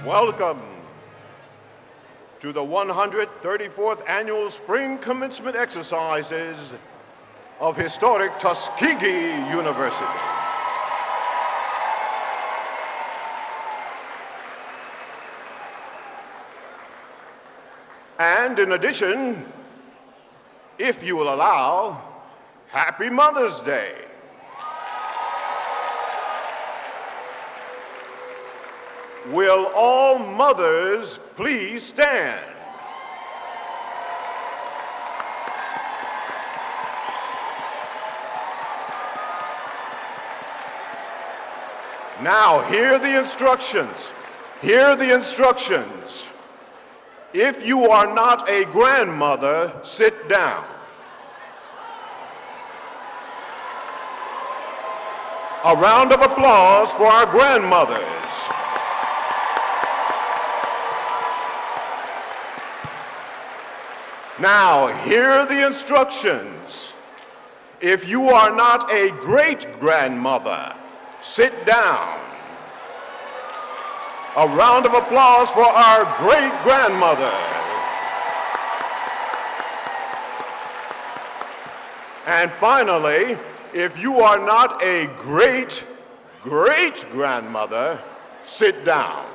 Welcome to the 134th Annual Spring Commencement Exercises of historic Tuskegee University. And in addition, if you will allow, Happy Mother's Day. Will all mothers please stand? Now, hear the instructions. Hear the instructions. If you are not a grandmother, sit down. A round of applause for our grandmothers. Now, hear the instructions. If you are not a great-grandmother, sit down. A round of applause for our great-grandmother. And finally, if you are not a great-great-grandmother, sit down.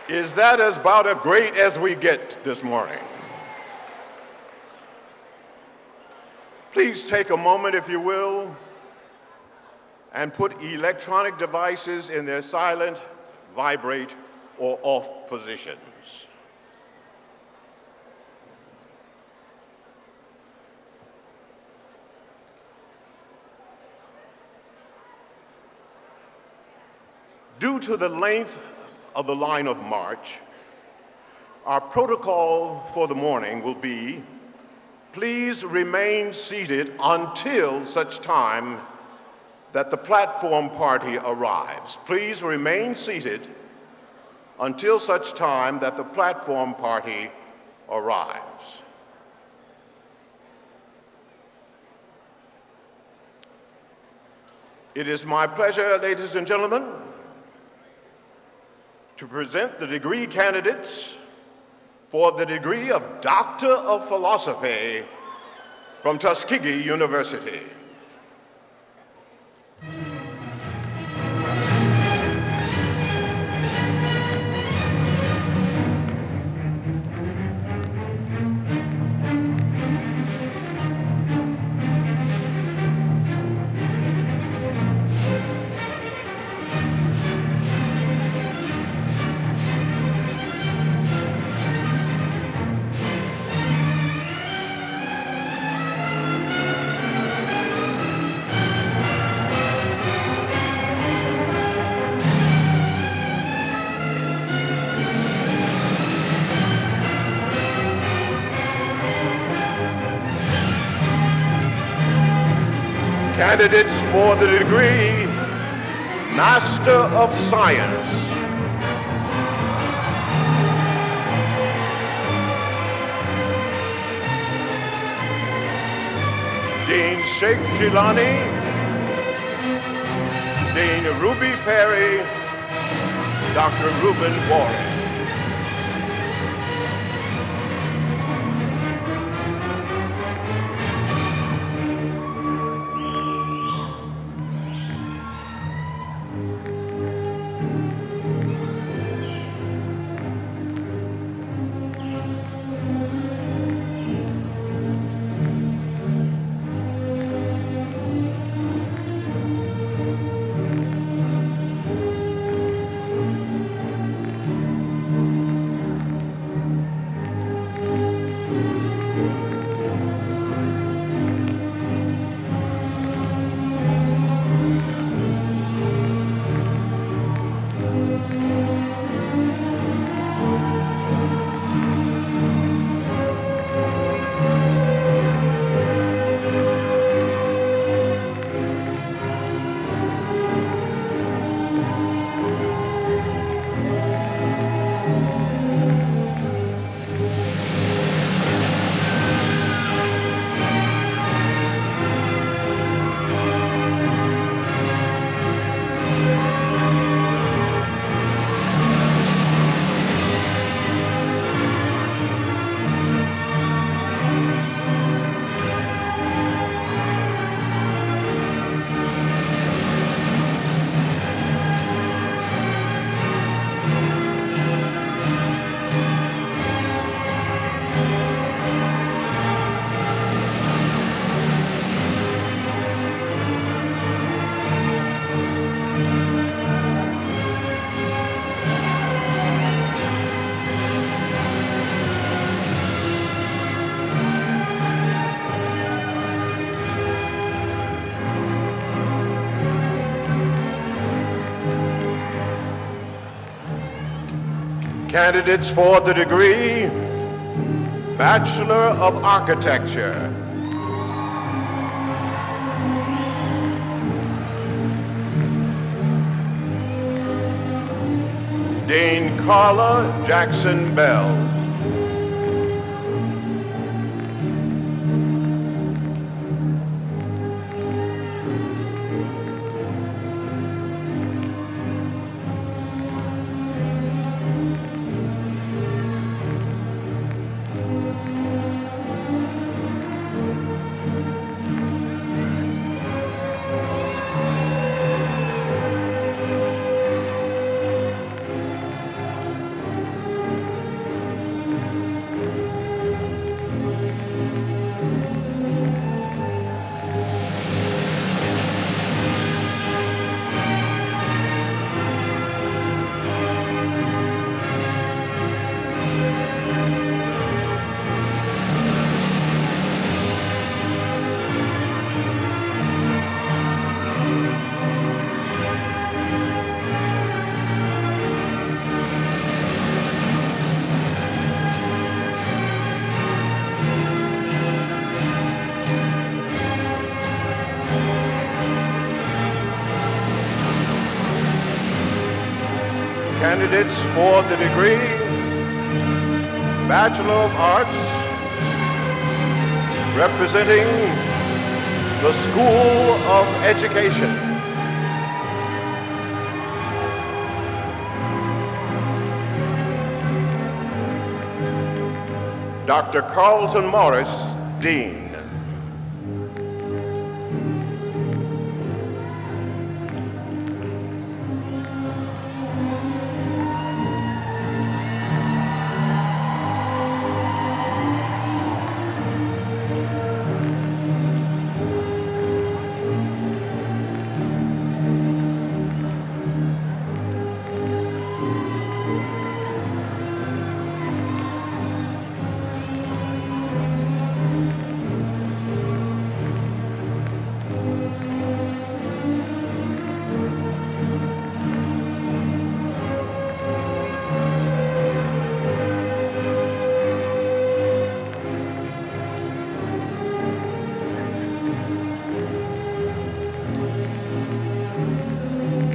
Is that about as great as we get this morning? Please take a moment, if you will, and put electronic devices in their silent, vibrate, or off positions. Due to the length of the line of march, our protocol for the morning will be, please remain seated until such time that the platform party arrives. Please remain seated until such time that the platform party arrives. It is my pleasure, ladies and gentlemen, to present the degree candidates for the degree of Doctor of Philosophy from Tuskegee University. Candidates for the degree Master of Science. Dean Sheikh Jilani, Dean Ruby Perry, Dr. Reuben Warren. Candidates for the degree Bachelor of Architecture. Dean Carla Jackson Bell. Candidates for the degree Bachelor of Arts, representing the School of Education. Dr. Carlton Morris, Dean.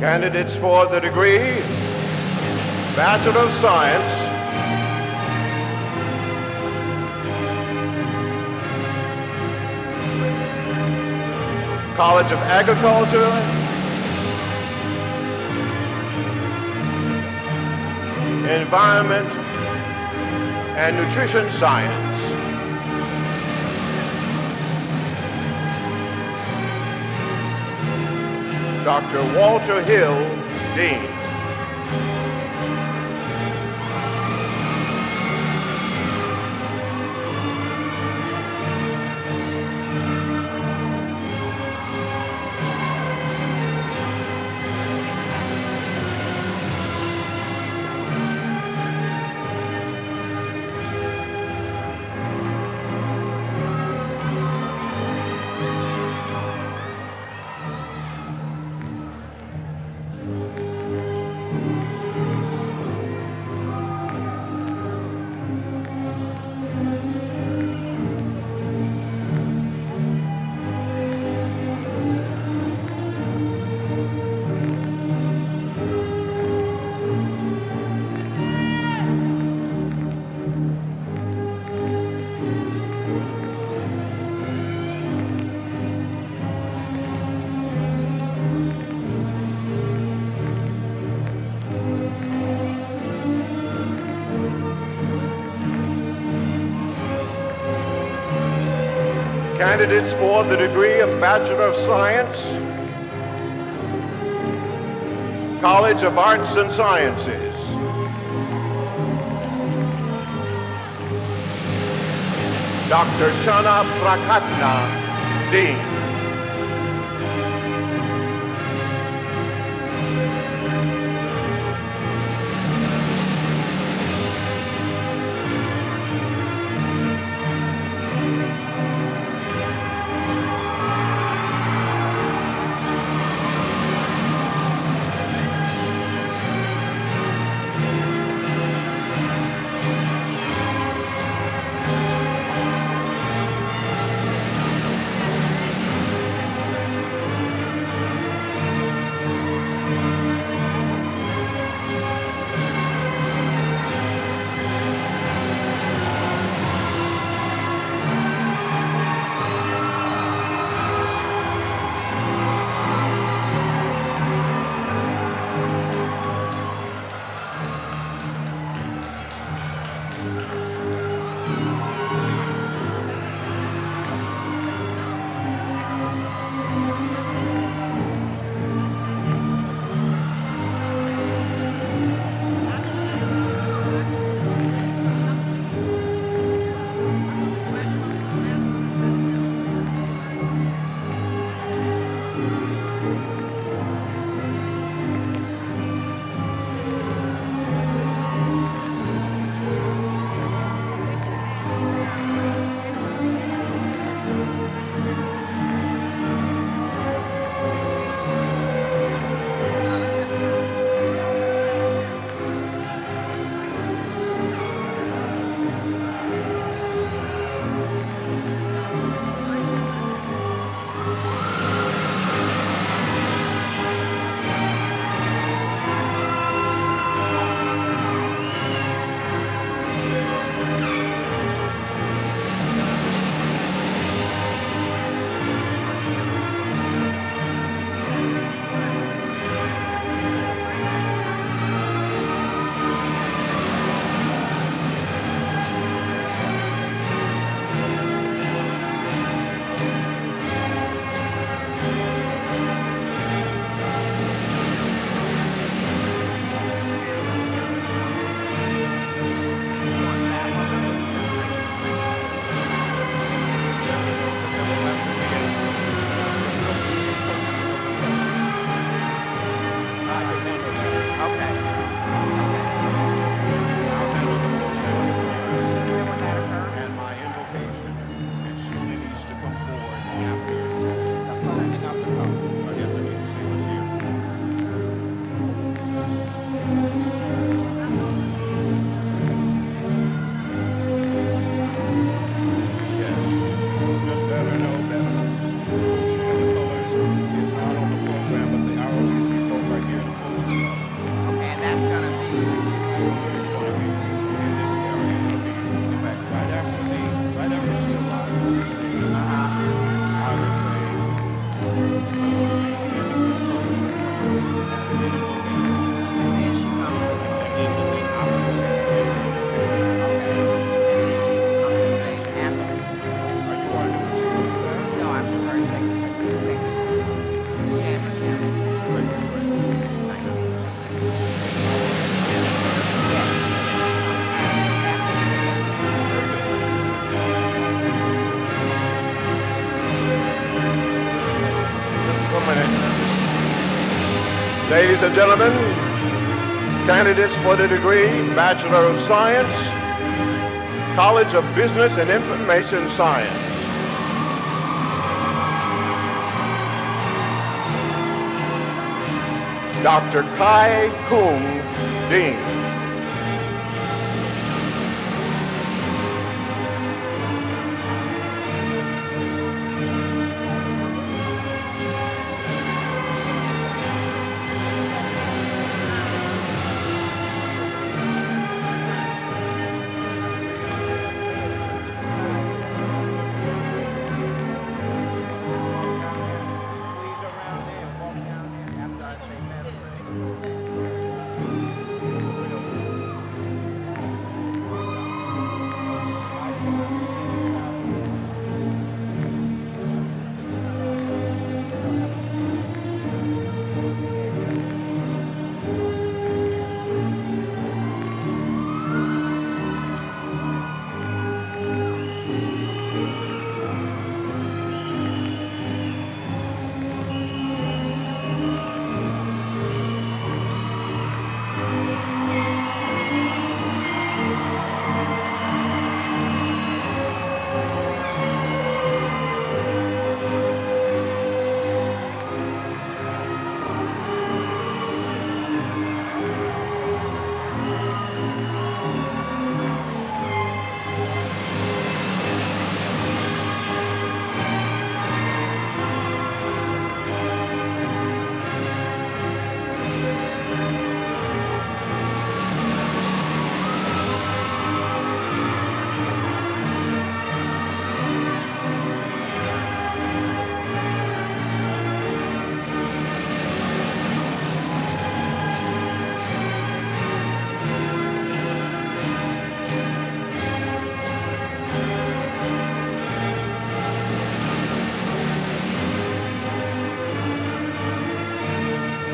Candidates for the degree Bachelor of Science, College of Agriculture, Environment and Nutrition Science. Dr. Walter Hill, Dean. Candidates for the degree of Bachelor of Science, College of Arts and Sciences. Dr. Chana Prakatna, Dean. Ladies and gentlemen, candidates for the degree Bachelor of Science, College of Business and Information Science. Dr. Kai Kung, Dean.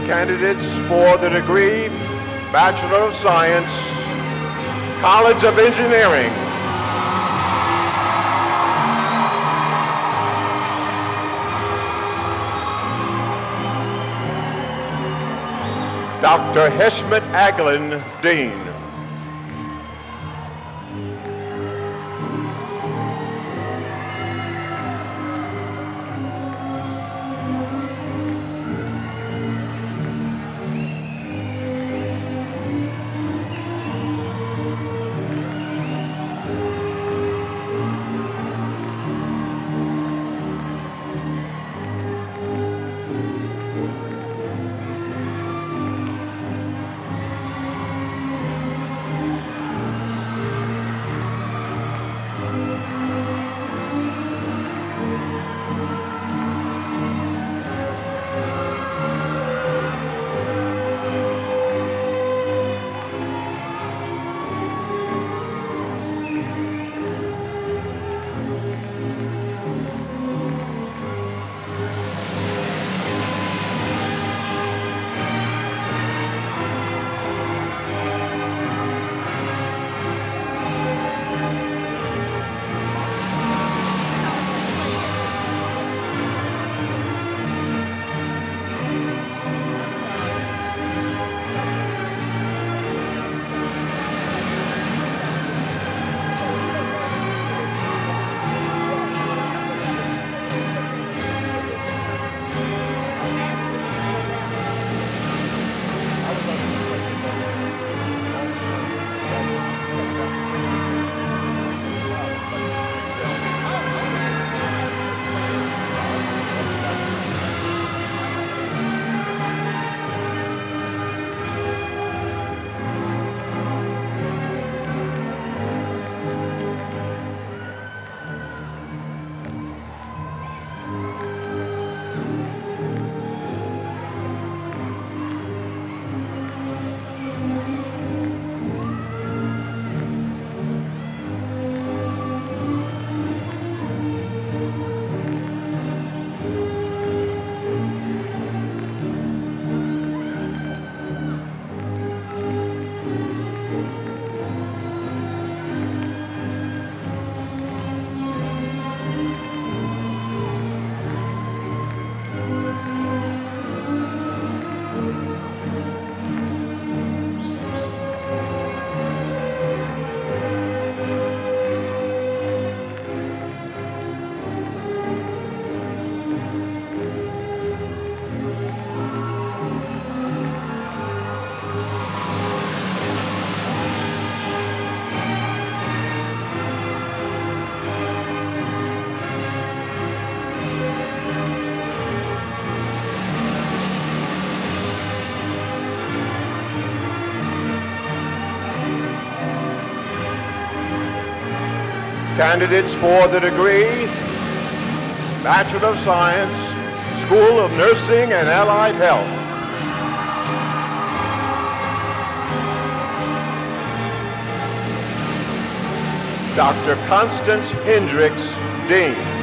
Candidates for the degree Bachelor of Science, College of Engineering. Dr. Heshmet Aglin, Dean. Candidates for the degree, Bachelor of Science, School of Nursing and Allied Health. Dr. Constance Hendricks, Dean.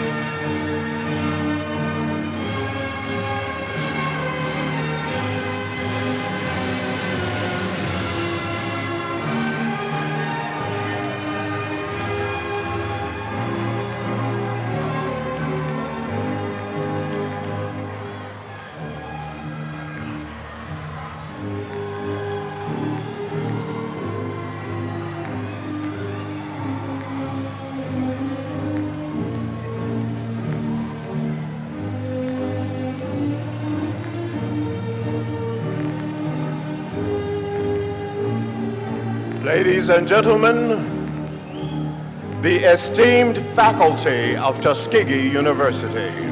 Ladies and gentlemen, the esteemed faculty of Tuskegee University.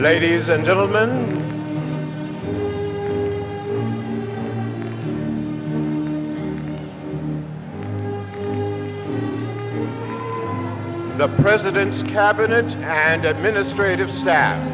Ladies and gentlemen, the President's Cabinet and Administrative Staff,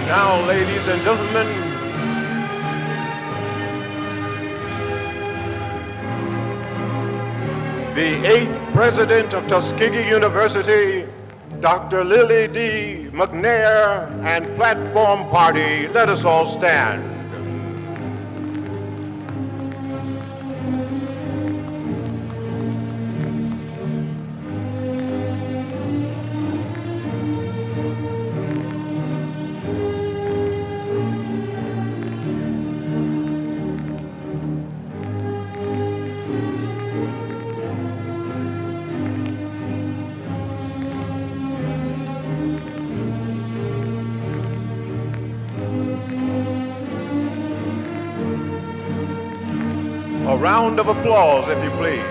now, ladies and gentlemen, the 8th President of Tuskegee University, Dr. Lily D. McNair, and Platform Party. Let us all stand. A round of applause, if you please.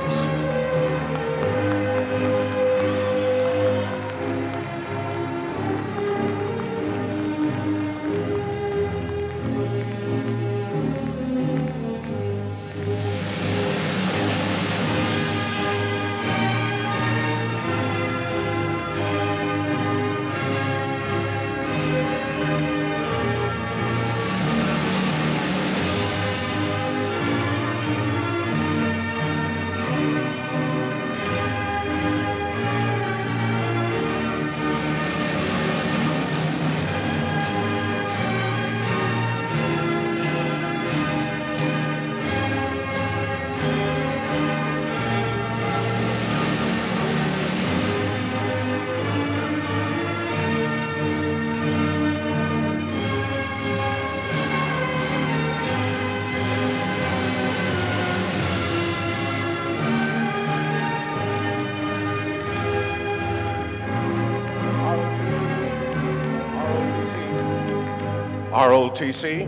ROTC.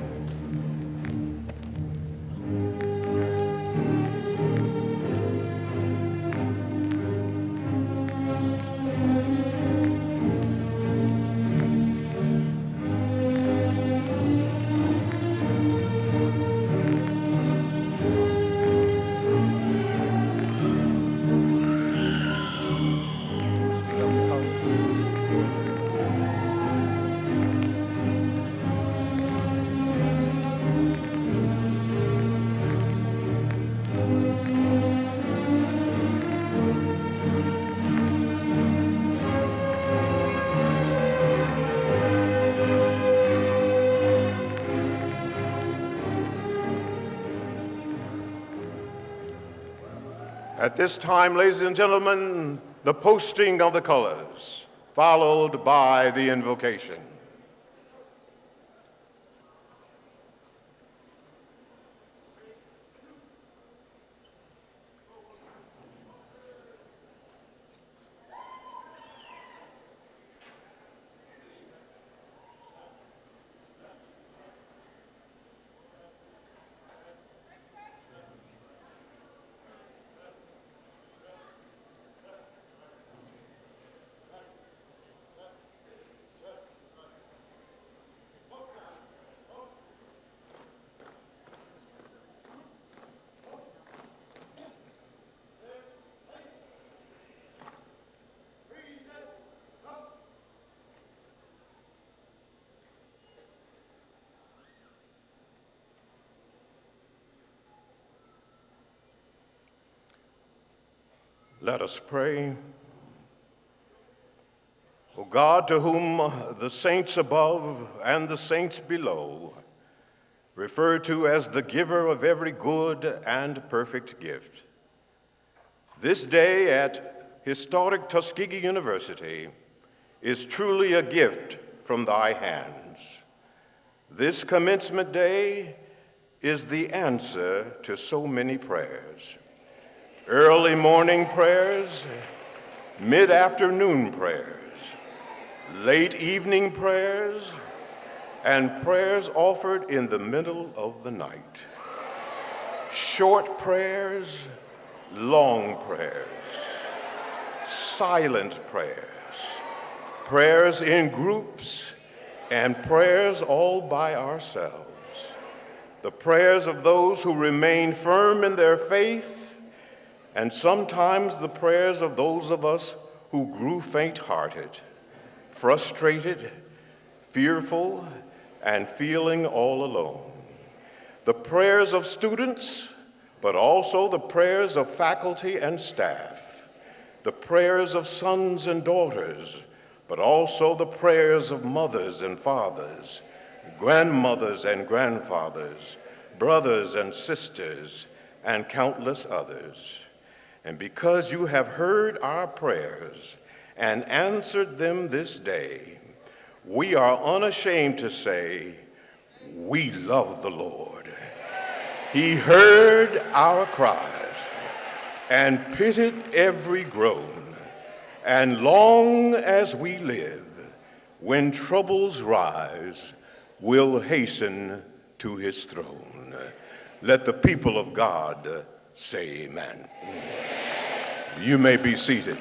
At this time, ladies and gentlemen, the posting of the colors, followed by the invocation. Let us pray. O God, to whom the saints above and the saints below refer to as the giver of every good and perfect gift, this day at historic Tuskegee University is truly a gift from thy hands. This commencement day is the answer to so many prayers. Early morning prayers, mid-afternoon prayers, late evening prayers, and prayers offered in the middle of the night. Short prayers, long prayers, silent prayers, prayers in groups, and prayers all by ourselves. The prayers of those who remain firm in their faith, and sometimes the prayers of those of us who grew faint-hearted, frustrated, fearful, and feeling all alone. The prayers of students, but also the prayers of faculty and staff. The prayers of sons and daughters, but also the prayers of mothers and fathers, grandmothers and grandfathers, brothers and sisters, and countless others. And because you have heard our prayers and answered them this day, we are unashamed to say, we love the Lord. He heard our cries and pitied every groan. And long as we live, when troubles rise, we'll hasten to his throne. Let the people of God say amen. You may be seated.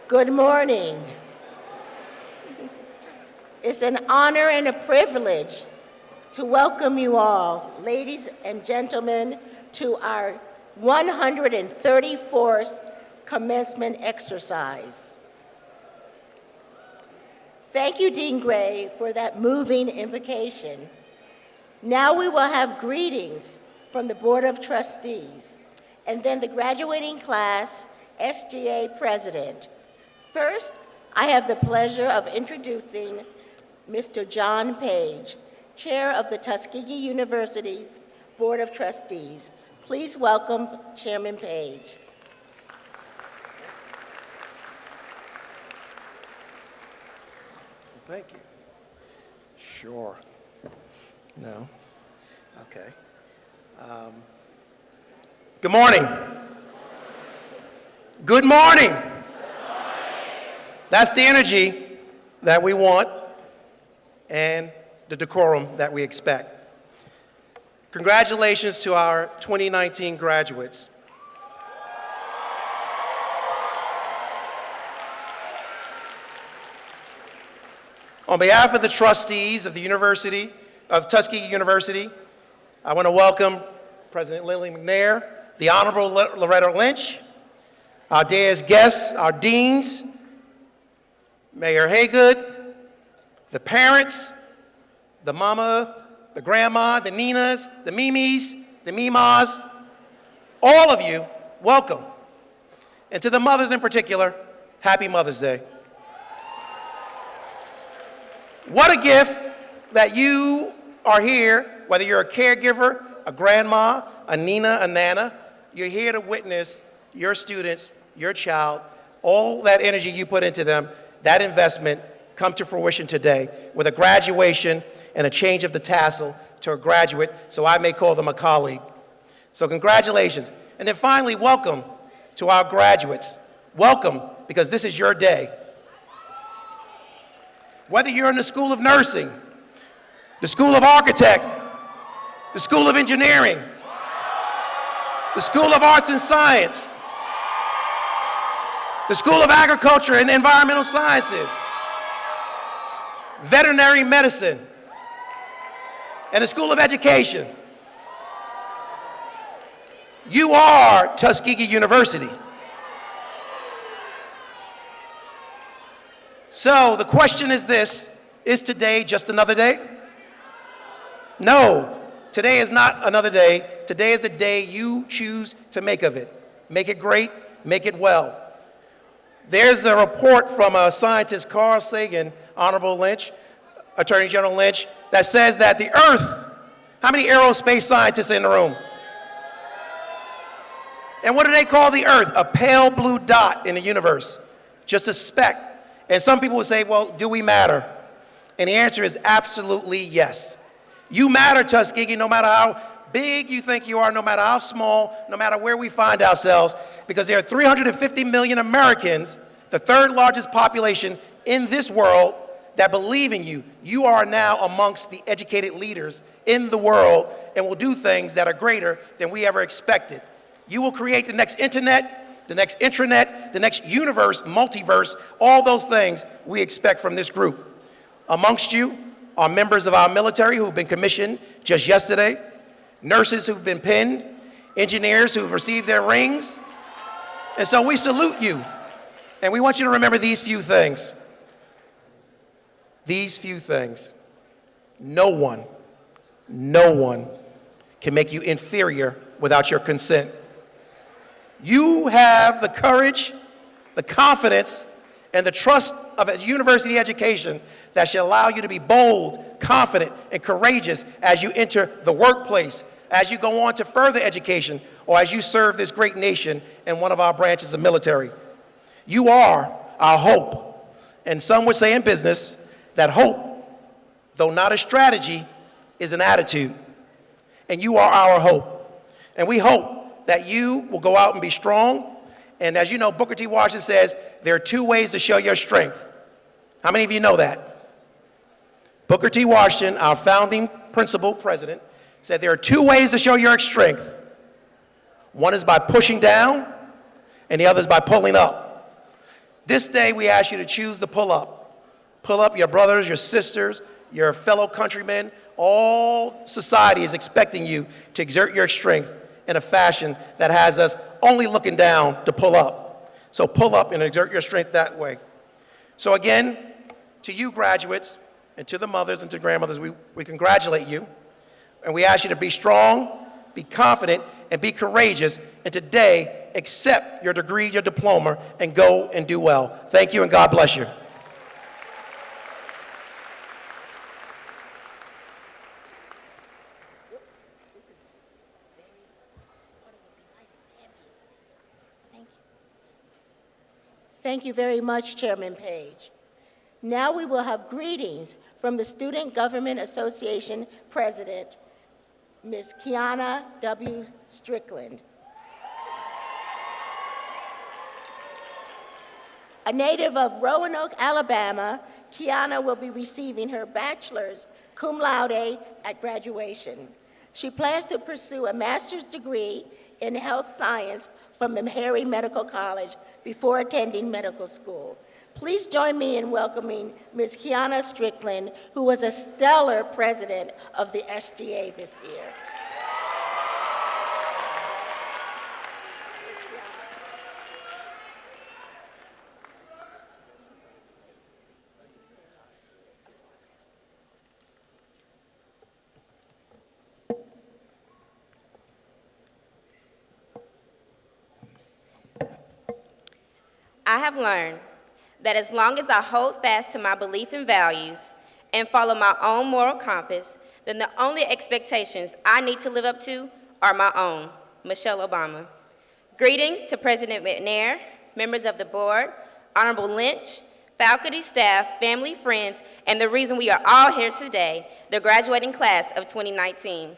Good morning. It's an honor and a privilege to welcome you all, ladies and gentlemen, to our 134th commencement exercise. Thank you, Dean Gray, for that moving invocation. Now we will have greetings from the Board of Trustees, and then the graduating class SGA President. First, I have the pleasure of introducing Mr. John Page, Chair of the Tuskegee University's Board of Trustees. Please welcome Chairman Page. Thank you. Sure. No? Okay. Good morning. Good morning. That's the energy that we want and the decorum that we expect. Congratulations to our 2019 graduates. On behalf of the trustees of the University of Tuskegee University, I want to welcome President Lily McNair, the Honorable Loretta Lynch, our day's guests, our deans, Mayor Haygood, the parents, the mama, the grandma, the Ninas, the Mimis, the Mimas, all of you, welcome. And to the mothers in particular, happy Mother's Day. What a gift that you are here, whether you're a caregiver, a grandma, a Nina, a Nana, you're here to witness your students, your child, all that energy you put into them, that investment come to fruition today with a graduation and a change of the tassel to a graduate, so I may call them a colleague. So congratulations. And then finally, welcome to our graduates. Welcome, because this is your day. Whether you're in the School of Nursing, the School of Architect, the School of Engineering, the School of Arts and Science, the School of Agriculture and Environmental Sciences, Veterinary Medicine, and the School of Education. You are Tuskegee University. So the question is this: is today just another day? No, today is not another day. Today is the day you choose to make of it. Make it great, make it well. There's a report from a scientist, Carl Sagan, Honorable Lynch, Attorney General Lynch, that says that the Earth, how many aerospace scientists in the room? And what do they call the Earth? A pale blue dot in the universe, just a speck. And some people would say, well, do we matter? And the answer is absolutely yes. You matter, Tuskegee, no matter how big you think you are, no matter how small, no matter where we find ourselves, because there are 350 million Americans, the third largest population in this world, that believe in you. You are now amongst the educated leaders in the world and will do things that are greater than we ever expected. You will create the next internet, the next intranet, the next universe, multiverse, all those things we expect from this group. Amongst you are members of our military who've been commissioned just yesterday, nurses who've been pinned, engineers who've received their rings. And so we salute you. And we want you to remember these few things. These few things. No one can make you inferior without your consent. You have the courage, the confidence, and the trust of a university education that should allow you to be bold, confident, and courageous as you enter the workplace, as you go on to further education, or as you serve this great nation in one of our branches of military. You are our hope. And some would say in business that hope, though not a strategy, is an attitude. And you are our hope. And we hope that you will go out and be strong. And as you know, Booker T. Washington says, there are two ways to show your strength. How many of you know that? Booker T. Washington, our founding principal president, said there are two ways to show your strength. One is by pushing down, and the other is by pulling up. This day, we ask you to choose the pull up. Pull up your brothers, your sisters, your fellow countrymen. All society is expecting you to exert your strength in a fashion that has us only looking down to pull up. So pull up and exert your strength that way. So again, to you graduates, and to the mothers and to grandmothers, we congratulate you. And we ask you to be strong, be confident, and be courageous. And today, accept your degree, your diploma, and go and do well. Thank you, and God bless you. Thank you very much, Chairman Page. Now we will have greetings from the Student Government Association President, Ms. Kiana W. Strickland. A native of Roanoke, Alabama, Kiana will be receiving her bachelor's cum laude at graduation. She plans to pursue a master's degree in health science from the Harry Medical College before attending medical school. Please join me in welcoming Ms. Kiana Strickland, who was a stellar president of the SGA this year. I have learned that as long as I hold fast to my belief and values and follow my own moral compass, then the only expectations I need to live up to are my own. Michelle Obama. Greetings to President McNair, members of the board, Honorable Lynch, faculty, staff, family, friends, and the reason we are all here today, the graduating class of 2019.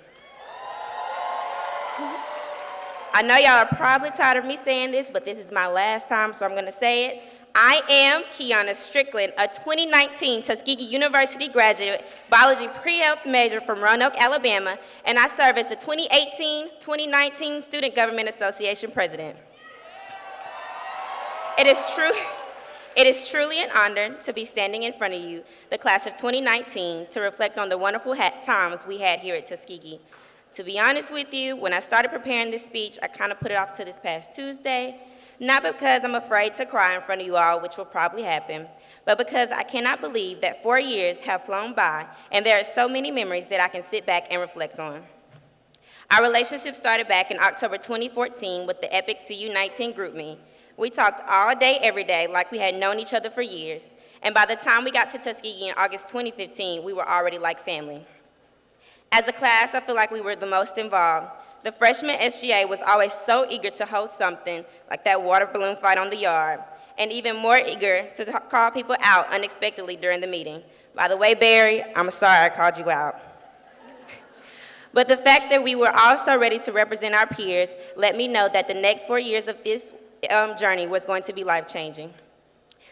I know y'all are probably tired of me saying this, but this is my last time, so I'm gonna say it. I am Kiana Strickland, a 2019 Tuskegee University graduate, biology pre-health major from Roanoke, Alabama, and I serve as the 2018-2019 Student Government Association President. It is truly an honor to be standing in front of you, the class of 2019, to reflect on the wonderful times we had here at Tuskegee. To be honest with you, when I started preparing this speech, I kind of put it off to this past Tuesday, not because I'm afraid to cry in front of you all, which will probably happen, but because I cannot believe that 4 years have flown by and there are so many memories that I can sit back and reflect on. Our relationship started back in October 2014 with the epic TU19 group me. We talked all day, every day, like we had known each other for years. And by the time we got to Tuskegee in August 2015, we were already like family. As a class, I feel like we were the most involved. The freshman SGA was always so eager to host something, like that water balloon fight on the yard, and even more eager to call people out unexpectedly during the meeting. By the way, Barry, I'm sorry I called you out. But the fact that we were all so ready to represent our peers let me know that the next 4 years of this journey was going to be life-changing.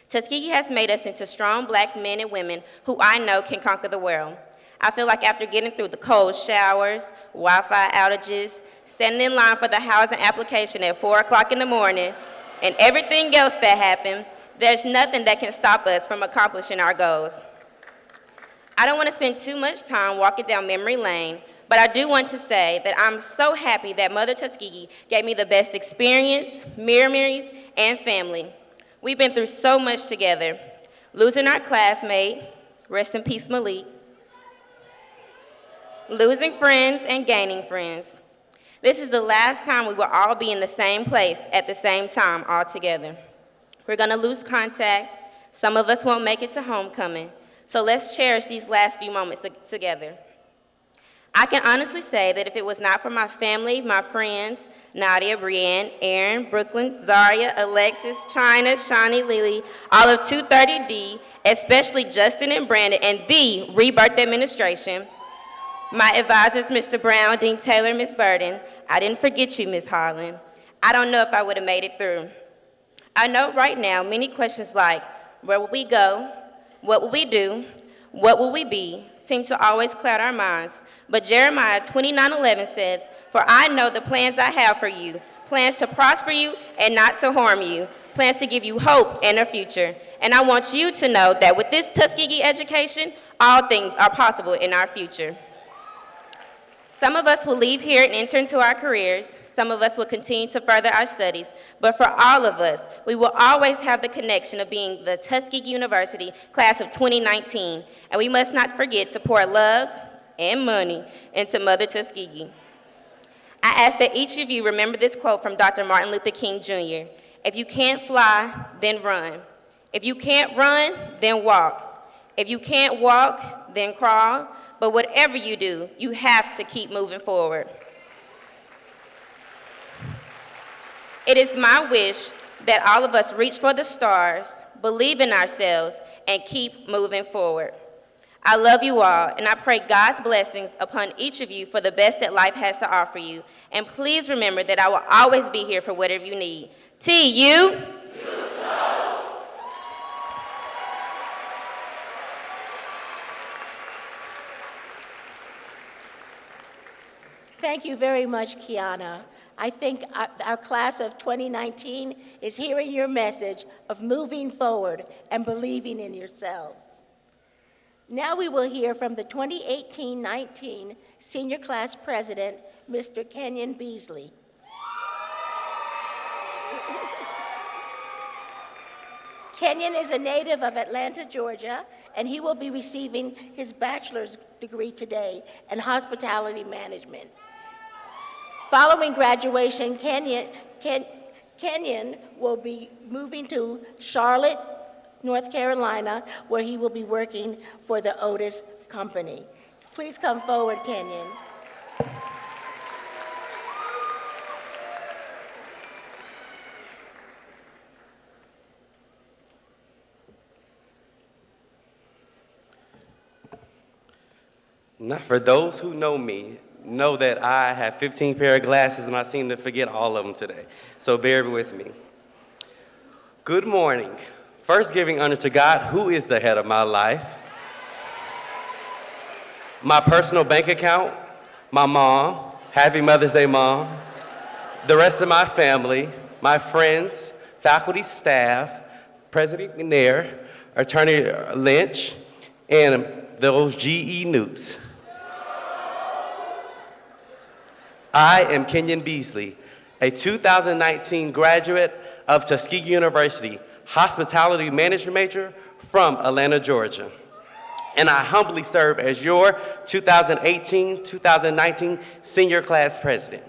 Tuskegee has made us into strong black men and women who I know can conquer the world. I feel like after getting through the cold showers, Wi-Fi outages, standing in line for the housing application at 4 o'clock in the morning, and everything else that happened, there's nothing that can stop us from accomplishing our goals. I don't want to spend too much time walking down memory lane, but I do want to say that I'm so happy that Mother Tuskegee gave me the best experience, memories, and family. We've been through so much together. Losing our classmate, rest in peace Malik, losing friends and gaining friends. This is the last time we will all be in the same place at the same time all together. We're gonna lose contact. Some of us won't make it to homecoming. So let's cherish these last few moments together. I can honestly say that if it was not for my family, my friends, Nadia, Brienne, Aaron, Brooklyn, Zaria, Alexis, China, Shawnee, Lily, all of 230D, especially Justin and Brandon, and the Rebirth Administration, my advisors, Mr. Brown, Dean Taylor, Ms. Burden, I didn't forget you, Ms. Harlan. I don't know if I would have made it through. I know right now many questions like, where will we go? What will we do? What will we be? Seem to always cloud our minds. But Jeremiah 29:11 says, for I know the plans I have for you, plans to prosper you and not to harm you, plans to give you hope and a future. And I want you to know that with this Tuskegee education, all things are possible in our future. Some of us will leave here and enter into our careers. Some of us will continue to further our studies. But for all of us, we will always have the connection of being the Tuskegee University class of 2019. And we must not forget to pour love and money into Mother Tuskegee. I ask that each of you remember this quote from Dr. Martin Luther King Jr. If you can't fly, then run. If you can't run, then walk. If you can't walk, then crawl. But whatever you do, you have to keep moving forward. It is my wish that all of us reach for the stars, believe in ourselves, and keep moving forward. I love you all, and I pray God's blessings upon each of you for the best that life has to offer you. And please remember that I will always be here for whatever you need. T-U. Thank you very much, Kiana. I think our class of 2019 is hearing your message of moving forward and believing in yourselves. Now we will hear from the 2018-19 senior class president, Mr. Kenyon Beasley. Kenyon is a native of Atlanta, Georgia, and he will be receiving his bachelor's degree today in hospitality management. Following graduation, Kenyon will be moving to Charlotte, North Carolina, where he will be working for the Otis Company. Please come forward, Kenyon. Now, for those who know me, know that I have 15 pair of glasses and I seem to forget all of them today. So bear with me. Good morning. First, giving honor to God, who is the head of my life. My personal bank account, my mom, happy Mother's Day, Mom. The rest of my family, my friends, faculty, staff, President McNair, Attorney Lynch, and those GE noobs. I am Kenyon Beasley, a 2019 graduate of Tuskegee University, hospitality management major from Atlanta, Georgia. And I humbly serve as your 2018-2019 senior class president.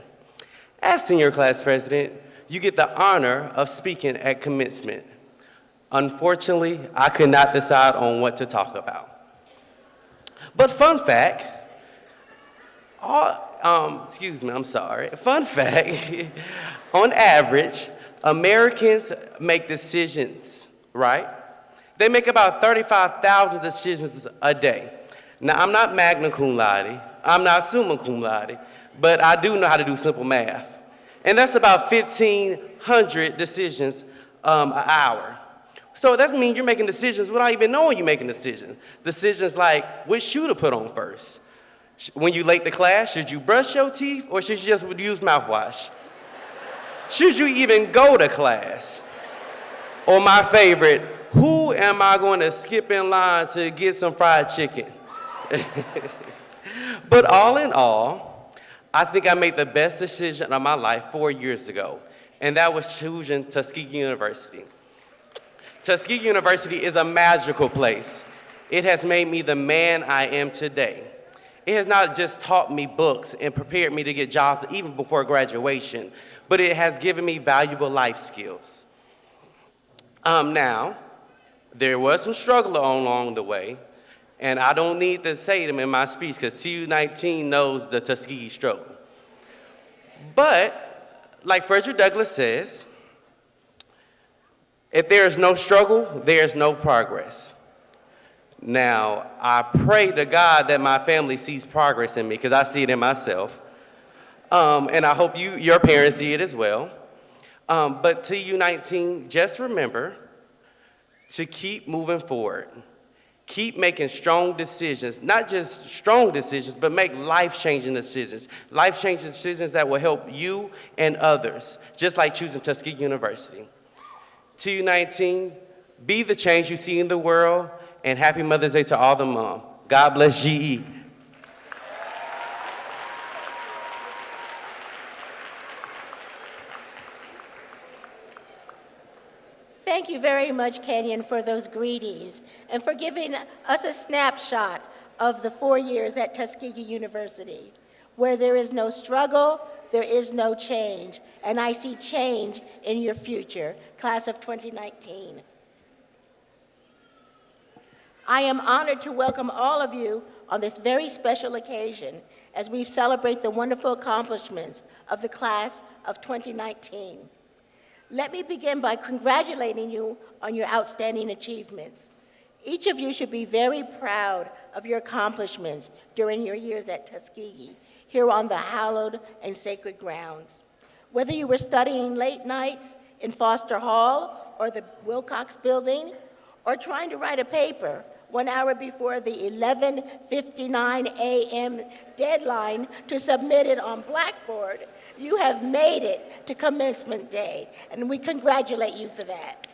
As senior class president, you get the honor of speaking at commencement. Unfortunately, I could not decide on what to talk about. But fun fact, fun fact, on average, Americans make decisions, right? They make about 35,000 decisions a day. Now, I'm not magna cum laude, I'm not summa cum laude, but I do know how to do simple math. And that's about 1,500 decisions an hour. So that means you're making decisions without even knowing you're making decisions. Decisions like which shoe to put on first. When you late to class, should you brush your teeth or should you just use mouthwash? Should you even go to class? Or my favorite, who am I going to skip in line to get some fried chicken? But all in all, I think I made the best decision of my life 4 years ago, and that was choosing Tuskegee University. Tuskegee University is a magical place. It has made me the man I am today. It has not just taught me books and prepared me to get jobs even before graduation, but it has given me valuable life skills. Now, there was some struggle along the way, and I don't need to say them in my speech because CU19 knows the Tuskegee struggle. But, like Frederick Douglass says, if there is no struggle, there is no progress. Now, I pray to God that my family sees progress in me because I see it in myself. And I hope your parents see it as well. But to U19, just remember to keep moving forward. Keep making strong decisions, not just strong decisions, but make life-changing decisions. Life-changing decisions that will help you and others, just like choosing Tuskegee University. To U19, be the change you see in the world, and happy Mother's Day to all the moms. God bless GE. Thank you very much, Kenyon, for those greetings and for giving us a snapshot of the 4 years at Tuskegee University. Where there is no struggle, there is no change, and I see change in your future, class of 2019. I am honored to welcome all of you on this very special occasion as we celebrate the wonderful accomplishments of the class of 2019. Let me begin by congratulating you on your outstanding achievements. Each of you should be very proud of your accomplishments during your years at Tuskegee, here on the hallowed and sacred grounds. Whether you were studying late nights in Foster Hall or the Wilcox Building, or trying to write a paper 1 hour before the 11:59 a.m. deadline to submit it on Blackboard, you have made it to commencement day, and we congratulate you for that.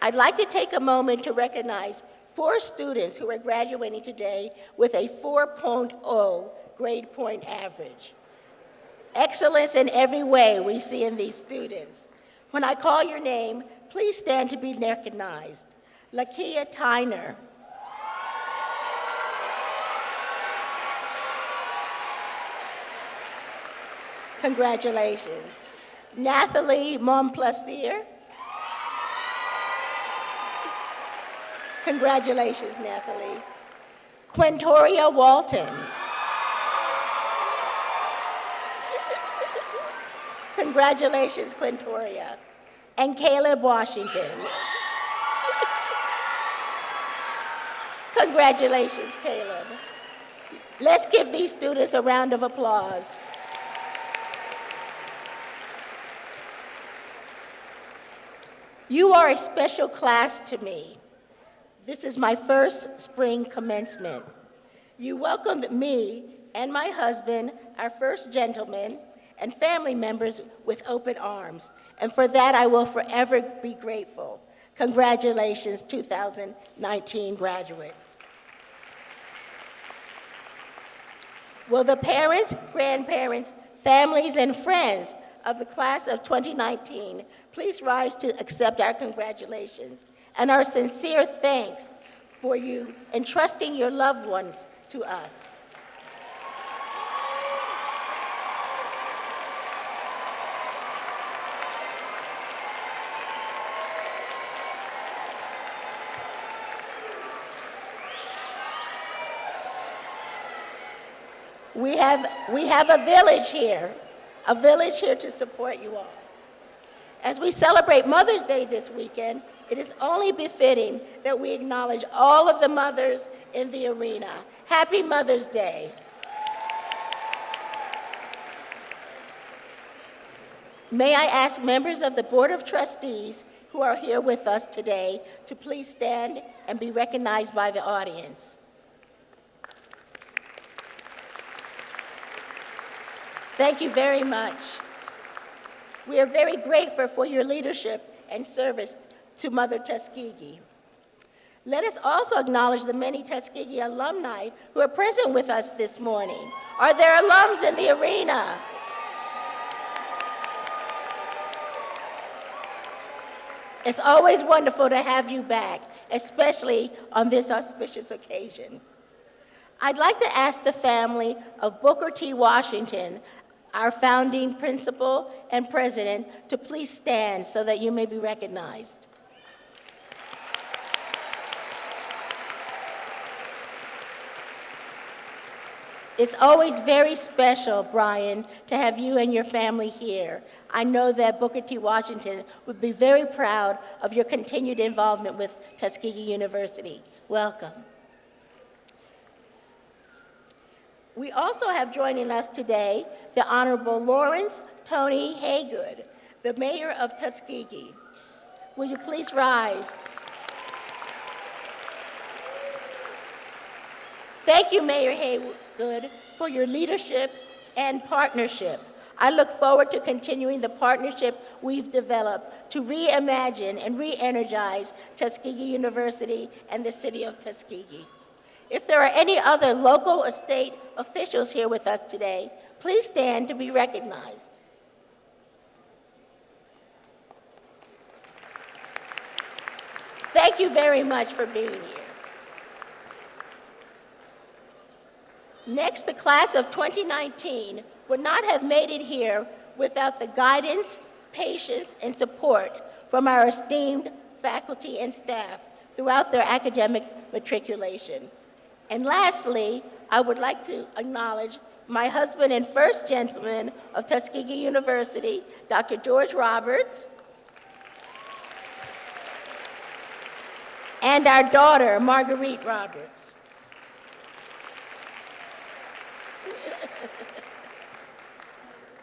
I'd like to take a moment to recognize 4 students who are graduating today with a 4.0 grade point average. Excellence in every way we see in these students. When I call your name, please stand to be recognized. Lakia Tyner. Congratulations. Nathalie Montplaisir. Congratulations, Nathalie. Quintoria Walton. Congratulations, Quintoria. And Caleb Washington. Congratulations, Caleb. Let's give these students a round of applause. You are a special class to me. This is my first spring commencement. You welcomed me and my husband, our first gentleman, and family members with open arms, and for that I will forever be grateful. Congratulations, 2019 graduates. Will the parents, grandparents, families, and friends of the class of 2019 please rise to accept our congratulations and our sincere thanks for you entrusting your loved ones to us. We have a village here to support you all. As we celebrate Mother's Day this weekend, it is only befitting that we acknowledge all of the mothers in the arena. Happy Mother's Day. May I ask members of the Board of Trustees who are here with us today to please stand and be recognized by the audience. Thank you very much. We are very grateful for your leadership and service to Mother Tuskegee. Let us also acknowledge the many Tuskegee alumni who are present with us this morning. Are there alums in the arena? It's always wonderful to have you back, especially on this auspicious occasion. I'd like to ask the family of Booker T. Washington, our founding principal and president, to please stand so that you may be recognized. It's always very special, Brian, to have you and your family here. I know that Booker T. Washington would be very proud of your continued involvement with Tuskegee University. Welcome. We also have joining us today the Honorable Lawrence Tony Haygood, the Mayor of Tuskegee. Will you please rise? Thank you, Mayor Haygood, for your leadership and partnership. I look forward to continuing the partnership we've developed to reimagine and re-energize Tuskegee University and the city of Tuskegee. If there are any other local or state officials here with us today, please stand to be recognized. Thank you very much for being here. Next, the class of 2019 would not have made it here without the guidance, patience, and support from our esteemed faculty and staff throughout their academic matriculation. And lastly, I would like to acknowledge my husband and first gentleman of Tuskegee University, Dr. George Roberts, and our daughter, Marguerite Roberts.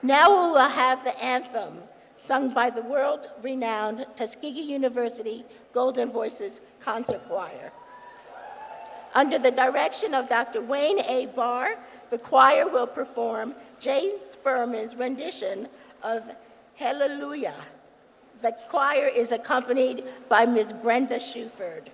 Now we will have the anthem sung by the world-renowned Tuskegee University Golden Voices Concert Choir. Under the direction of Dr. Wayne A. Barr, the choir will perform James Furman's rendition of Hallelujah. The choir is accompanied by Ms. Brenda Shuford.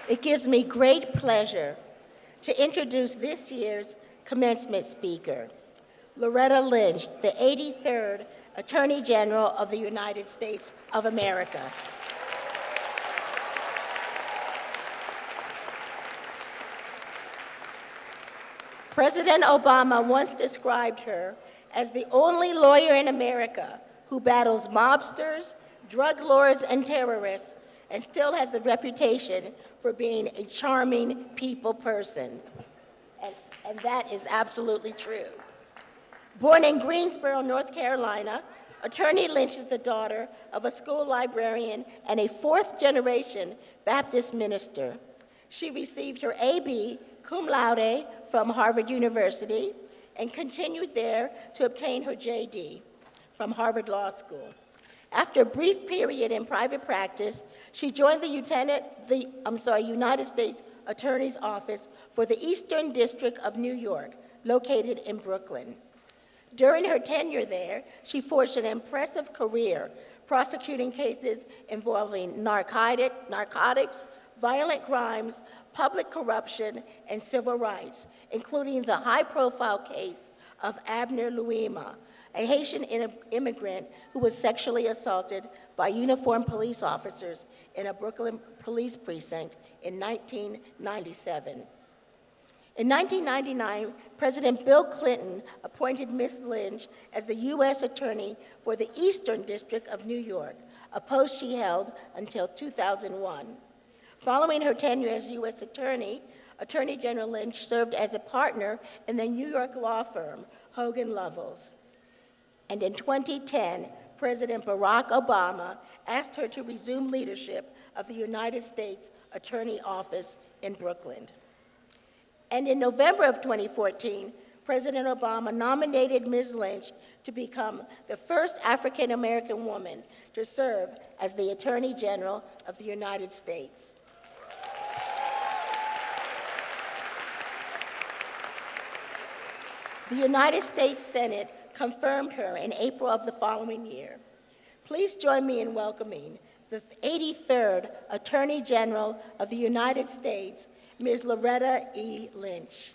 It gives me great pleasure to introduce this year's commencement speaker, Loretta Lynch, the 83rd Attorney General of the United States of America. President Obama once described her as the only lawyer in America who battles mobsters, drug lords, and terrorists, and still has the reputation for being a charming people person. And that is absolutely true. Born in Greensboro, North Carolina, Attorney Lynch is the daughter of a school librarian and a fourth-generation Baptist minister. She received her A.B. cum laude from Harvard University and continued there to obtain her J.D. from Harvard Law School. After a brief period in private practice, she joined the United States Attorney's Office for the Eastern District of New York, located in Brooklyn. During her tenure there, she forged an impressive career prosecuting cases involving narcotics, violent crimes, public corruption, and civil rights, including the high-profile case of Abner Louima, a Haitian immigrant who was sexually assaulted by uniformed police officers in a Brooklyn police precinct in 1997. In 1999, President Bill Clinton appointed Ms. Lynch as the U.S. Attorney for the Eastern District of New York, a post she held until 2001. Following her tenure as U.S. Attorney, Attorney General Lynch served as a partner in the New York law firm Hogan Lovells. And in 2010, President Barack Obama asked her to resume leadership of the United States Attorney Office in Brooklyn. And in November of 2014, President Obama nominated Ms. Lynch to become the first African-American woman to serve as the Attorney General of the United States. The United States Senate confirmed her in April of the following year. Please join me in welcoming the 83rd Attorney General of the United States, Ms. Loretta E. Lynch.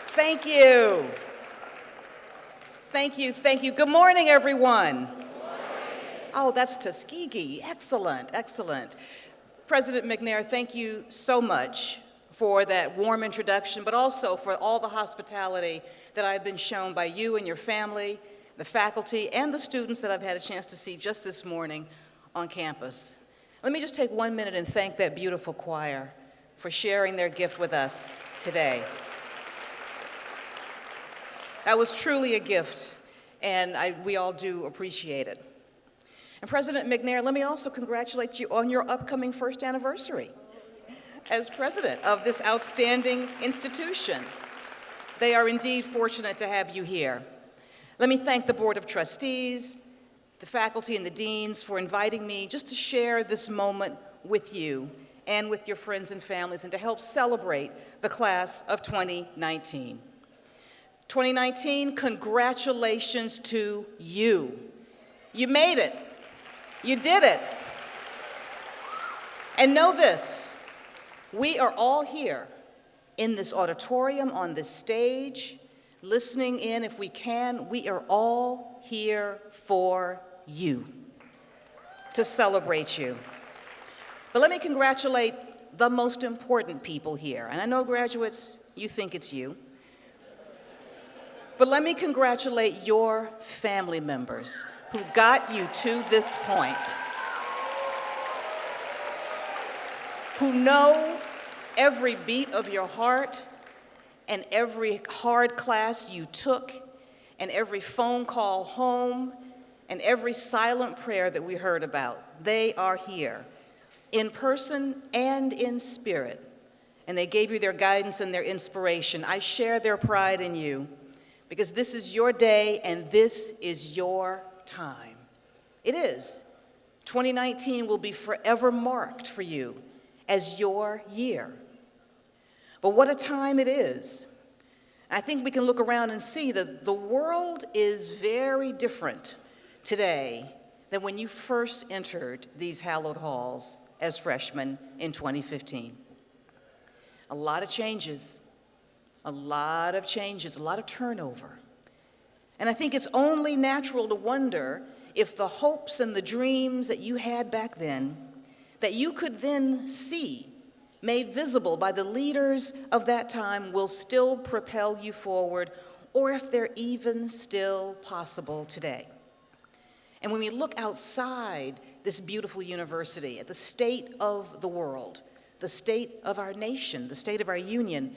Thank you. Thank you, thank you. Good morning, everyone. Good morning. Oh, that's Tuskegee. Excellent, excellent. President McNair, thank you so much for that warm introduction, but also for all the hospitality that I've been shown by you and your family, the faculty, and the students that I've had a chance to see just this morning on campus. Let me just take 1 minute and thank that beautiful choir for sharing their gift with us today. That was truly a gift, and we all do appreciate it. And President McNair, let me also congratulate you on your upcoming first anniversary as president of this outstanding institution. They are indeed fortunate to have you here. Let me thank the Board of Trustees, the faculty and the deans for inviting me just to share this moment with you and with your friends and families and to help celebrate the class of 2019. 2019, congratulations to you. You made it. You did it. And know this, we are all here in this auditorium, on this stage, listening in if we can. We are all here for you, to celebrate you. But let me congratulate the most important people here. And I know, graduates, you think it's you. But let me congratulate your family members who got you to this point, who know every beat of your heart and every hard class you took and every phone call home and every silent prayer that we heard about. They are here, in person and in spirit, and they gave you their guidance and their inspiration. I share their pride in you because this is your day and this is your time. It is. 2019 will be forever marked for you as your year. But what a time it is. I think we can look around and see that the world is very different today than when you first entered these hallowed halls as freshmen in 2015. A lot of changes, a lot of turnover. And I think it's only natural to wonder if the hopes and the dreams that you had back then, that you could then see made visible by the leaders of that time, will still propel you forward, or if they're even still possible today. And when we look outside this beautiful university at the state of the world, the state of our nation, the state of our union,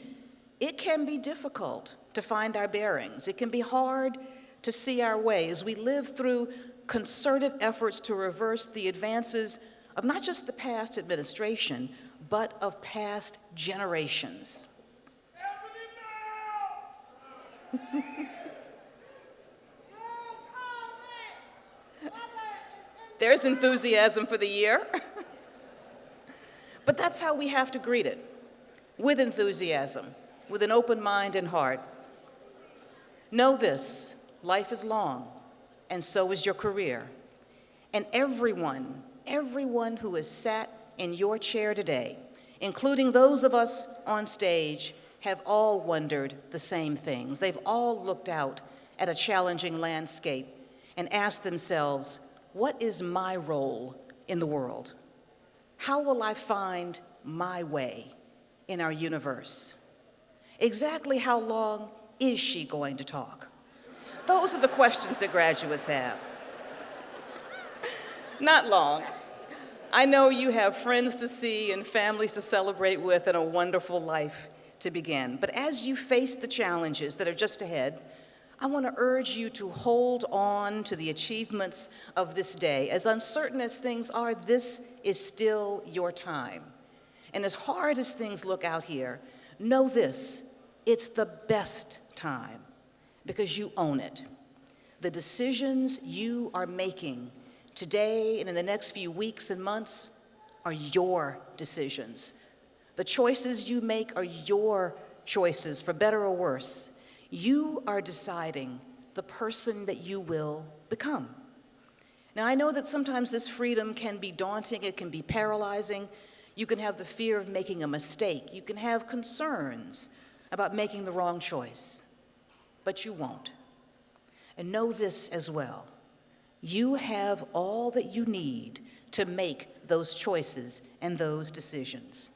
it can be difficult to find our bearings. It can be hard to see our way as we live through concerted efforts to reverse the advances of not just the past administration, but of past generations. There's enthusiasm for the year. But that's how we have to greet it, with enthusiasm, with an open mind and heart. Know this, life is long, and so is your career. And everyone who has sat in your chair today, including those of us on stage, have all wondered the same things. They've all looked out at a challenging landscape and asked themselves, what is my role in the world? How will I find my way in our universe? Exactly how long is she going to talk? Those are the questions that graduates have. Not long. I know you have friends to see and families to celebrate with and a wonderful life to begin. But as you face the challenges that are just ahead, I want to urge you to hold on to the achievements of this day. As uncertain as things are, this is still your time. And as hard as things look out here, know this, it's the best time because you own it. The decisions you are making today and in the next few weeks and months are your decisions. The choices you make are your choices, for better or worse. You are deciding the person that you will become. Now, I know that sometimes this freedom can be daunting, it can be paralyzing. You can have the fear of making a mistake. You can have concerns about making the wrong choice, but you won't. And know this as well. You have all that you need to make those choices and those decisions.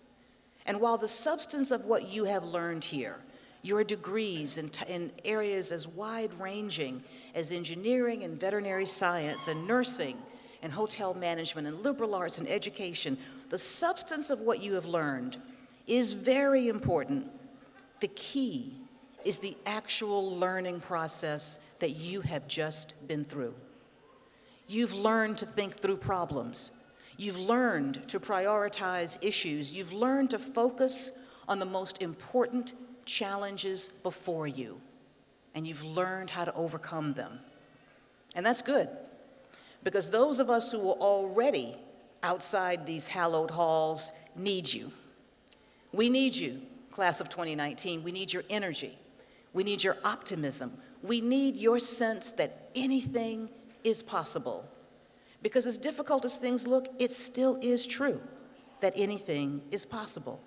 And while the substance of what you have learned here, your degrees in areas as wide-ranging as engineering and veterinary science and nursing and hotel management and liberal arts and education, the substance of what you have learned is very important. The key is the actual learning process that you have just been through. You've learned to think through problems. You've learned to prioritize issues. You've learned to focus on the most important challenges before you. And you've learned how to overcome them. And that's good, because those of us who are already outside these hallowed halls need you. We need you, class of 2019. We need your energy. We need your optimism. We need your sense that anything is possible. Because as difficult as things look, it still is true that anything is possible.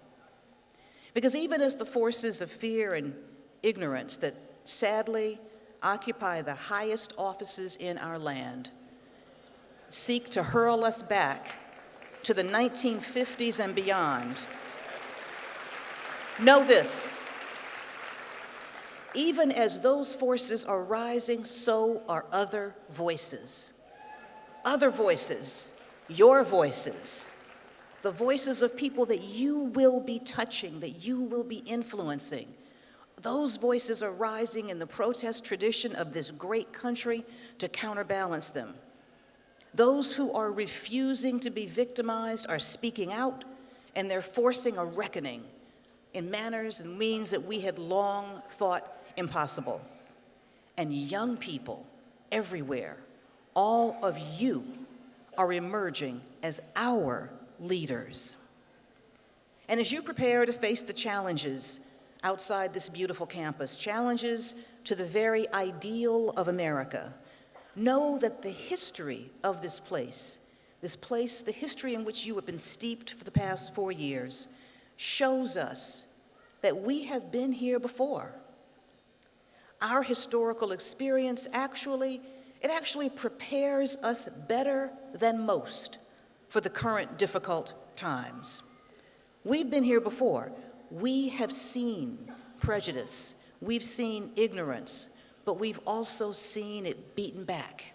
Because even as the forces of fear and ignorance that sadly occupy the highest offices in our land seek to hurl us back to the 1950s and beyond, know this: even as those forces are rising, so are other voices. Other voices, your voices, the voices of people that you will be touching, that you will be influencing. Those voices are rising in the protest tradition of this great country to counterbalance them. Those who are refusing to be victimized are speaking out, and they're forcing a reckoning in manners and means that we had long thought impossible. And young people everywhere, all of you, are emerging as our leaders. And as you prepare to face the challenges outside this beautiful campus, challenges to the very ideal of America, know that the history of this place, the history in which you have been steeped for the past 4 years, shows us that we have been here before. Our historical experience actually prepares us better than most for the current difficult times. We've been here before. We have seen prejudice. We've seen ignorance, but we've also seen it beaten back.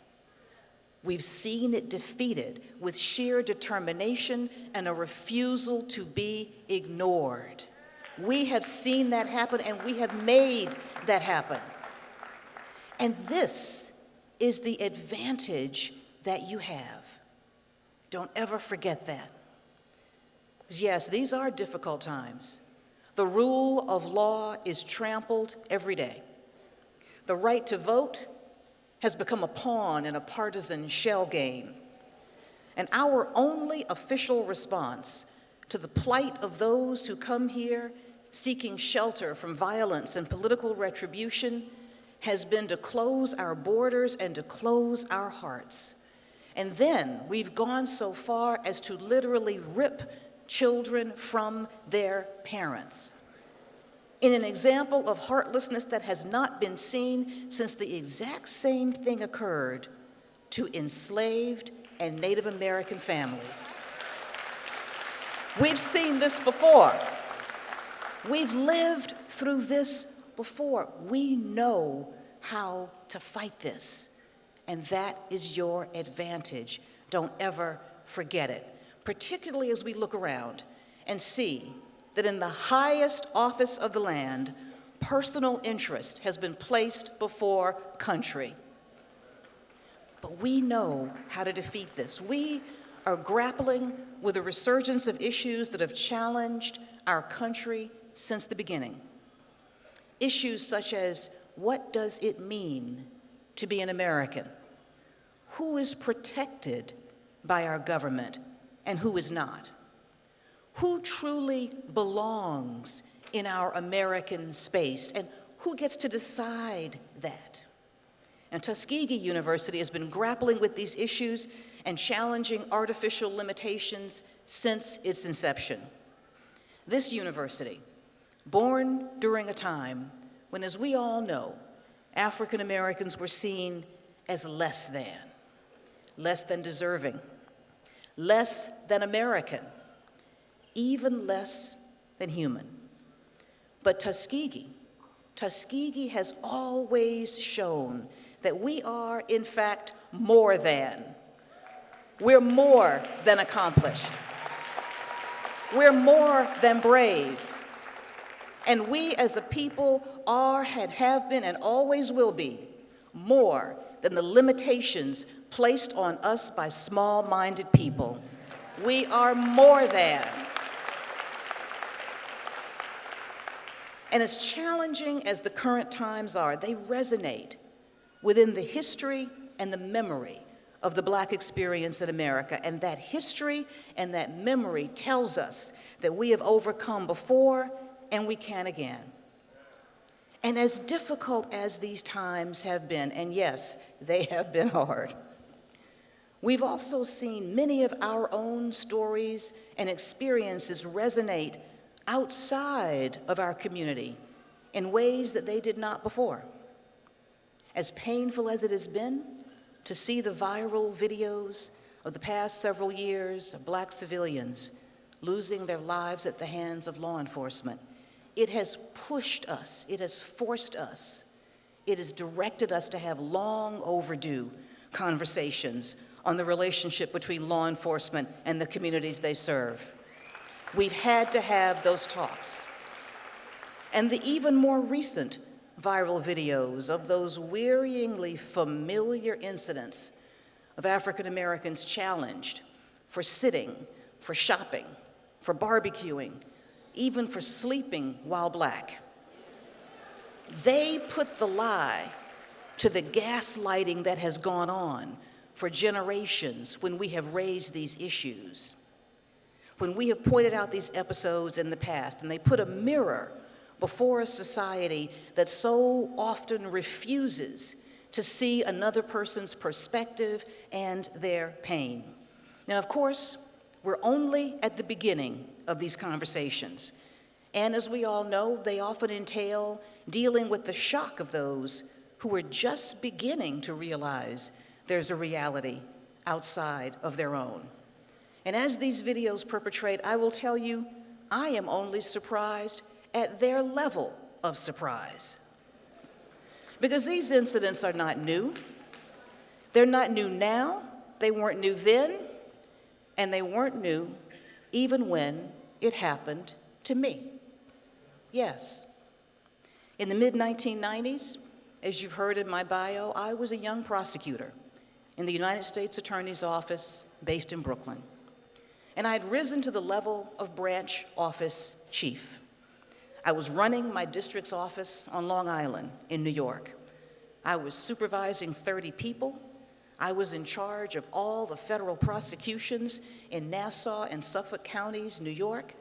We've seen it defeated with sheer determination and a refusal to be ignored. We have seen that happen, and we have made that happen. And this is the advantage that you have. Don't ever forget that. Yes, these are difficult times. The rule of law is trampled every day. The right to vote has become a pawn in a partisan shell game. And our only official response to the plight of those who come here seeking shelter from violence and political retribution has been to close our borders and to close our hearts. And then we've gone so far as to literally rip children from their parents, in an example of heartlessness that has not been seen since the exact same thing occurred to enslaved and Native American families. We've seen this before. We've lived through this before. We know how to fight this, and that is your advantage. Don't ever forget it, particularly as we look around and see that in the highest office of the land, personal interest has been placed before country. But we know how to defeat this. We are grappling with a resurgence of issues that have challenged our country since the beginning. Issues such as, what does it mean to be an American? Who is protected by our government and who is not? Who truly belongs in our American space, and who gets to decide that? And Tuskegee University has been grappling with these issues and challenging artificial limitations since its inception. This university, born during a time when, as we all know, African Americans were seen as less than deserving, less than American, even less than human. But Tuskegee has always shown that we are, in fact, more than. We're more than accomplished. We're more than brave. And we as a people are, have been, and always will be more than the limitations placed on us by small-minded people. We are more than. And as challenging as the current times are, they resonate within the history and the memory of the Black experience in America. And that history and that memory tells us that we have overcome before and we can again. And as difficult as these times have been, and yes, they have been hard, we've also seen many of our own stories and experiences resonate outside of our community in ways that they did not before. As painful as it has been to see the viral videos of the past several years of Black civilians losing their lives at the hands of law enforcement, it has pushed us, it has forced us, it has directed us to have long overdue conversations on the relationship between law enforcement and the communities they serve. We've had to have those talks. And the even more recent viral videos of those wearyingly familiar incidents of African Americans challenged for sitting, for shopping, for barbecuing, even for sleeping while Black. They put the lie to the gaslighting that has gone on for generations when we have raised these issues, when we have pointed out these episodes in the past, and they put a mirror before a society that so often refuses to see another person's perspective and their pain. Now, of course, we're only at the beginning of these conversations. And as we all know, they often entail dealing with the shock of those who are just beginning to realize there's a reality outside of their own. And as these videos perpetrate, I will tell you, I am only surprised at their level of surprise. Because these incidents are not new. They're not new now, they weren't new then, and they weren't new even when it happened to me. Yes. In the mid-1990s, as you've heard in my bio, I was a young prosecutor in the United States Attorney's Office based in Brooklyn. And I had risen to the level of branch office chief. I was running my district's office on Long Island in New York. I was supervising 30 people. I was in charge of all the federal prosecutions in Nassau and Suffolk counties, New York,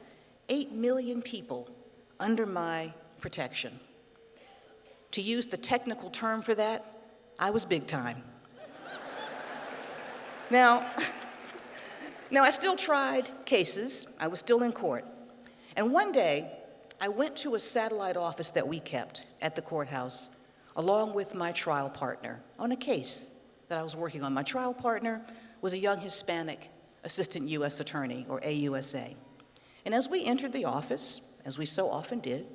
8 million people under my protection. To use the technical term for that, I was big time. Now, I still tried cases. I was still in court. And one day, I went to a satellite office that we kept at the courthouse, along with my trial partner, on a case that I was working on. My trial partner was a young Hispanic assistant U.S. attorney, or AUSA. And as we entered the office, as we so often did,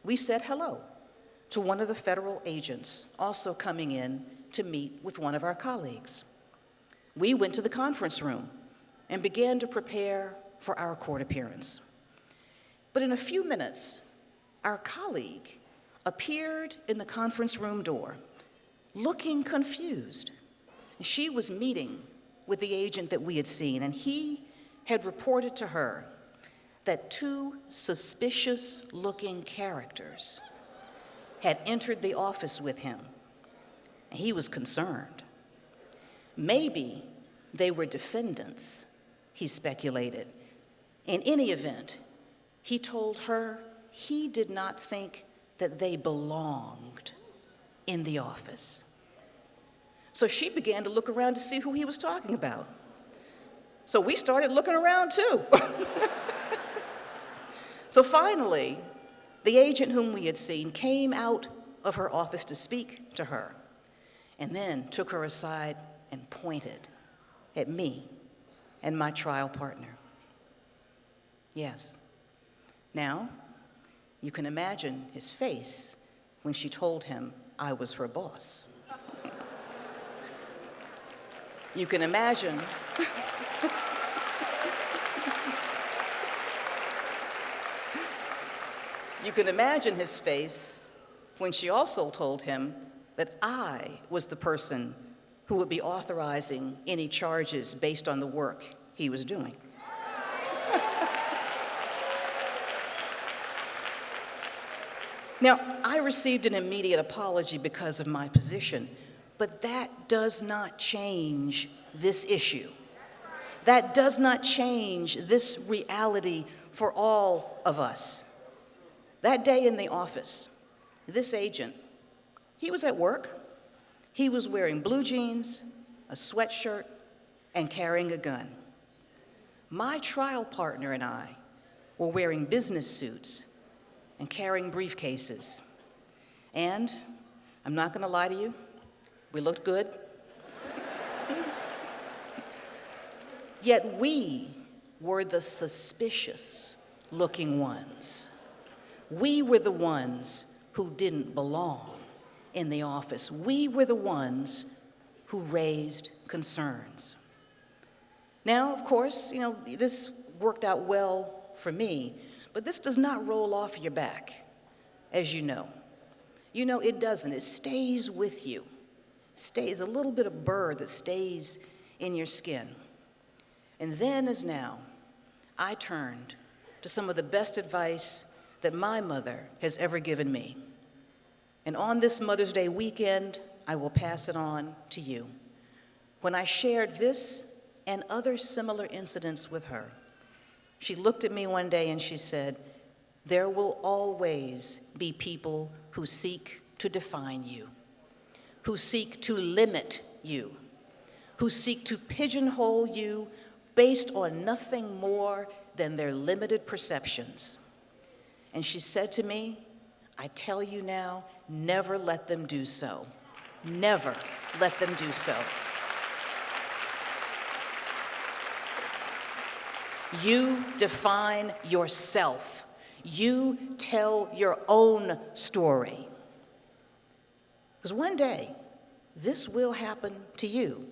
we said hello to one of the federal agents also coming in to meet with one of our colleagues. We went to the conference room and began to prepare for our court appearance. But in a few minutes, our colleague appeared in the conference room door, looking confused. She was meeting with the agent that we had seen, and he had reported to her that 2 suspicious-looking characters had entered the office with him. He was concerned. Maybe they were defendants, he speculated. In any event, he told her he did not think that they belonged in the office. So she began to look around to see who he was talking about. So we started looking around too. So finally, the agent whom we had seen came out of her office to speak to her, and then took her aside and pointed at me and my trial partner. Yes. Now, you can imagine his face when she told him I was her boss. You can imagine his face when she also told him that I was the person who would be authorizing any charges based on the work he was doing. Now, I received an immediate apology because of my position, but that does not change this issue. That does not change this reality for all of us. That day in the office, this agent, he was at work. He was wearing blue jeans, a sweatshirt, and carrying a gun. My trial partner and I were wearing business suits and carrying briefcases. And I'm not going to lie to you, we looked good. Yet we were the suspicious-looking ones. We were the ones who didn't belong in the office. We were the ones who raised concerns. Now, of course, this worked out well for me, but this does not roll off your back, as you know. You know, it doesn't. It stays with you. Stays a little bit of burr that stays in your skin. And then as now, I turned to some of the best advice that my mother has ever given me. And on this Mother's Day weekend, I will pass it on to you. When I shared this and other similar incidents with her, she looked at me one day and she said, "There will always be people who seek to define you, who seek to limit you, who seek to pigeonhole you based on nothing more than their limited perceptions." And she said to me, "I tell you now, never let them do so. Never let them do so. You define yourself. You tell your own story. Because one day, this will happen to you,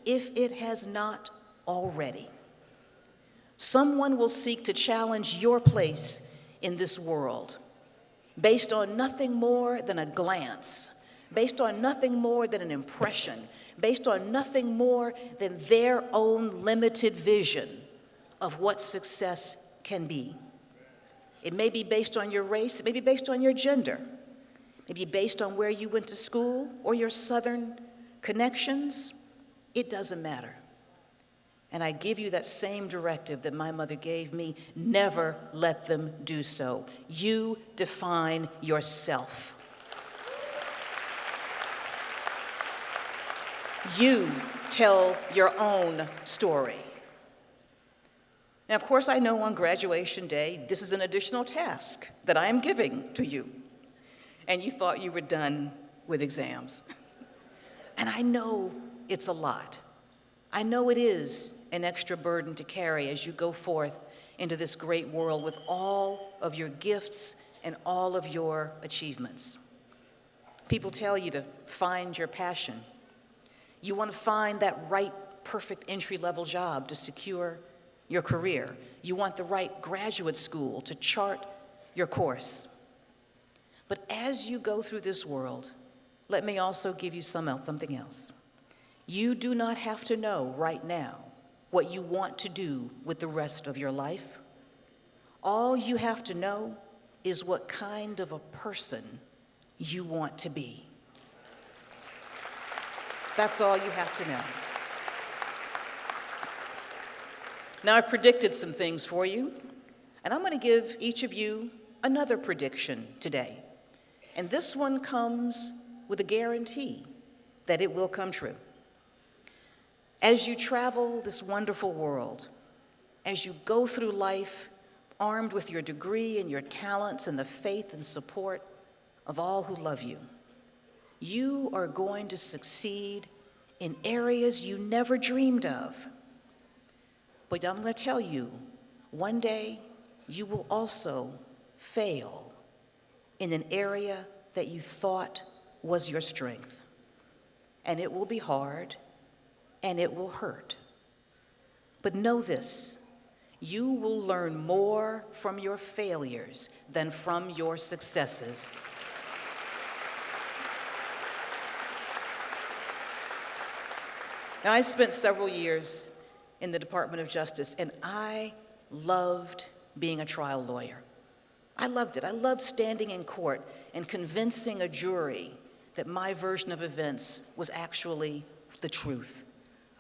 if it has not already. Someone will seek to challenge your place in this world based on nothing more than a glance, based on nothing more than an impression, based on nothing more than their own limited vision of what success can be. It may be based on your race, it may be based on your gender, it may be based on where you went to school or your Southern connections. It doesn't matter. And I give you that same directive that my mother gave me: never let them do so. You define yourself. You tell your own story. Now, of course, I know on graduation day, this is an additional task that I am giving to you. And you thought you were done with exams. And I know it's a lot. I know it is an extra burden to carry as you go forth into this great world with all of your gifts and all of your achievements. People tell you to find your passion. You want to find that right, perfect entry-level job to secure your career. You want the right graduate school to chart your course. But as you go through this world, let me also give you something else. You do not have to know right now what you want to do with the rest of your life. All you have to know is what kind of a person you want to be. That's all you have to know. Now, I've predicted some things for you, and I'm going to give each of you another prediction today. And this one comes with a guarantee that it will come true. As you travel this wonderful world, as you go through life armed with your degree and your talents and the faith and support of all who love you, you are going to succeed in areas you never dreamed of. But I'm going to tell you, one day you will also fail in an area that you thought was your strength. And it will be hard, and it will hurt. But know this: you will learn more from your failures than from your successes. Now, I spent several years in the Department of Justice, and I loved being a trial lawyer. I loved it. I loved standing in court and convincing a jury that my version of events was actually the truth.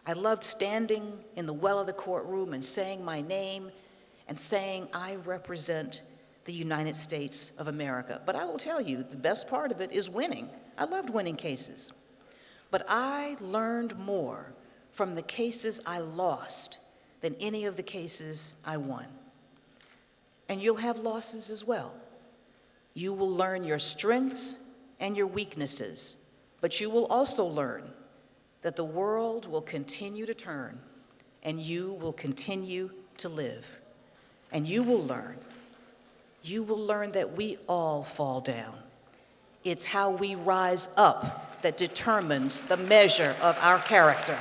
I loved standing in the well of the courtroom and saying my name and saying I represent the United States of America. But I will tell you, the best part of it is winning. I loved winning cases. But I learned more from the cases I lost than any of the cases I won. And you'll have losses as well. You will learn your strengths and your weaknesses, but you will also learn that the world will continue to turn and you will continue to live. And you will learn that we all fall down. It's how we rise up that determines the measure of our character.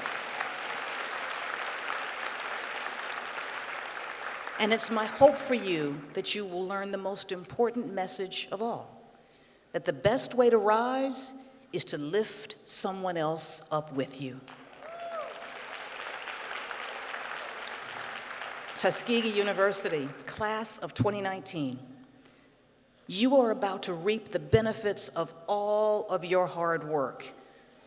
And it's my hope for you that you will learn the most important message of all, that the best way to rise is to lift someone else up with you. Tuskegee University, class of 2019, you are about to reap the benefits of all of your hard work.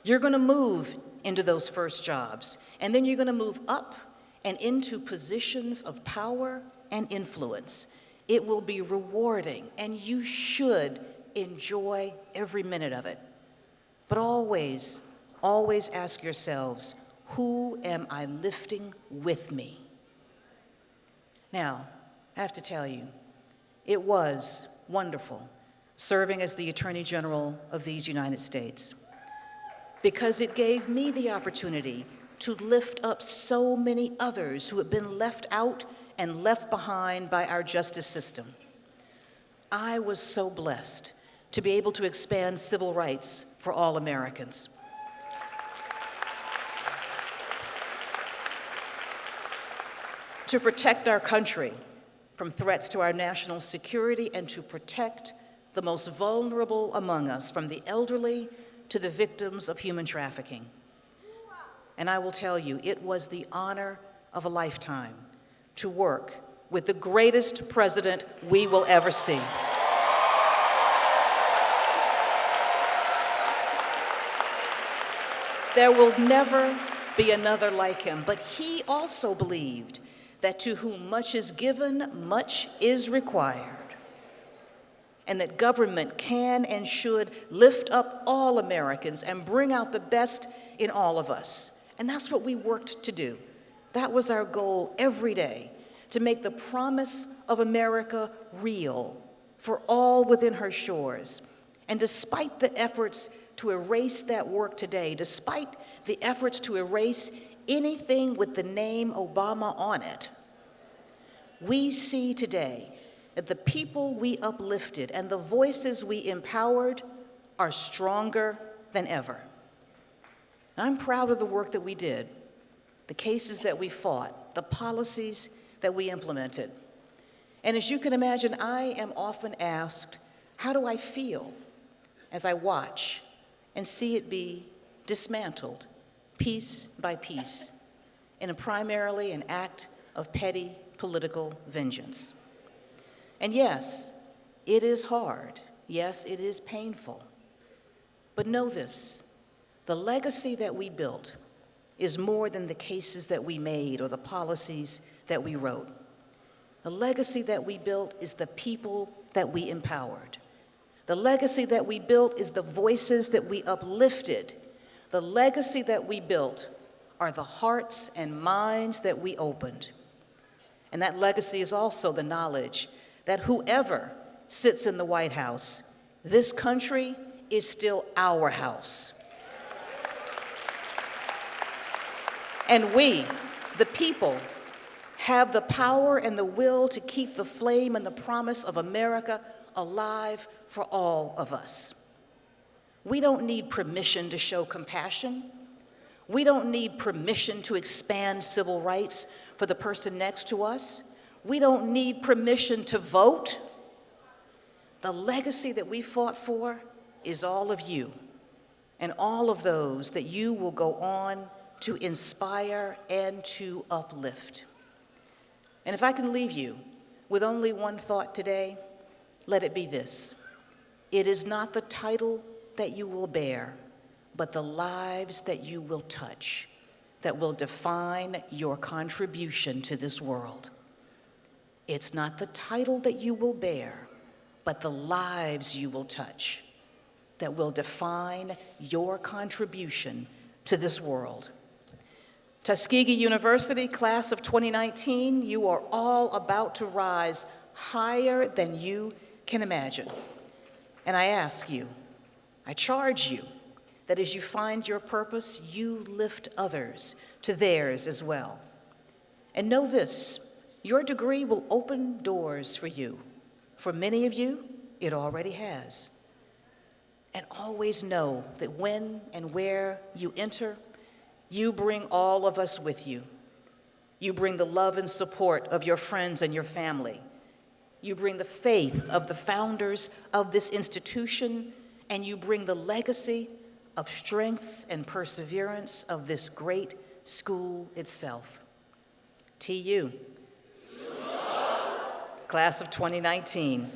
You're going to move into those first jobs, and then you're going to move up and into positions of power and influence. It will be rewarding, and you should enjoy every minute of it. But always, always ask yourselves, who am I lifting with me? Now, I have to tell you, it was wonderful serving as the Attorney General of these United States, because it gave me the opportunity to lift up so many others who have been left out and left behind by our justice system. I was so blessed to be able to expand civil rights for all Americans. To protect our country from threats to our national security and to protect the most vulnerable among us, from the elderly to the victims of human trafficking. And I will tell you, it was the honor of a lifetime to work with the greatest president we will ever see. There will never be another like him, but he also believed that to whom much is given, much is required, and that government can and should lift up all Americans and bring out the best in all of us. And that's what we worked to do. That was our goal every day, to make the promise of America real for all within her shores. And despite the efforts to erase that work today, despite the efforts to erase anything with the name Obama on it, we see today that the people we uplifted and the voices we empowered are stronger than ever. And I'm proud of the work that we did, the cases that we fought, the policies that we implemented. And as you can imagine, I am often asked, how do I feel as I watch and see it be dismantled piece by piece in primarily an act of petty political vengeance? And yes, it is hard. Yes, it is painful. But know this, the legacy that we built is more than the cases that we made or the policies that we wrote. The legacy that we built is the people that we empowered. The legacy that we built is the voices that we uplifted. The legacy that we built are the hearts and minds that we opened. And that legacy is also the knowledge that whoever sits in the White House, this country is still our house. And we, the people, have the power and the will to keep the flame and the promise of America alive for all of us. We don't need permission to show compassion. We don't need permission to expand civil rights for the person next to us. We don't need permission to vote. The legacy that we fought for is all of you and all of those that you will go on to inspire, and to uplift. And if I can leave you with only one thought today, let it be this: it is not the title that you will bear, but the lives that you will touch that will define your contribution to this world. It's not the title that you will bear, but the lives you will touch that will define your contribution to this world. Tuskegee University, class of 2019, you are all about to rise higher than you can imagine. And I ask you, I charge you, that as you find your purpose, you lift others to theirs as well. And know this: your degree will open doors for you. For many of you, it already has. And always know that when and where you enter, you bring all of us with you. You bring the love and support of your friends and your family. You bring the faith of the founders of this institution, and you bring the legacy of strength and perseverance of this great school itself. TU, class of 2019.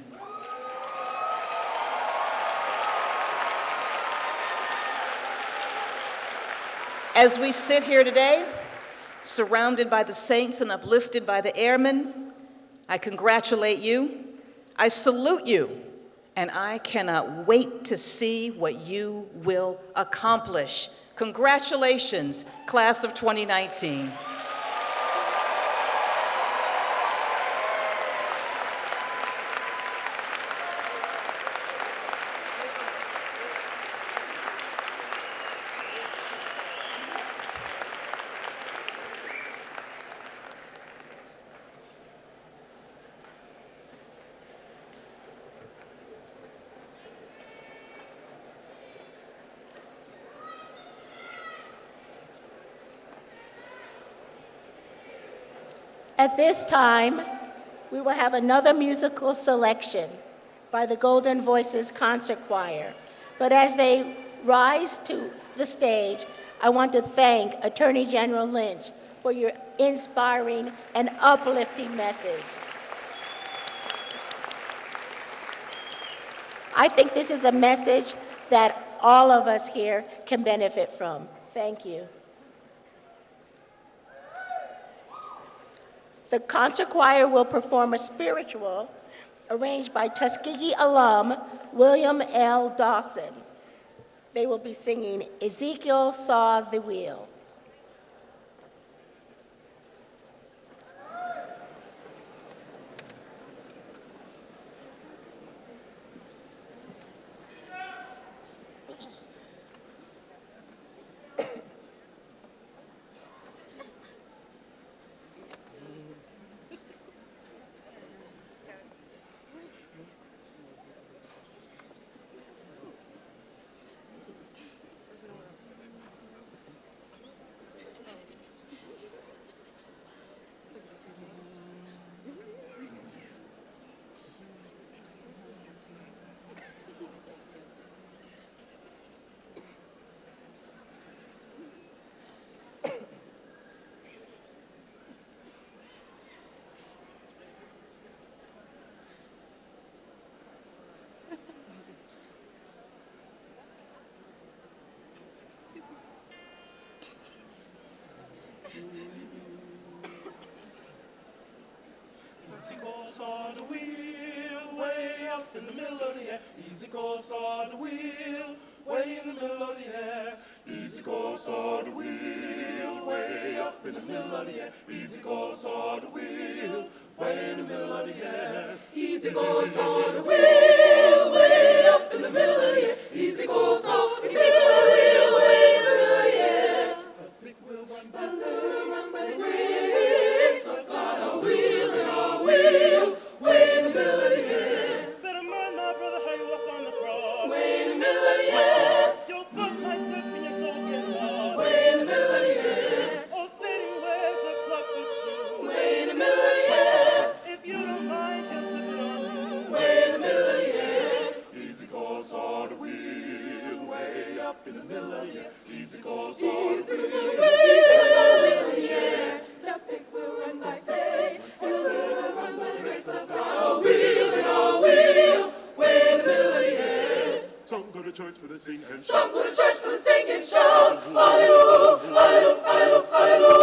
As we sit here today, surrounded by the saints and uplifted by the airmen, I congratulate you, I salute you, and I cannot wait to see what you will accomplish. Congratulations, class of 2019. At this time, we will have another musical selection by the Golden Voices Concert Choir. But as they rise to the stage, I want to thank Attorney General Lynch for your inspiring and uplifting message. I think this is a message that all of us here can benefit from. Thank you. The concert choir will perform a spiritual arranged by Tuskegee alum William L. Dawson. They will be singing Ezekiel Saw the Wheel. Ezekiel saw the wheel way up in the middle of the air. Ezekiel saw the wheel way in the middle of the air. Ezekiel saw the wheel way up in the middle of the air. Ezekiel saw the wheel way in the middle of the air. Ezekiel saw the wheel way up in the middle of the air. Ezekiel saw the wheel way in the middle of the air. A big wheel run by the grace of God. A wheel and a wheel way in the middle of the air. Better mind my brother how you walk on the cross. Way in the middle of the air. Your foot might slip and your soul get lost. Way in the middle of the air. Oh, Satan wears a club with you. Way in the middle of the air. If you don't mind, he'll slip it on you. Way in the middle of the air. up in the middle of the air. Easy goes on the wheel. Easy goes on the wheel in the air. The pig will run by faith, and the little will run by the grace of God. All wheel and all wheel, way in the middle of the air. Some go to church for the sing and shout. Some go to church for the singing shouts. Hallelujah, hallelujah, hallelujah.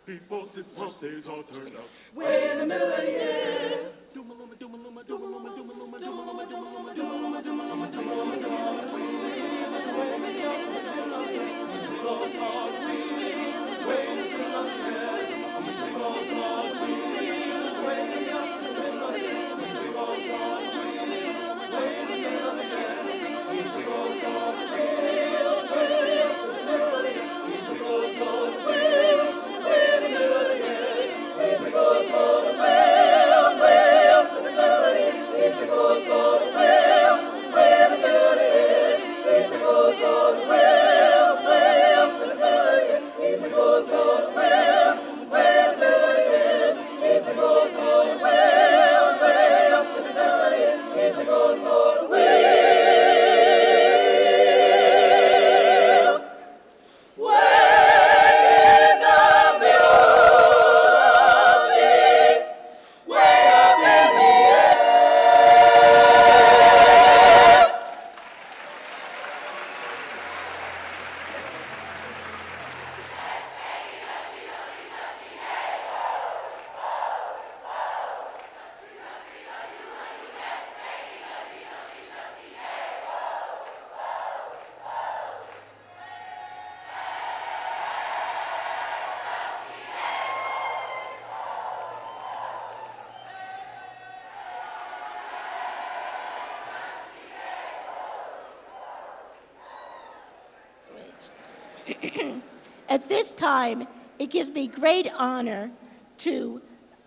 Before 6 months, days all turned out. Way in the middle of the air. Doomaluma, doomaluma, doomaluma, doomaluma, doomaluma, doomaluma, doomaluma, doomaluma, doomaluma, doomaluma. Easy goes on the wheel, way in the middle of the air. Easy goes on the wheel, way in the middle of the air. Easy goes on the wheel, way in the middle of the air. Easy goes on the wheel, way in the middle of the air. Easy goes on the wheel, way in the middle of the air. Easy goes on the wheel, way up in the middle of the air. Easy goes on the wheel, way in the middle of the air. Easy goes on the wheel, way up in the middle of the air. Easy goes on the wheel, way in the middle of the air. Easy goes on the wheel, way up in the middle of the air. Easy goes on the wheel, way in the middle of the air. Way up in the air. At this time, it gives me great honor to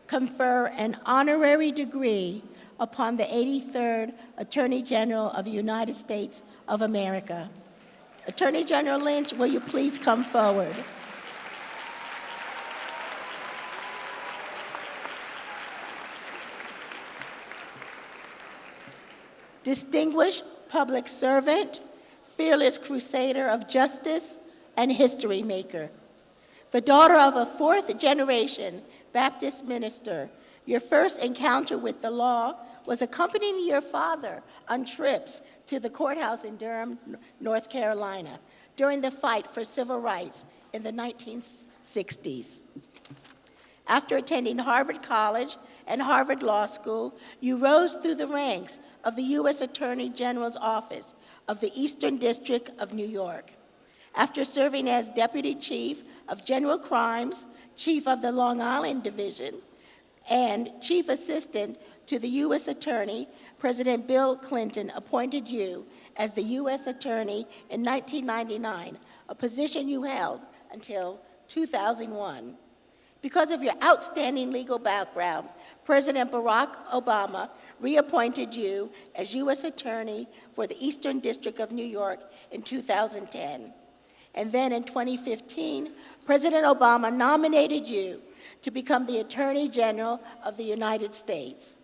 confer an honorary degree upon the 83rd Attorney General of the United States of America. Attorney General Lynch, will you please come forward? Distinguished public servant, fearless crusader of justice, and history maker. The daughter of a fourth-generation Baptist minister, your first encounter with the law was accompanying your father on trips to the courthouse in Durham, North Carolina, during the fight for civil rights in the 1960s. After attending Harvard College and Harvard Law School, you rose through the ranks of the U.S. Attorney General's Office of the Eastern District of New York. After serving as Deputy Chief of General Crimes, Chief of the Long Island Division, and Chief Assistant to the U.S. Attorney, President Bill Clinton appointed you as the U.S. Attorney in 1999, a position you held until 2001. Because of your outstanding legal background, President Barack Obama reappointed you as U.S. Attorney for the Eastern District of New York in 2010. And then in 2015, President Obama nominated you to become the Attorney General of the United States.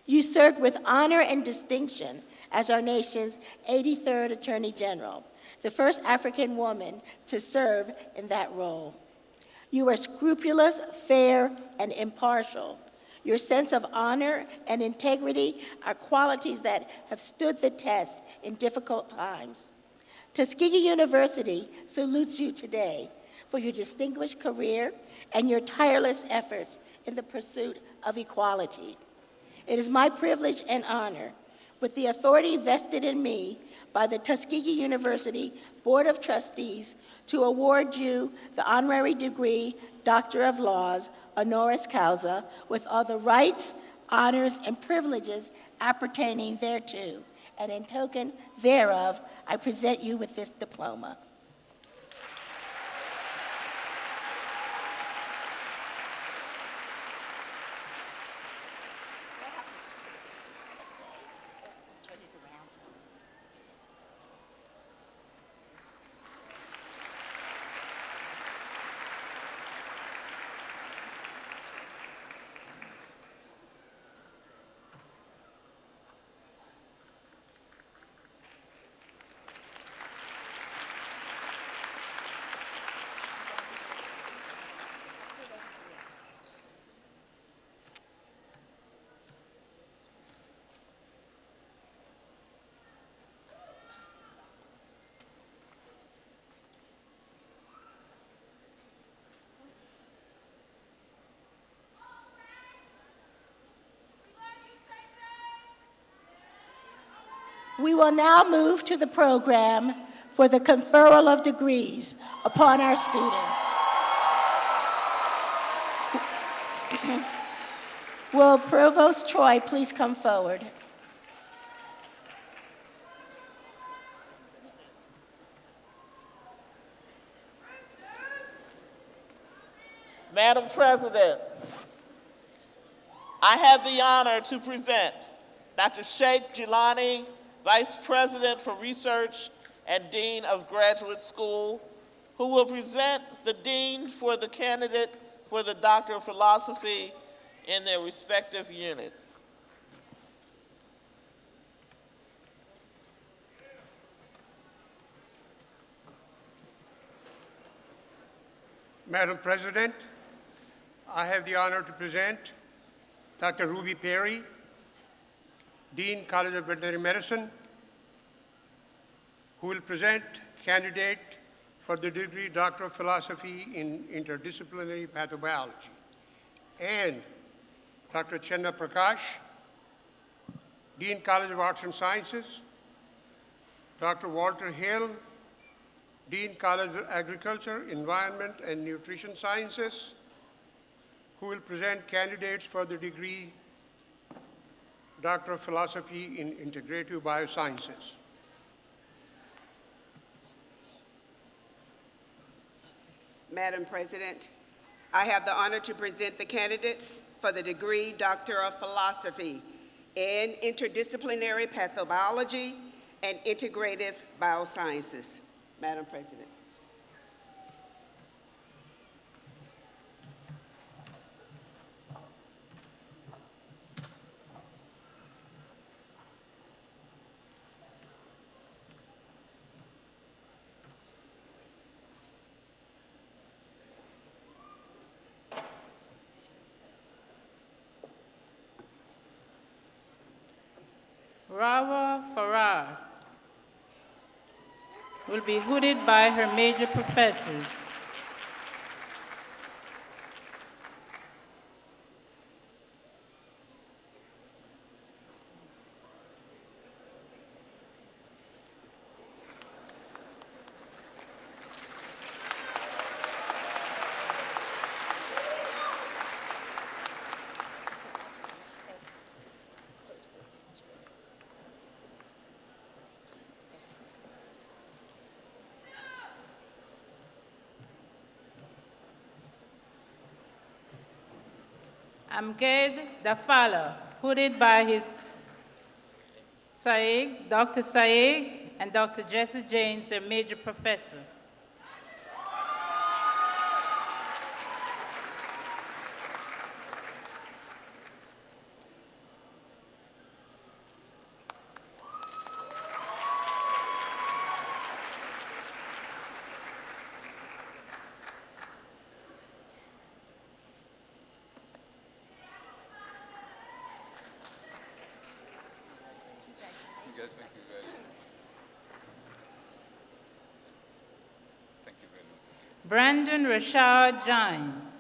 You served with honor and distinction as our nation's 83rd Attorney General, the first African woman to serve in that role. You are scrupulous, fair, and impartial. Your sense of honor and integrity are qualities that have stood the test in difficult times. Tuskegee University salutes you today for your distinguished career and your tireless efforts in the pursuit of equality. It is my privilege and honor, with the authority vested in me by the Tuskegee University Board of Trustees, to award you the honorary degree Doctor of Laws, honoris causa, with all the rights, honors, and privileges appertaining thereto. And in token thereof, I present you with this diploma. We will now move to the program for the conferral of degrees upon our students. Will Provost Troy please come forward? Madam President, I have the honor to present Dr. Sheikh Jilani, Vice President for Research and Dean of Graduate School, who will present the Dean for the candidate for the Doctor of Philosophy in their respective units. Madam President, I have the honor to present Dr. Ruby Perry, Dean, College of Veterinary Medicine, who will present candidate for the degree Doctor of Philosophy in Interdisciplinary Pathobiology, and Dr. Chenna Prakash, Dean, College of Arts and Sciences, Dr. Walter Hill, Dean, College of Agriculture, Environment, and Nutrition Sciences, who will present candidates for the degree Doctor of Philosophy in Integrative Biosciences. Madam President, I have the honor to present the candidates for the degree Doctor of Philosophy in Interdisciplinary Pathobiology and Integrative Biosciences. Madam President. Rawa Farrar will be hooded by her major professors. Amged Dafala, hooded by his Saig, Dr. Saig and Dr. Jesse James, their major professor. Brandon Rashad Gines.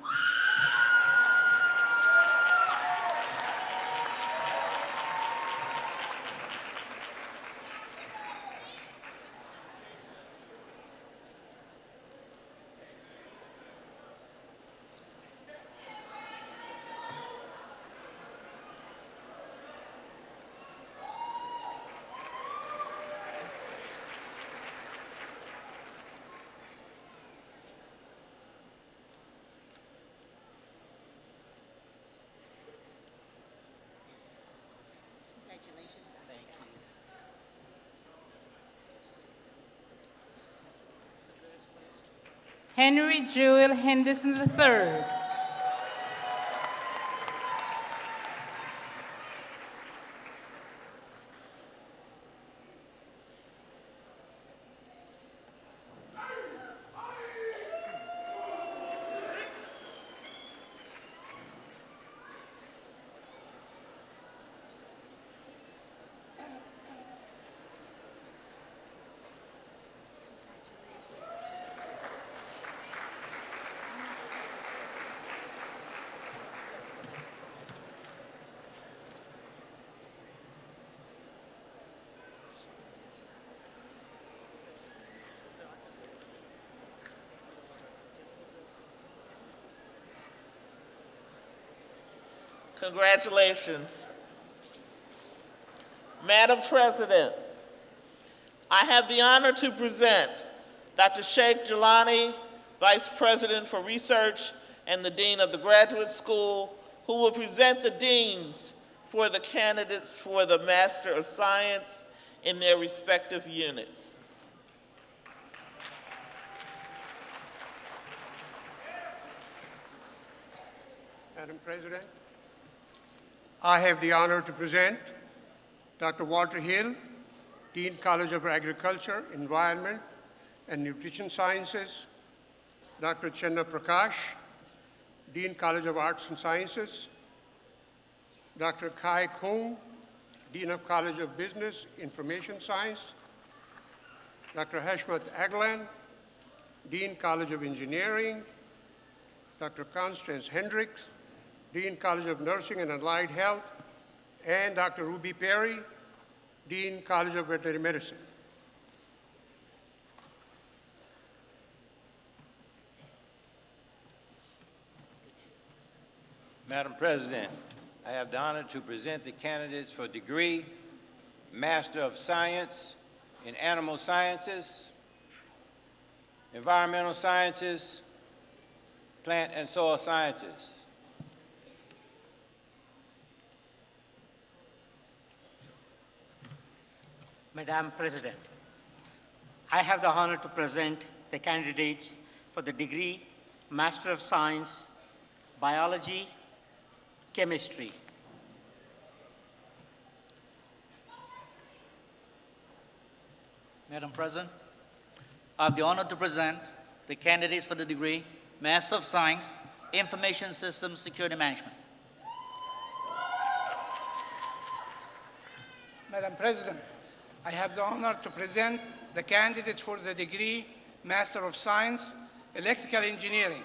Henry Jewel Henderson III. Congratulations. Madam President, I have the honor to present Dr. Sheikh Jelani, Vice President for Research and the Dean of the Graduate School, who will present the deans for the candidates for the Master of Science in their respective units. Madam President, I have the honor to present Dr. Walter Hill, Dean, College of Agriculture, Environment, and Nutrition Sciences, Dr. Chenna Prakash, Dean, College of Arts and Sciences, Dr. Kai Kung, Dean of College of Business, Information Science, Dr. Hashmat Aglan, Dean, College of Engineering, Dr. Constance Hendricks, Dean, College of Nursing and Allied Health, and Dr. Ruby Perry, Dean, College of Veterinary Medicine. Madam President, I have the honor to present the candidates for degree, Master of Science in Animal Sciences, Environmental Sciences, Plant and Soil Sciences. Madam President, I have the honor to present the candidates for the degree Master of Science, Biology, Chemistry. Madam President, I have the honor to present the candidates for the degree Master of Science, Information Systems Security Management. Madam President, I have the honor to present the candidates for the degree Master of Science, Electrical Engineering,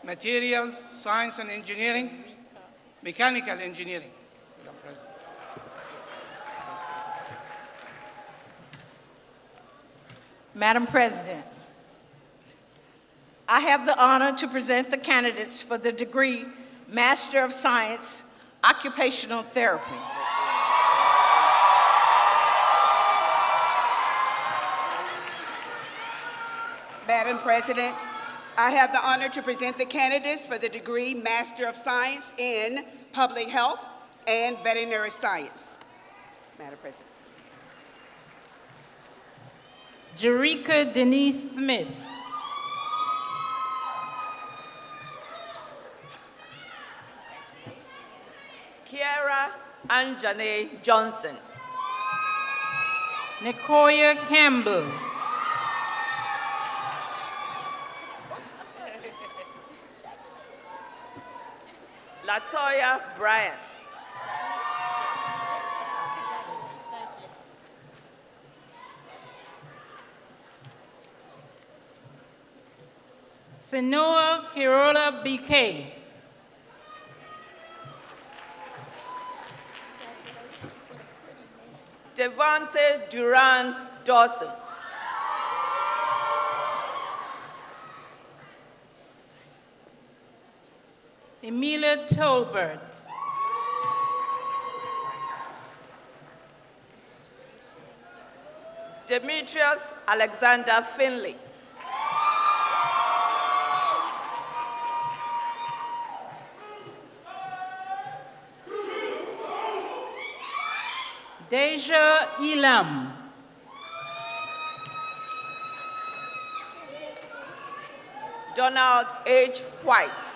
Materials, Science and Engineering, Mechanical Engineering. Madam President. Madam President, I have the honor to present the candidates for the degree Master of Science, Occupational Therapy. Madam President, I have the honor to present the candidates for the degree Master of Science in Public Health and Veterinary Science. Madam President. Jerika Denise Smith. Kiara Anjane Johnson. Nicoya Campbell. Latoya Bryant. Senoa Kirola BK. Devonte Duran Dawson. Emilia Tolbert. Demetrius Alexander Finley. Deja Elam. Donald H. White.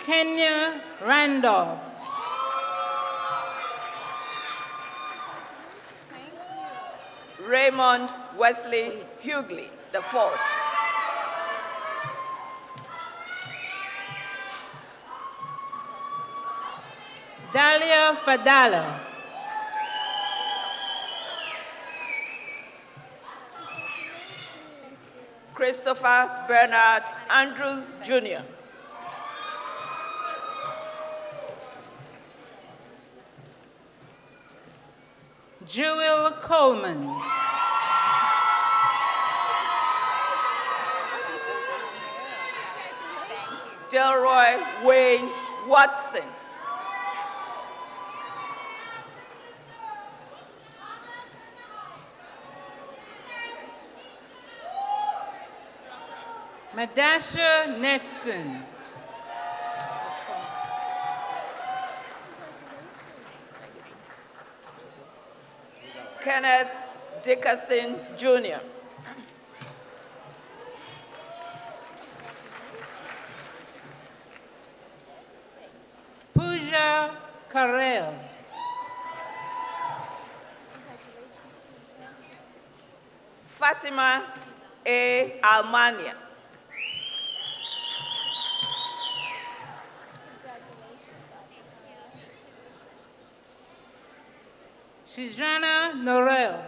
Kenya Randolph. Raymond Wesley Hughley IV. Dalia Fadala. Christopher Bernard Andrews, Jr. Jewel Coleman. Delroy Wayne Watson. Madasha Neston. Kenneth Dickerson Jr. Pooja Karel. Fatima A. Almania. Shijana Norel.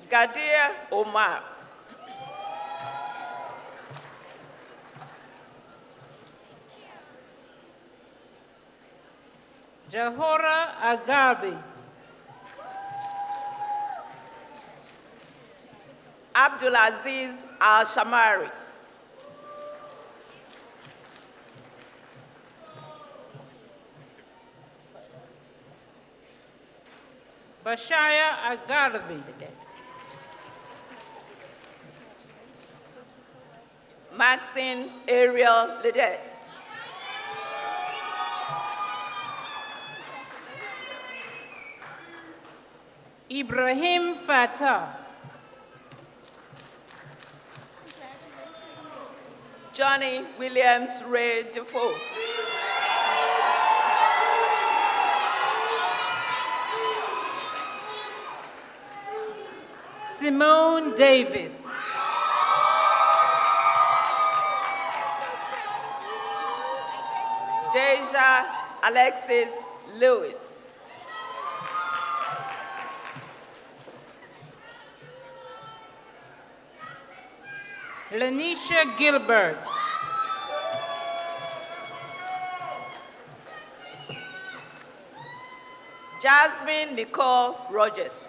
Gadir Omar. Jahora Agabi. Abdulaziz Al-Shamari. Bashaya Agarbi. Maxine Ariel Ledet. Ibrahim Fatah. Johnny Williams Ray Defoe. Simone Davis. Deja Alexis Lewis. Lanisha Gilbert. Jasmine Nicole Rogers.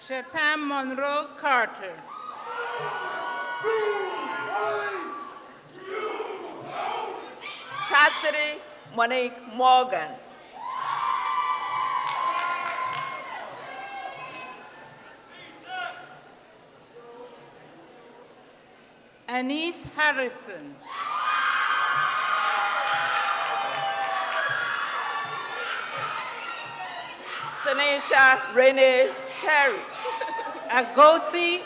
Shatam Monroe Carter. Chastity Monique Morgan. Anise Harrison. Tanisha Renee Cherry. Agosi.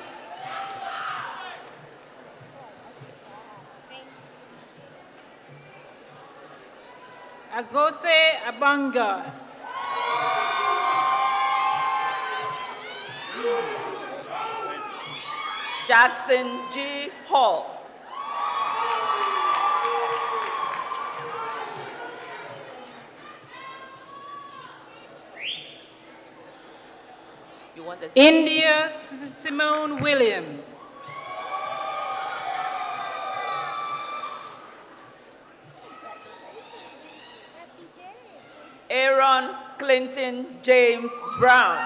Agose Abanga. Jackson G. Hall. You want the India Simone Williams. Aaron Clinton James Brown.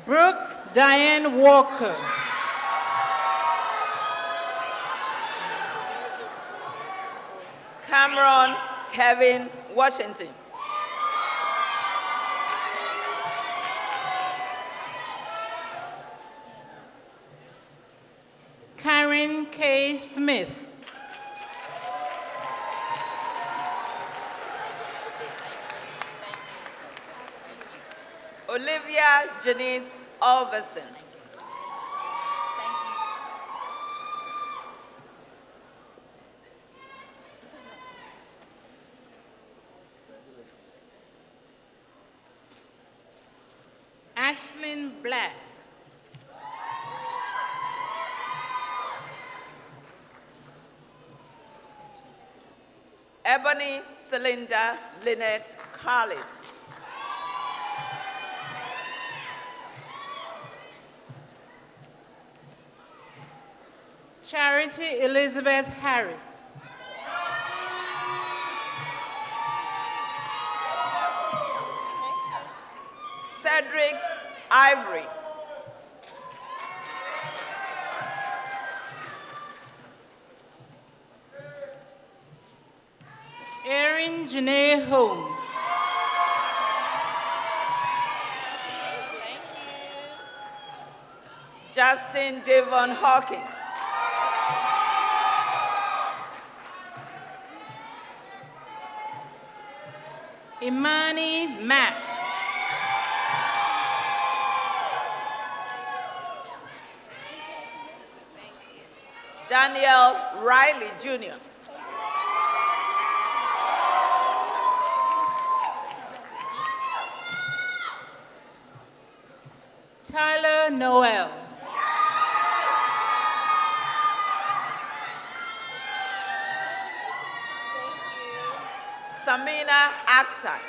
Brooke Diane Walker. Cameron Kevin Washington. Karen K. Smith. Olivia Janice Alverson. Ashlyn Black. Ebony Celinda Lynette Carlis. Charity Elizabeth Harris. Cedric Ivory. Erin Janae Holmes. Justin Devon Hawkins. Imani Mack. Daniel Riley Jr. Tyler Noel. Samina Akhtar.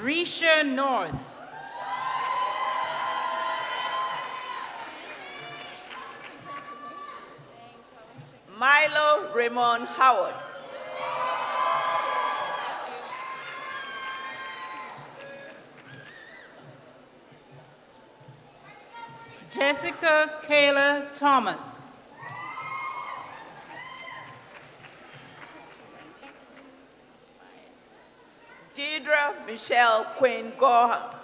Risha North. Milo Raymond Howard. Jessica Kayla Thomas. Deidre Michelle Quinn Gorham.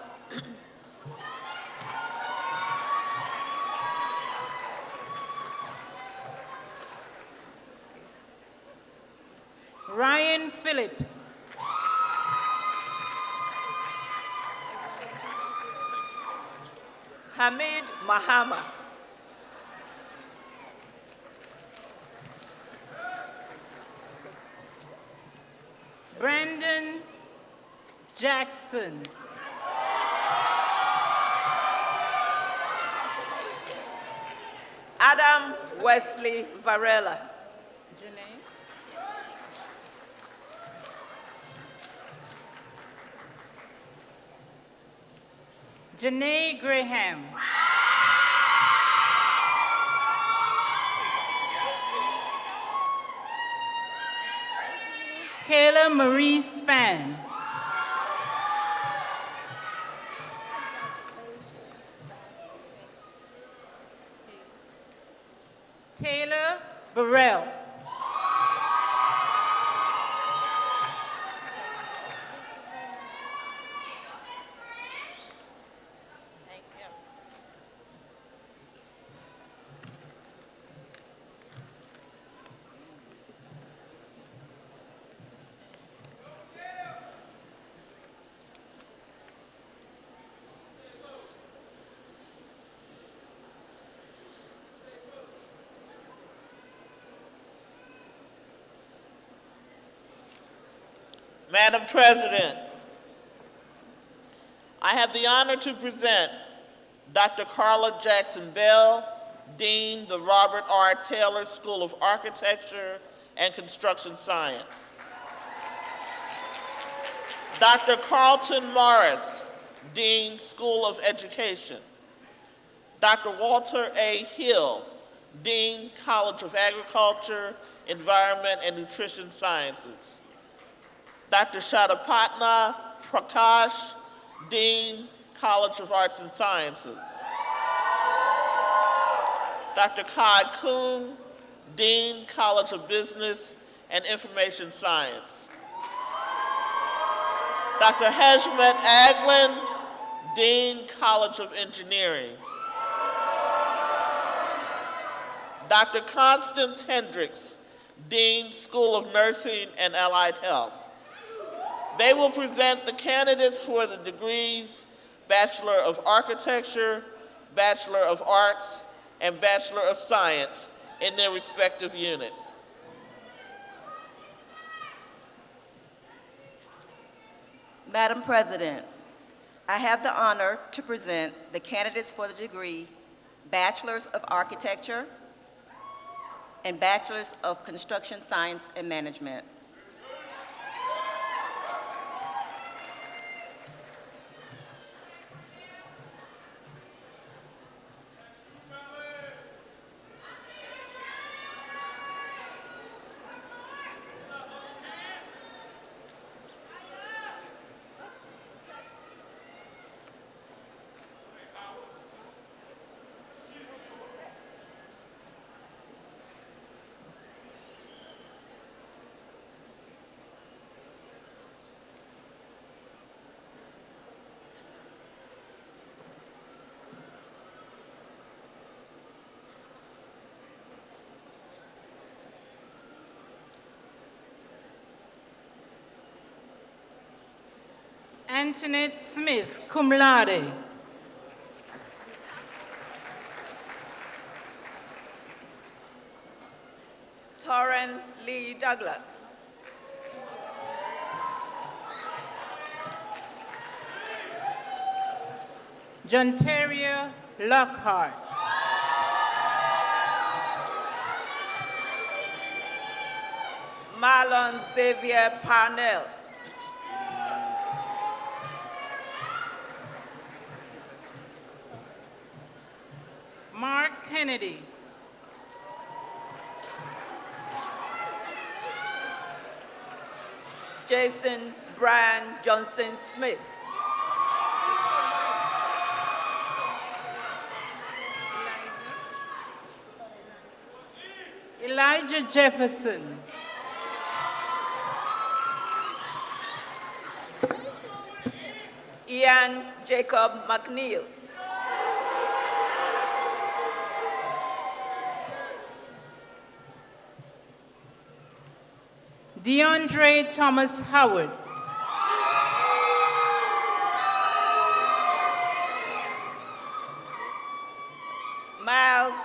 Ryan Phillips. Hamid Mahama. Brandon Jackson. Adam Wesley Varela. Janae Graham. Kayla Marie Span. Taylor Burrell. Madam President, I have the honor to present Dr. Carla Jackson Bell, Dean, the Robert R. Taylor School of Architecture and Construction Science. Dr. Carlton Morris, Dean, School of Education. Dr. Walter A. Hill, Dean, College of Agriculture, Environment, and Nutrition Sciences. Dr. Shadapatna Prakash, Dean, College of Arts and Sciences. Dr. Kai Kuhn, Dean, College of Business and Information Science. Dr. Heshmet Aglin, Dean, College of Engineering. Dr. Constance Hendricks, Dean, School of Nursing and Allied Health. They will present the candidates for the degrees Bachelor of Architecture, Bachelor of Arts, and Bachelor of Science in their respective units. Madam President, I have the honor to present the candidates for the degree Bachelor's of Architecture and Bachelor's of Construction Science and Management. Antoinette Smith, cum laude. Torren Lee Douglas. Jontaria Lockhart. Marlon Xavier Parnell. Mark Kennedy. Jason Brian Johnson Smith. Elijah Jefferson. Ian Jacob McNeil. DeAndre Thomas Howard. Miles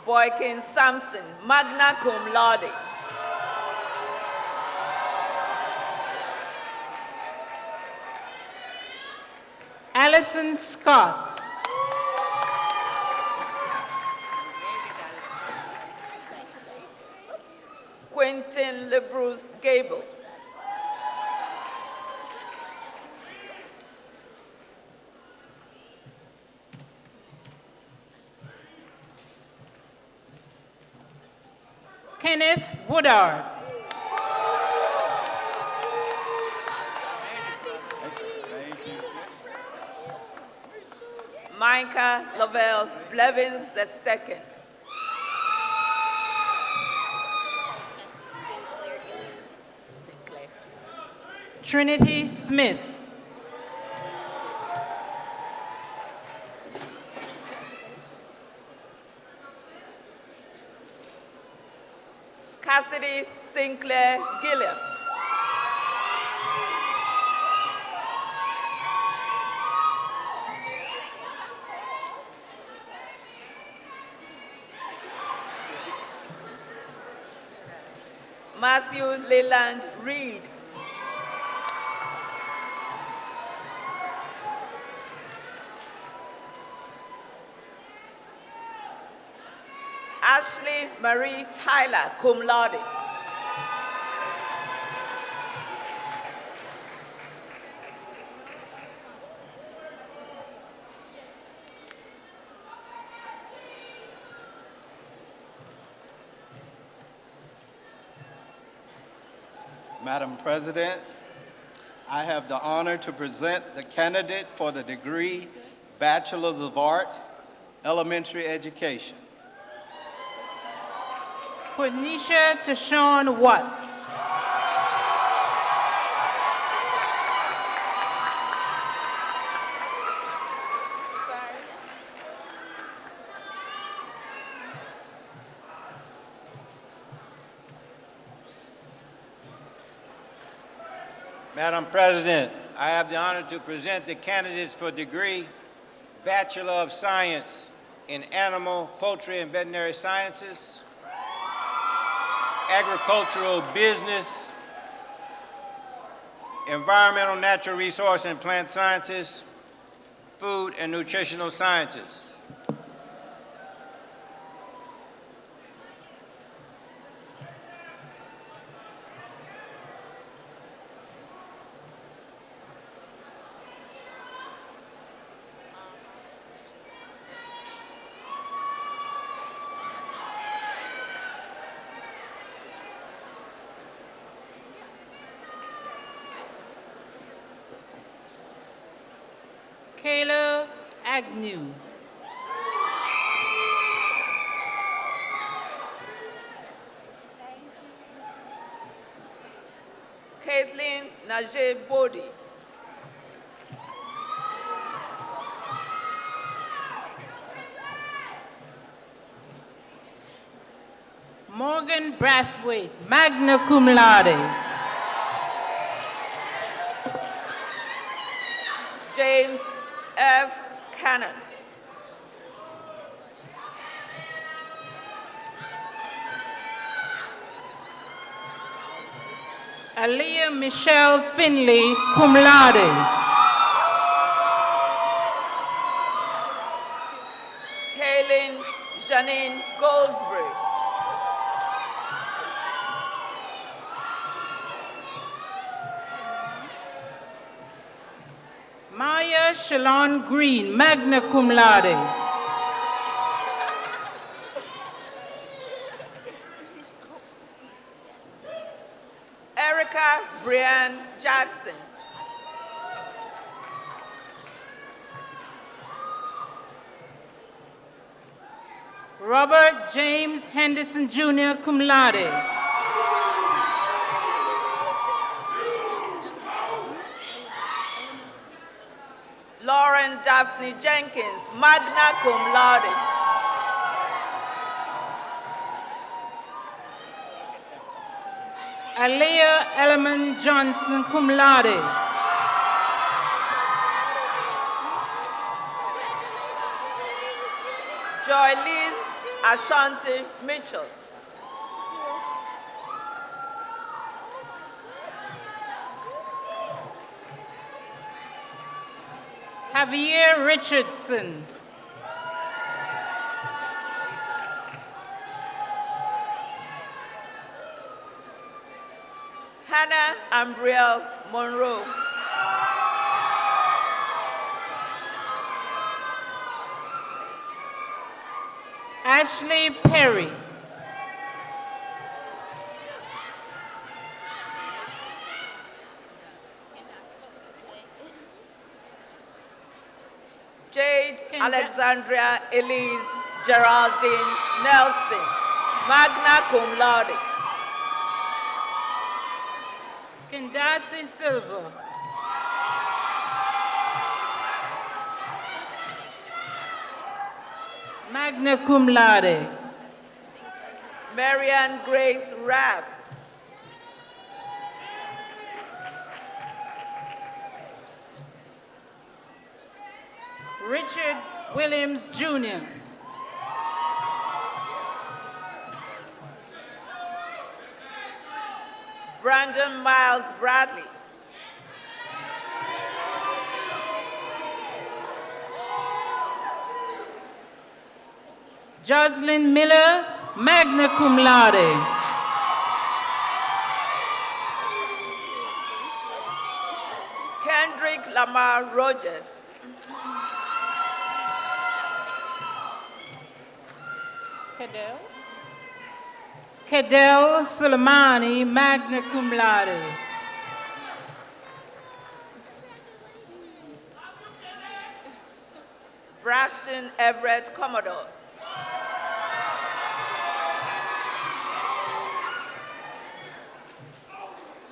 Boykin Sampson, magna cum laude. Allison Scott. Quentin LeBruce Gable. Kenneth Woodard. Micah Lovell Blevins II. Trinity Smith. Cassidy Sinclair Gilliam. Matthew Leland Reed. Ashley Marie Tyler, cum laude. Madam President, I have the honor to present the candidate for the degree Bachelor's of Arts, Elementary Education. Quenisha Tashawn Watts. Madam President, I have the honor to present the candidates for degree Bachelor of Science in Animal, Poultry, and Veterinary Sciences, Agricultural Business, Environmental, Natural Resource, and Plant Sciences, Food and Nutritional Sciences. Kayla Agnew. Caitlin Najee Bodie. Morgan Brathwaite, magna cum laude. James F. Cannon. Aliyah Michelle Finley, cum laude. Kaylin Janine Goldsberry. Maya Shalon Green, magna cum laude. Erica Brianne Jackson. Robert James Henderson Jr., cum laude. Lauren Daphne Jenkins, magna cum laude. Aliyah Elliman Johnson, cum laude. Joy Liz Ashanti Mitchell. Javier Richardson. Hannah Ambriel Monroe. Ashley Perry. Jade Alexandria Elise Geraldine Nelson, magna cum laude. Kendasi Silva. Magna cum laude. Marianne Grace Rapp. Richard Williams Jr. Brandon Miles Bradley. Jocelyn Miller, magna cum laude. Kendrick Lamar Rogers. Cadell? Cadell Soleimani, magna cum laude. Braxton Everett Commodore.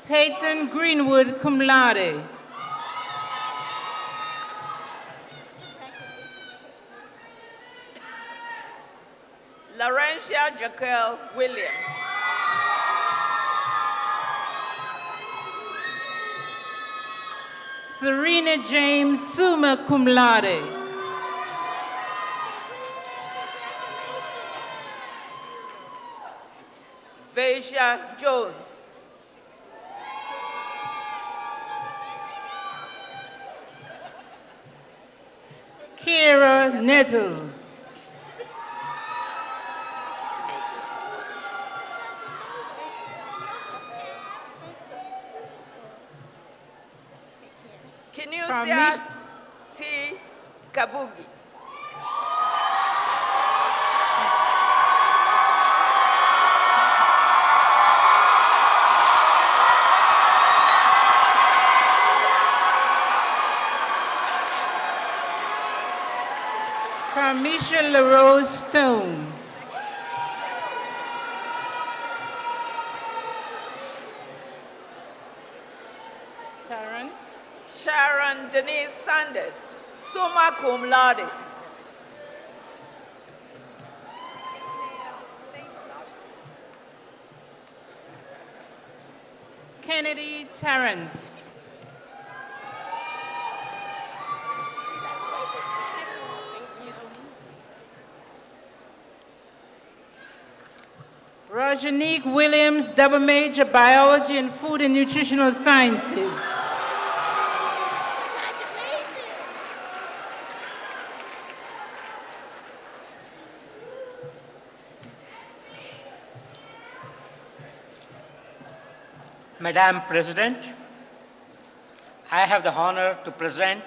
Peyton Greenwood, cum laude. Laurentia Jaquel Williams. Serena James, summa cum laude. Veja Jones. Kira Nettles. Kinusia T. Kabugi. Carmisha LaRose Stone. Sharon Denise Sanders, summa cum laude. Kennedy Terrence. Rajanique Williams, double major, Biology and Food and Nutritional Sciences. Madam President, I have the honor to present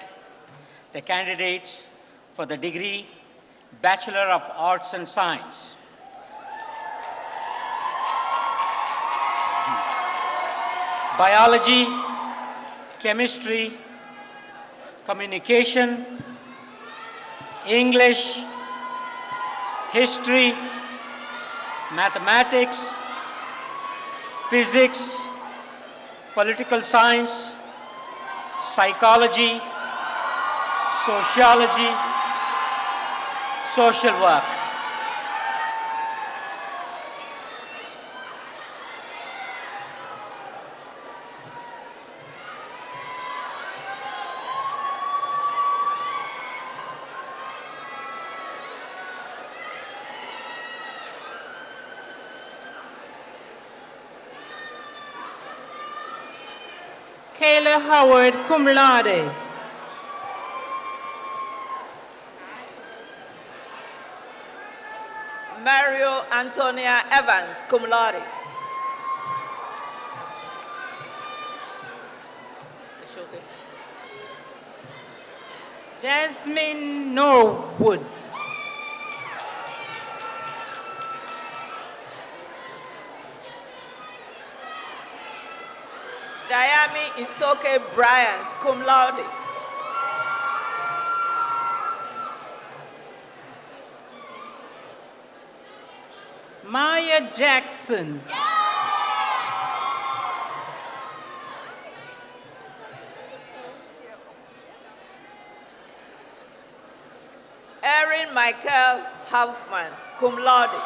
the candidates for the degree Bachelor of Arts and Science. Biology, chemistry, communication, English, history, mathematics, physics, political science, psychology, sociology, social work. Kayla Howard, cum laude. Mario Antonia Evans, cum laude. Jasmine Norwood. Diami Isoke Bryant, cum laude. Maya Jackson. Erin Michael Hoffman, cum laude.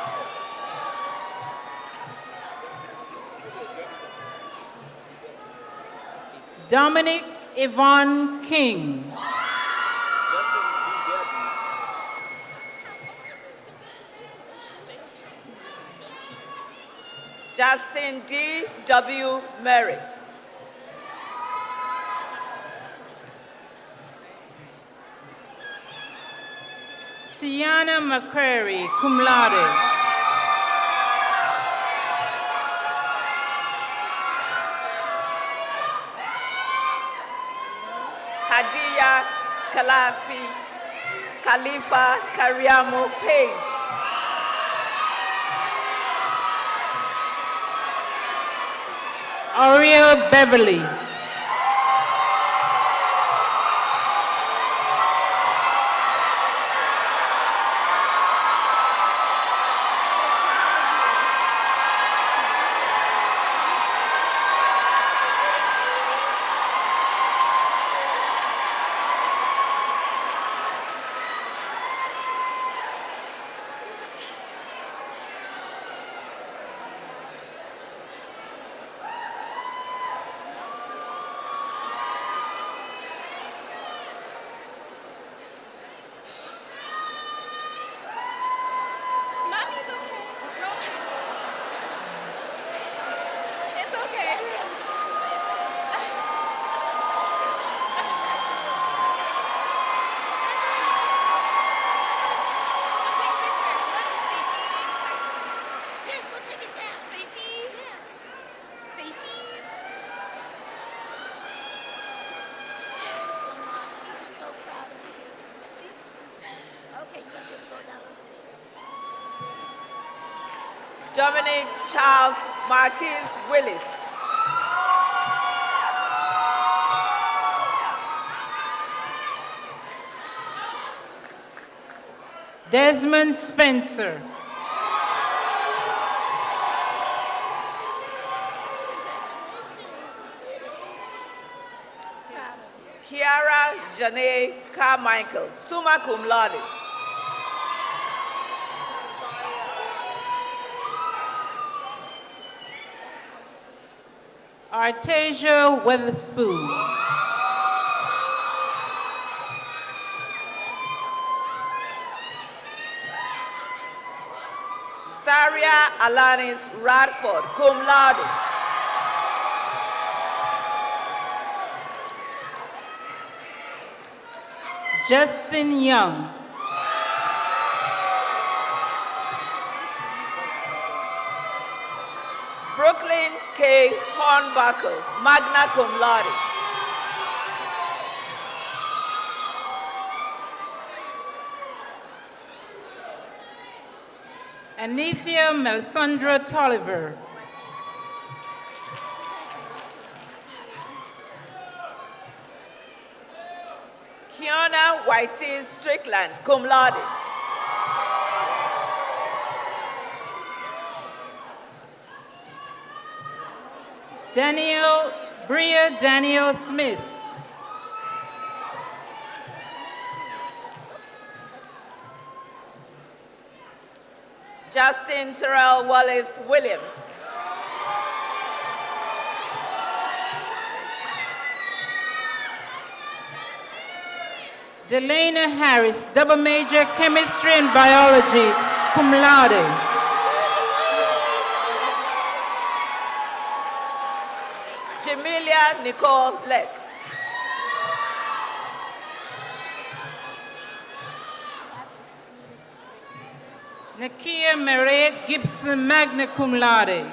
Dominic Yvonne King. Justin D. W. Merritt. Tiana McCrary, cum laude. Hadiya Khalifa Kariamo Page. Ariel Beverly. Dominic Charles Marquis Willis. Desmond Spencer. Kiara Janae Carmichael, summa cum laude. Artasia Weatherspoon. Saria Alanis Radford, cum laude. Justin Young. Brooklyn K. Hornbuckle, magna cum laude. Anithia Melisandra Tolliver. Kiana Whitey Strickland, cum laude. Bria Daniel Smith. Justin Terrell Wallace Williams. Delana Harris, double major chemistry and biology, cum laude. Jamilia Nicole Lett. Nakia Mary Gibson, magna cum laude.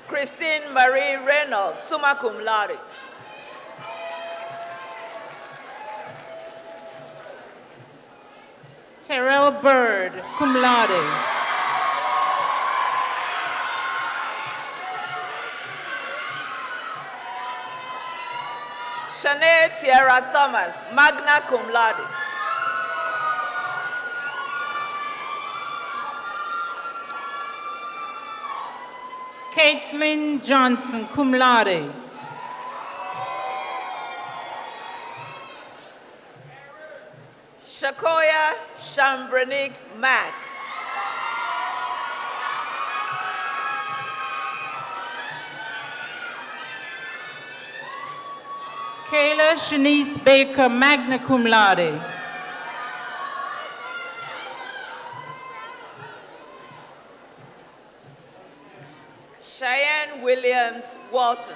Christine Marie Reynolds, summa cum laude. Terrell Bird, cum laude. Shanae Tierra Thomas, magna cum laude. Caitlin Johnson, cum laude. Shakoya Shambranik Mack. Kayla Shanice Baker, magna cum laude. Cheyenne Williams Walton.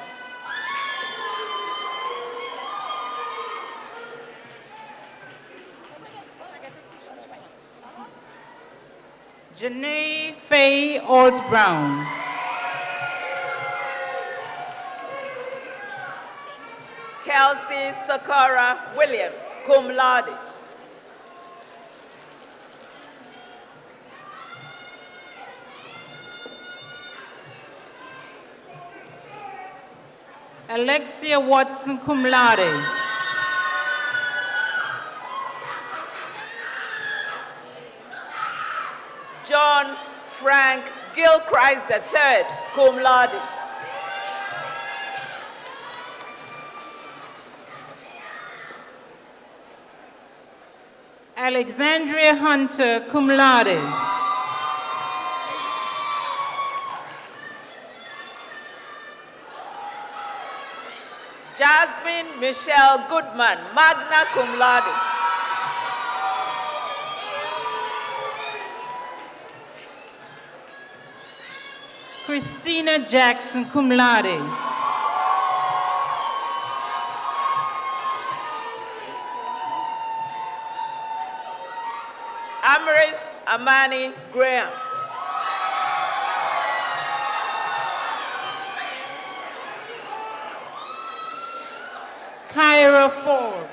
Janae Faye Alt Brown. Kelsey Sakara Williams, cum laude. Alexia Watson, cum laude. John Frank Gilchrist III, cum laude. Alexandria Hunter, cum laude. Jasmine Michelle Goodman, magna cum laude. Christina Jackson, cum laude. Amaris Amani Graham. Kyra Ford.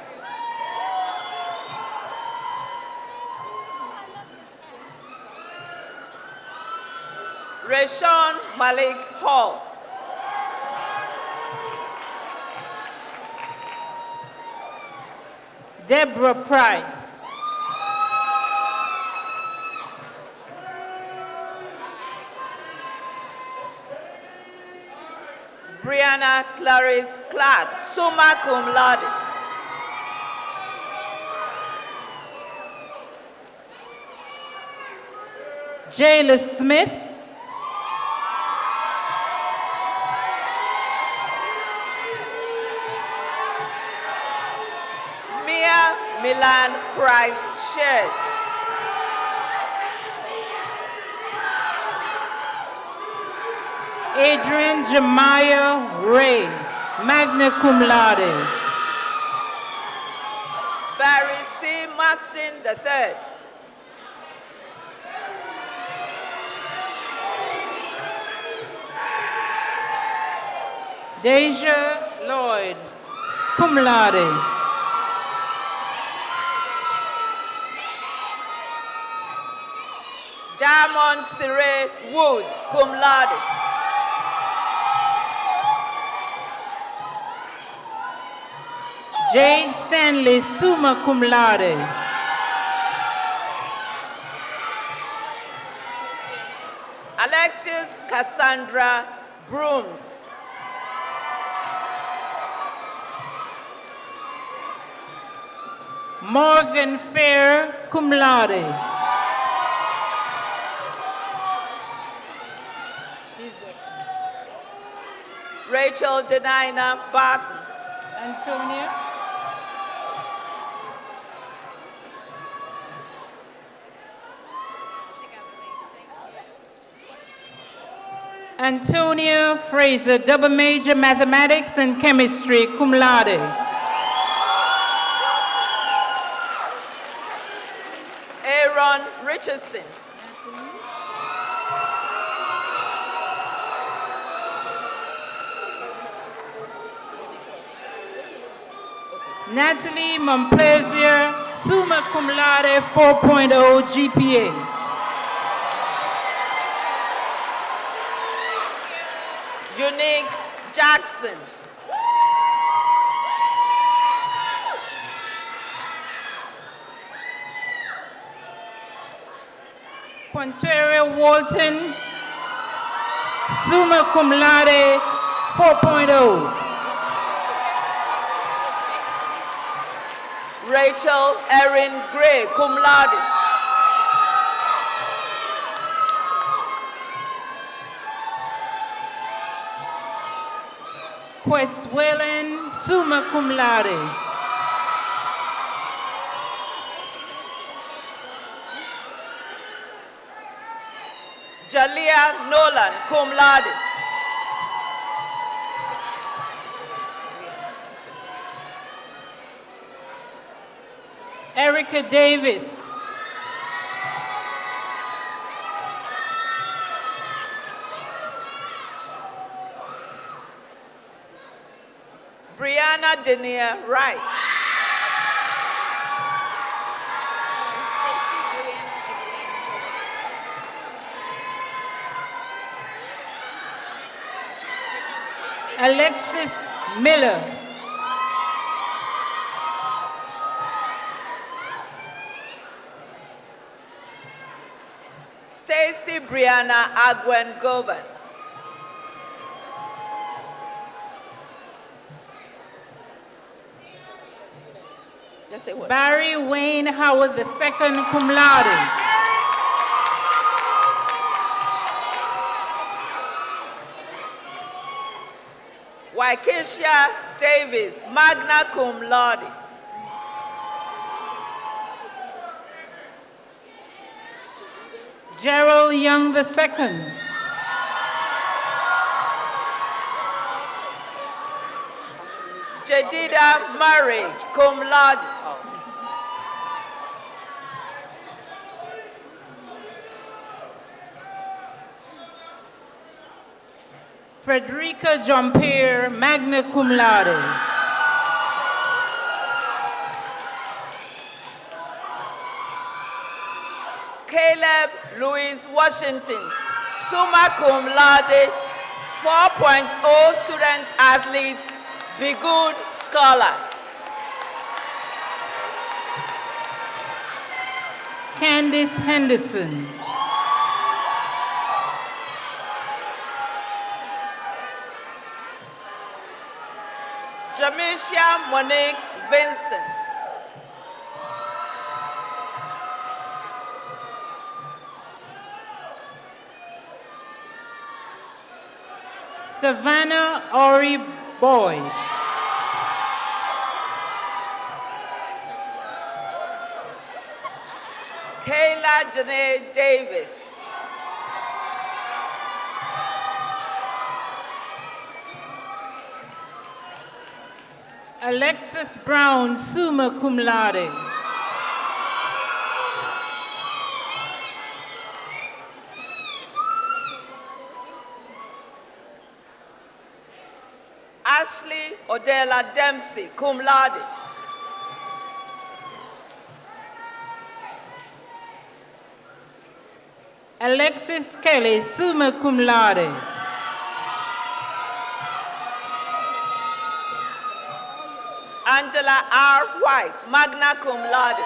Rashawn Malik Hall. Deborah Price. Brianna Clarice Clark, summa cum laude. Jayla Smith. Mia Milan Price Shed. Adrian Jemiah Ray, magna cum laude. Barry C. Mastin III. Deja Lloyd, cum laude. Diamond Sire Woods, cum laude. Jade Stanley, summa cum laude. Alexis Cassandra Brooms. Morgan Fair, cum laude. Rachel Denina Barton. Antonia. Antonia Fraser, double major mathematics and chemistry, cum laude. Aaron Richardson. Natalie Monplaisir, summa cum laude, 4.0 GPA. Unique Jackson. Quanteria Walton, summa cum laude, 4.0. Rachel Erin Gray, cum laude. Quest Whalen, summa cum laude. Jalia Nolan, cum laude. Erica Davis. Brianna Denier Wright. Alexis Miller. Stacy Brianna Agwen Govan. Just say what? Barry Wayne Howard II, cum laude. Waikisha Davis, magna cum laude. Gerald Young II. Jedida Murray, cum laude. Frederica Jean-Pierre, magna cum laude. Caleb Louis Washington, summa cum laude, 4.0 student athlete, be good scholar. Candice Henderson. Jamisha Monique Vincent. Savannah Ori Boyd. Kayla Janae Davis. Alexis Brown, summa cum laude. Ashley Odella Dempsey, cum laude. Alexis Kelly, summa cum laude. Angela R. White, magna cum laude.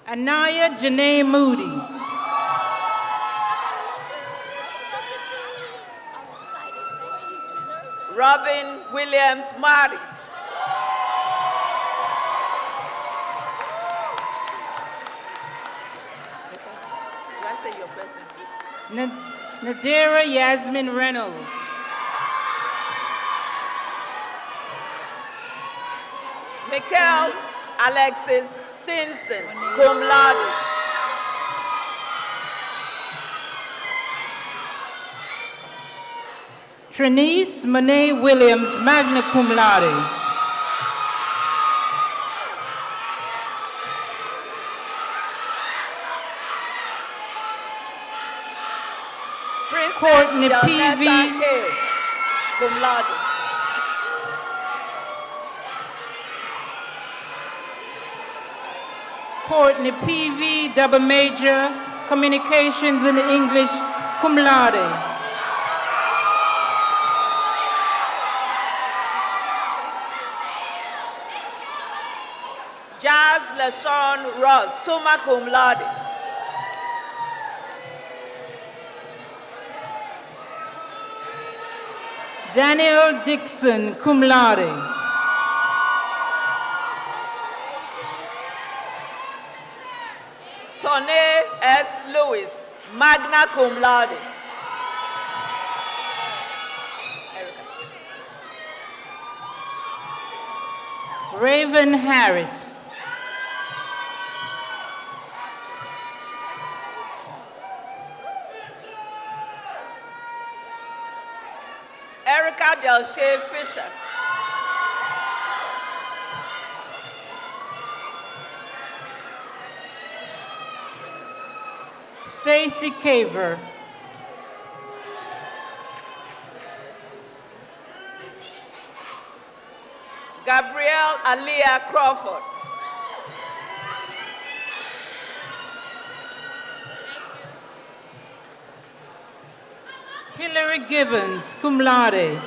Anaya Janae Moody. Robin Williams Maris. Did I say your first name? Nadira Yasmin Reynolds. Michael Alexis Stinson, cum laude. Trinice Monet Williams, magna cum laude. Princess Courtney Delnetta Peavy. Hay, cum laude. Courtney PV, double major, communications in English, cum laude. Jazz LaShawn Ross, summa cum laude. Daniel Dixon, cum laude. Tone S. Lewis, magna cum laude. Raven Harris. Erica Delshea Fisher. Stacy Caver. Gabrielle Alia Crawford. Hillary Gibbons, cum laude.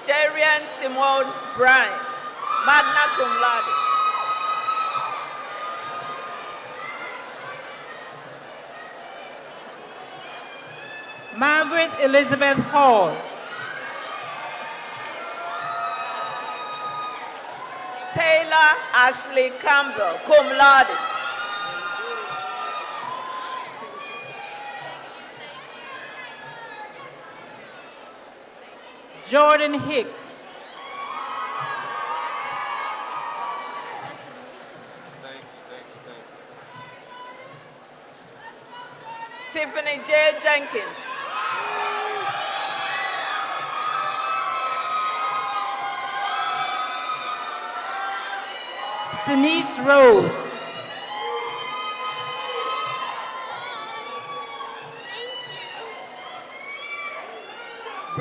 Darian Simone Bryant, magna cum laude. Margaret Elizabeth Hall. Taylor Ashley Campbell, cum laude. Jordan Hicks. Tiffany J. Jenkins. Denise Rhodes.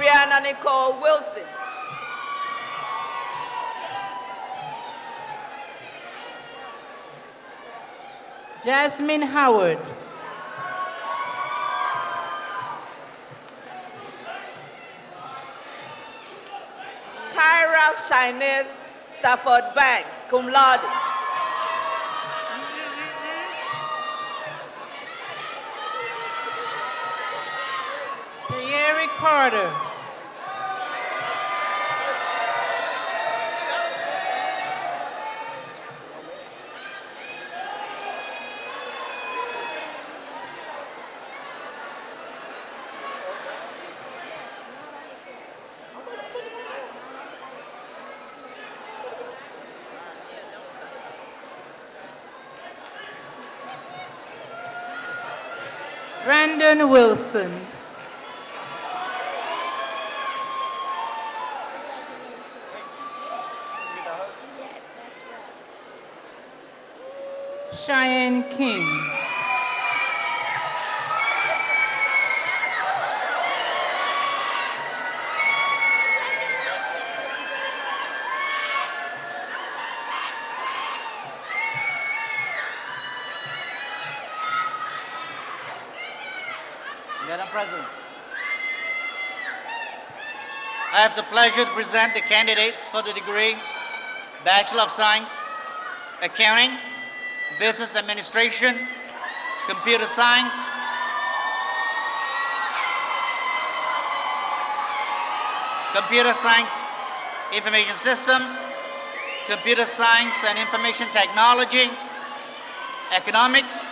Brianna Nicole Wilson. Jasmine Howard. Kyra Shinez Stafford Banks, cum laude. Thierry Carter. Brandon Wilson. Cheyenne King. Madam President, I have the pleasure to present the candidates for the degree Bachelor of Science, Accounting, Business Administration, Computer Science, Information Systems, Computer Science and Information Technology, Economics,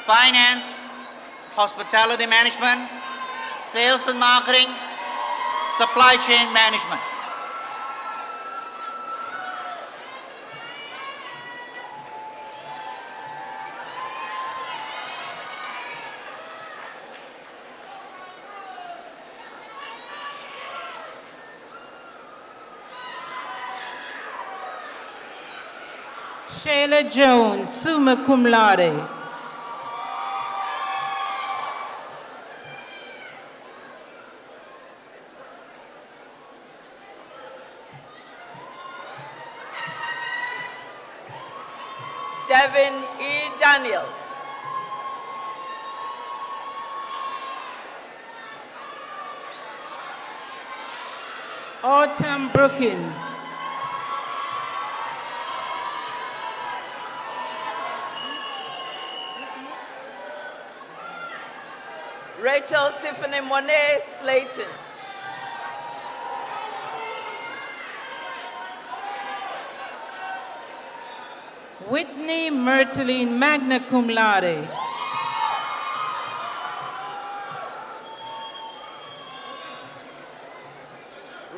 Finance, Hospitality Management, Sales and Marketing, Supply Chain Management. Shayla Jones, summa cum laude. Devin E. Daniels. Autumn Brookins. Rachel Tiffany Monet Slayton. Whitney Myrtleen, magna cum laude.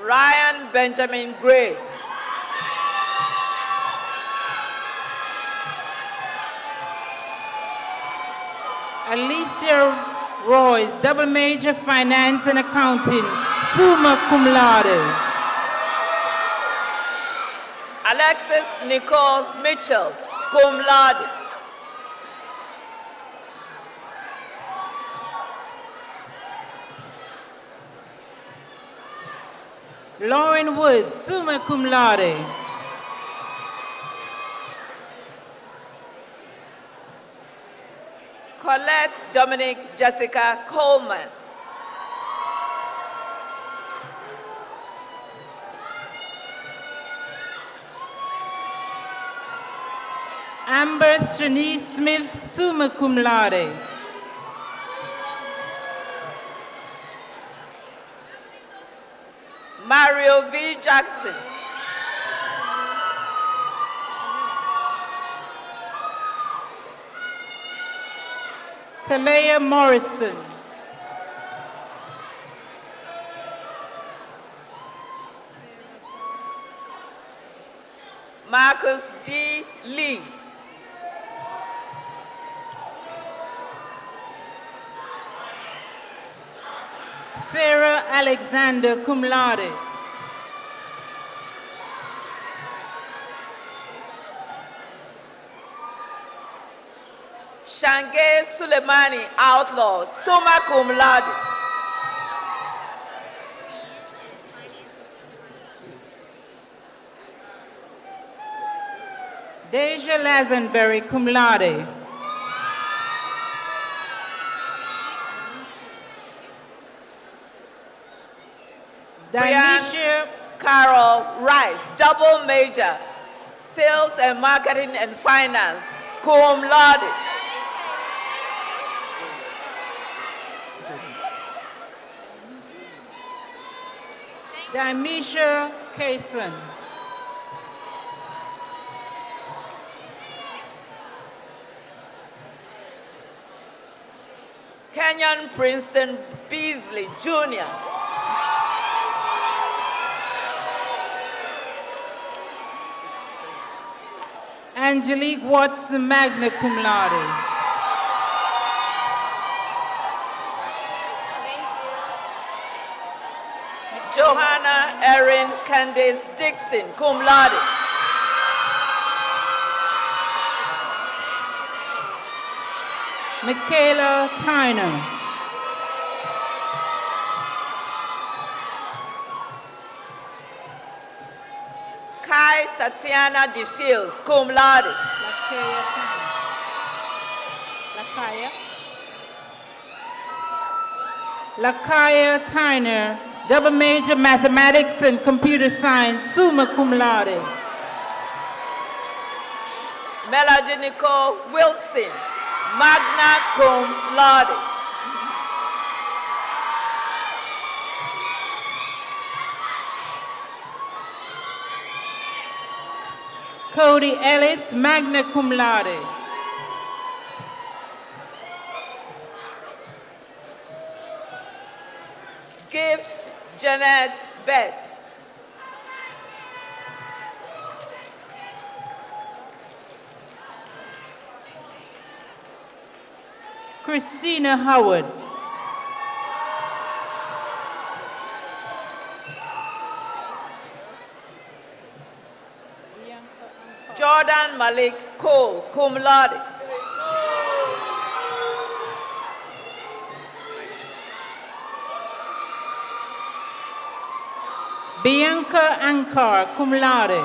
Ryan Benjamin Gray. Alicia Royce, double major finance and accounting, summa cum laude. Alexis Nicole Mitchell, cum laude. Lauren Woods, summa cum laude. Colette Dominic Jessica Coleman. Amber Shanice Smith, summa cum laude. Mario V. Jackson. Talea Morrison. Marcus D. Lee. Sarah Alexander, cum laude. Shange Suleimani, outlaw, summa cum laude. Deja Lazenberry, cum laude. Brian Carol Rice, double major, sales and marketing and finance, cum laude. Dimisha Kaysen. Kenyon Princeton Beasley Jr. Angelique Watson, magna cum laude. Johanna Erin Candace Dixon, cum laude. Michaela Tyner. Kai Tatiana DeShields, cum laude. Lakaya Tyner, double major mathematics and computer science, summa cum laude. Melody Nicole Wilson, magna cum laude. Cody Ellis, magna cum laude. Gift Jeanette Betts. Christina Howard. Jordan Malik Cole, cum laude. Bianca Ankar, cum laude.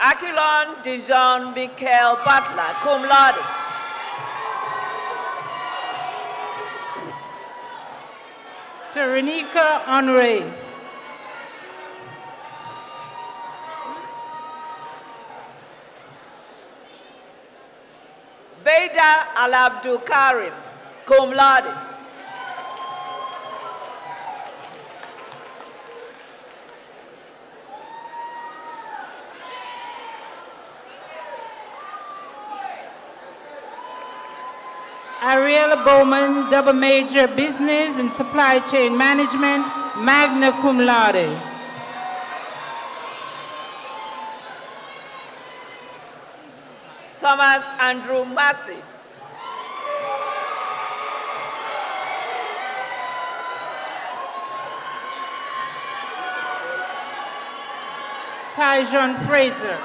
Aquilon Dijon Michael Butler, cum laude. Terenika Honore. Beda Al-Abdul Karim, cum laude. Ariella Bowman, double major, business and supply chain management, magna cum laude. Thomas Andrew Massey. Tyjon Fraser.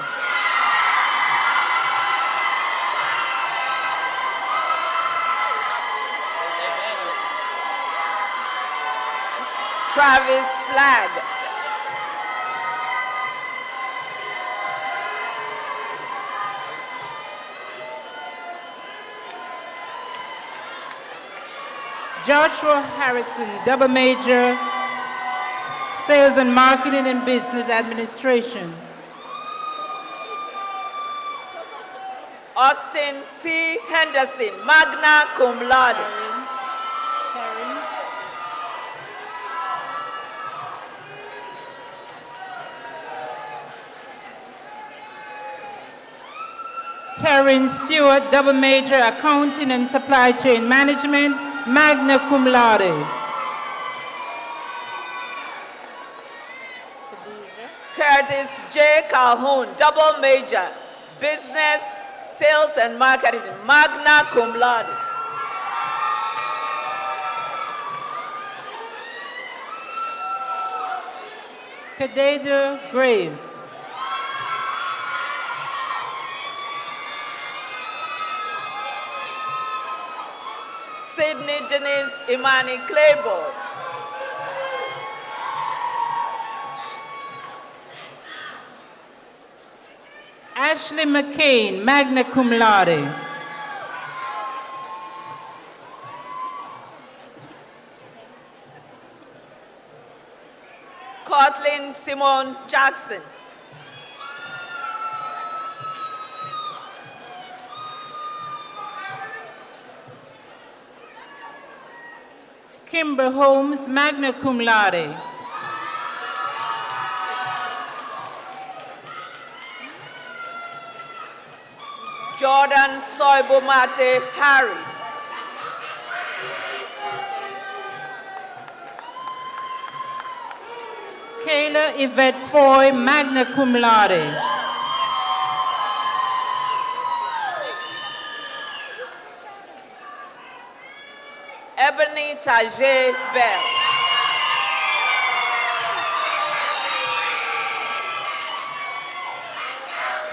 Travis Flagg. Joshua Harrison, double major, sales and marketing and business administration. Austin T. Henderson, magna cum laude. Taryn Stewart, double major, accounting and supply chain management, magna cum laude. Curtis J. Calhoun, double major, business, sales and marketing, magna cum laude. Kadeda Graves. Sydney Denise Imani Claiborne. Ashley McCain, magna cum laude. Kathleen Simone Jackson. Kimber Holmes, magna cum laude. Jordan Soibomate Harry. Kayla Yvette Foy, magna cum laude. Ebony Tajay Bell.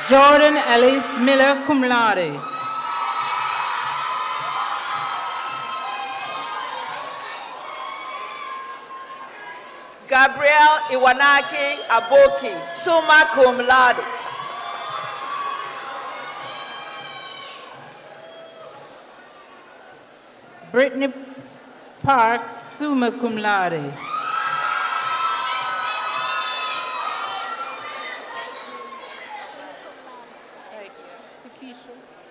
Jordan Ellis Miller, cum laude. Gabriel Iwanaki Aboki, summa cum laude. Brittany Parks, summa cum laude.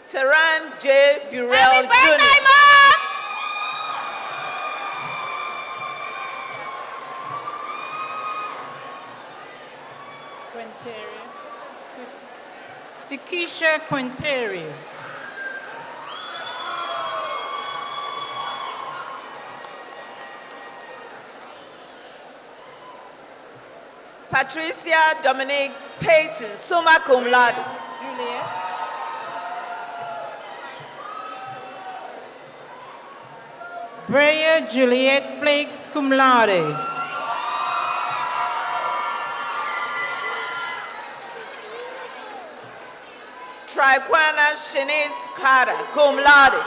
Teran J. Burrell Happy birthday, Jr. Mom! Takesha Quinteria. Patricia Dominique Payton, summa cum laude. Brea Juliet Flakes, cum laude. Triquana Shanice Carter, cum laude.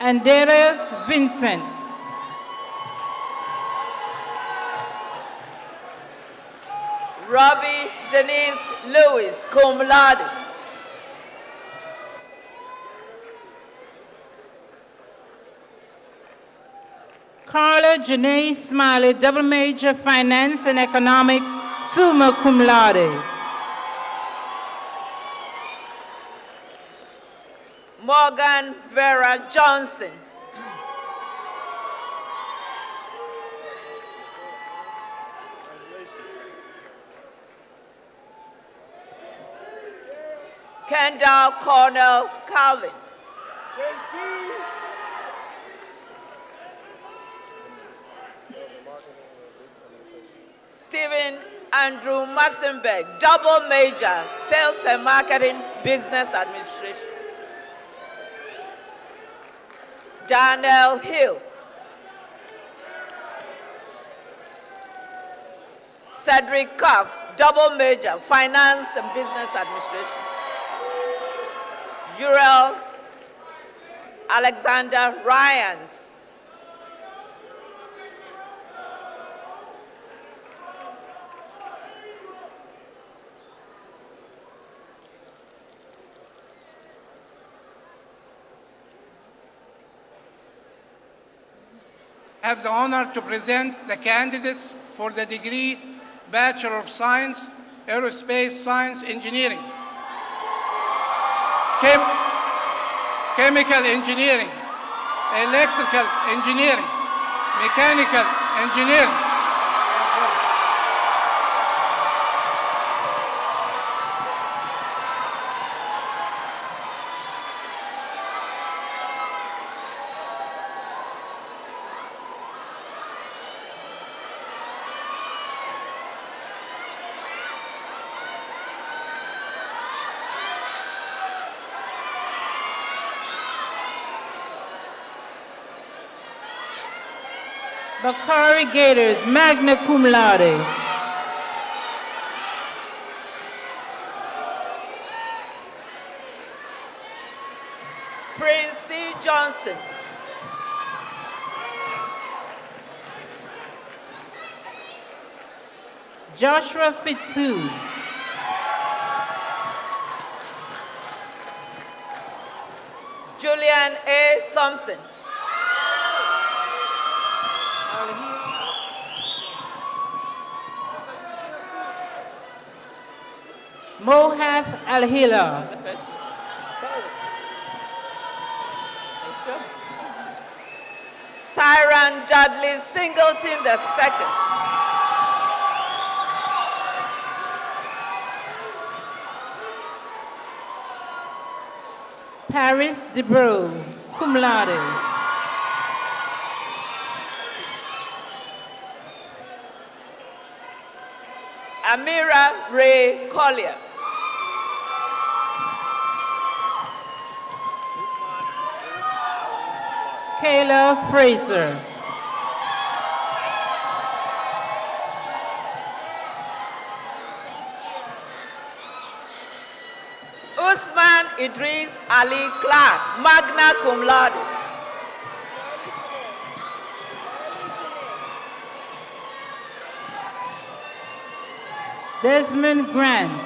Andreas Vincent. Robbie Denise Lewis, cum laude. Carla Janae Smiley, double major, finance and economics, summa cum laude. Morgan Vera Johnson. Kendall Cornell Calvin. Stephen Andrew Massenberg, double major, sales and marketing, business administration. Daniel Hill. Cedric Cuff, double major, finance and business administration. Uriel Alexander Ryans. I have the honor to present the candidates for the degree Bachelor of Science, Aerospace Science Engineering, Chemical Engineering, Electrical Engineering, Mechanical Engineering. Bakari Gators, magna cum laude. Prince C. Johnson. Joshua Fitzhugh. Julian A. Thompson. Mohath Al-Hila. Tyron Dudley Singleton II. Paris DeBro, cum laude. Amira Ray Collier. Kayla Fraser. Usman Idris Ali Clark, magna cum laude. Desmond Grant.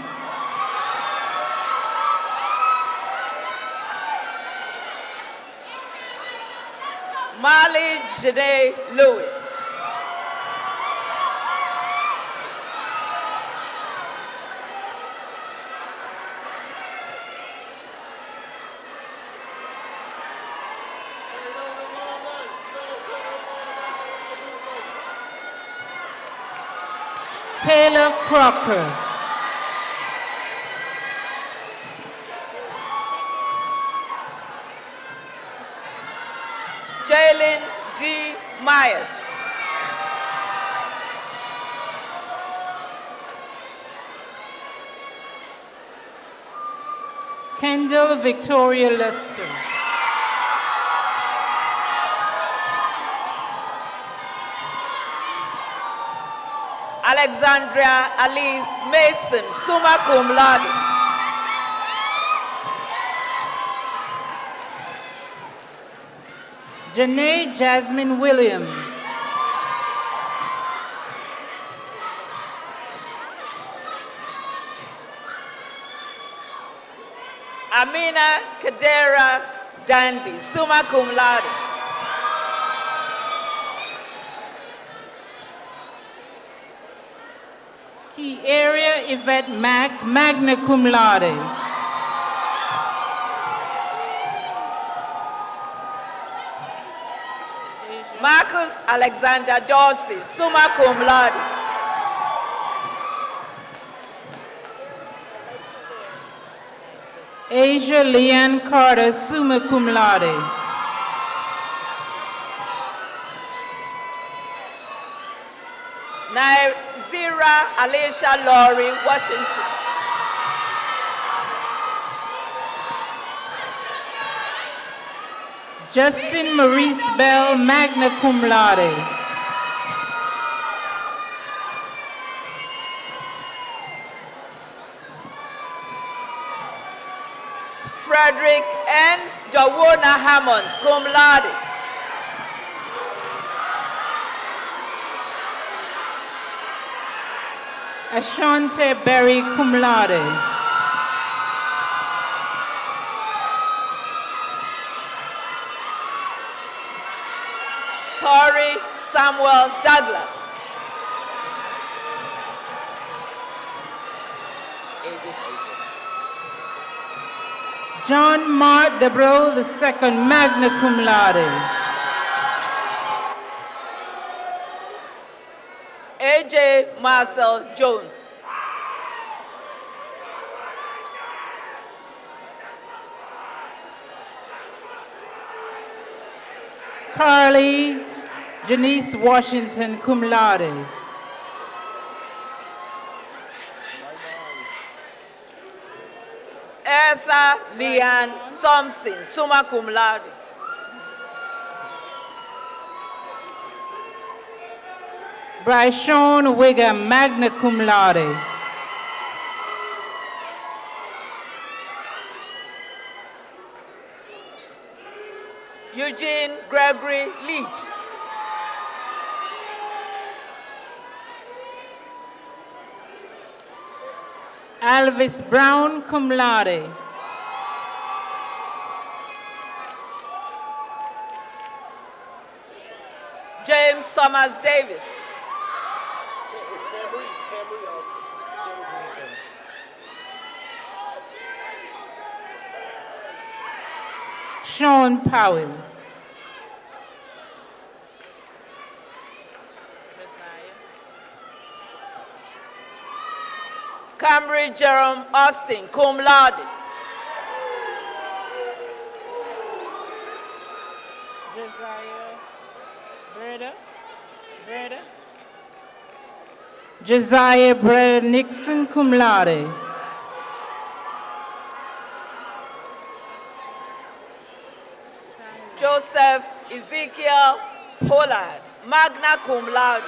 Marley Janae Lewis. Taylor Crocker. Jalen D. Myers. Kendall Victoria Lester. Alexandria Alice Mason, summa cum laude. Janae Jasmine Williams. Amina Kadera Dandy, summa cum laude. Key Area Yvette Mack, magna cum laude. Marcus Alexander Dorsey, summa cum laude. Asia Leanne Carter, summa cum laude. Naizira Alicia Laurie, Washington. Justin Maurice Bell, magna cum laude. Frederick N. Dawona Hammond, cum laude. Ashante Berry, cum laude. Torrey Samuel Douglas. John Mart Debro II, magna cum laude. A.J. Marcel Jones. Carly Janice Washington, cum laude. Elsa Leanne Thompson, summa cum laude. Bryshon Wiggum, magna cum laude. Eugene Gregory Leach. Alvis Brown, cum laude. James Thomas Davis. Sean Powell. Camry Jerome Austin, cum laude. Josiah Breda Nixon, cum laude. Joseph Ezekiel Pollard, magna cum laude.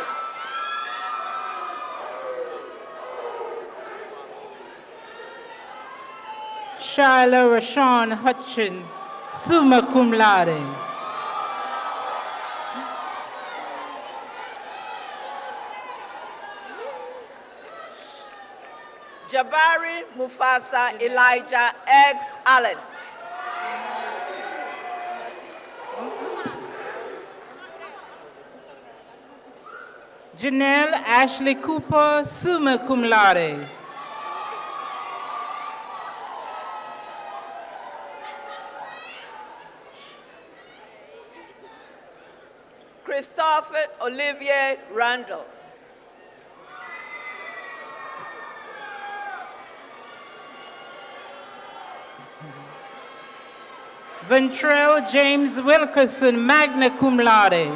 Shyla Rashawn Hutchins, summa cum laude. Jabari Mufasa Elijah X. Allen. Janelle Ashley Cooper, summa cum laude. Christopher Olivier Randall. Ventrell James Wilkerson, magna cum laude.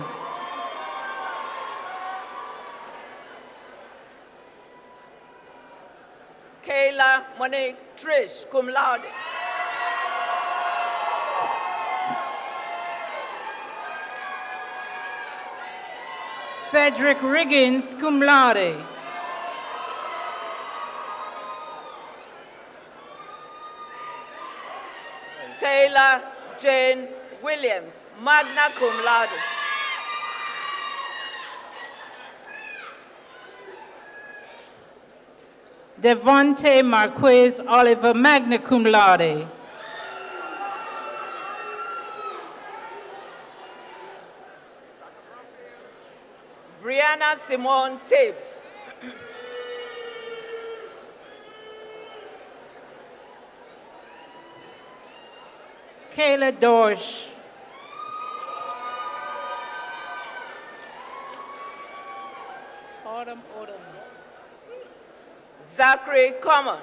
Kayla Monique Trish, cum laude. Cedric Riggins, cum laude. Taylor Jane Williams, magna cum laude. Devontae Marquez Oliver, magna cum laude. Brianna Simone Tibbs. Kayla Dorsch. Autumn. Zachary Common.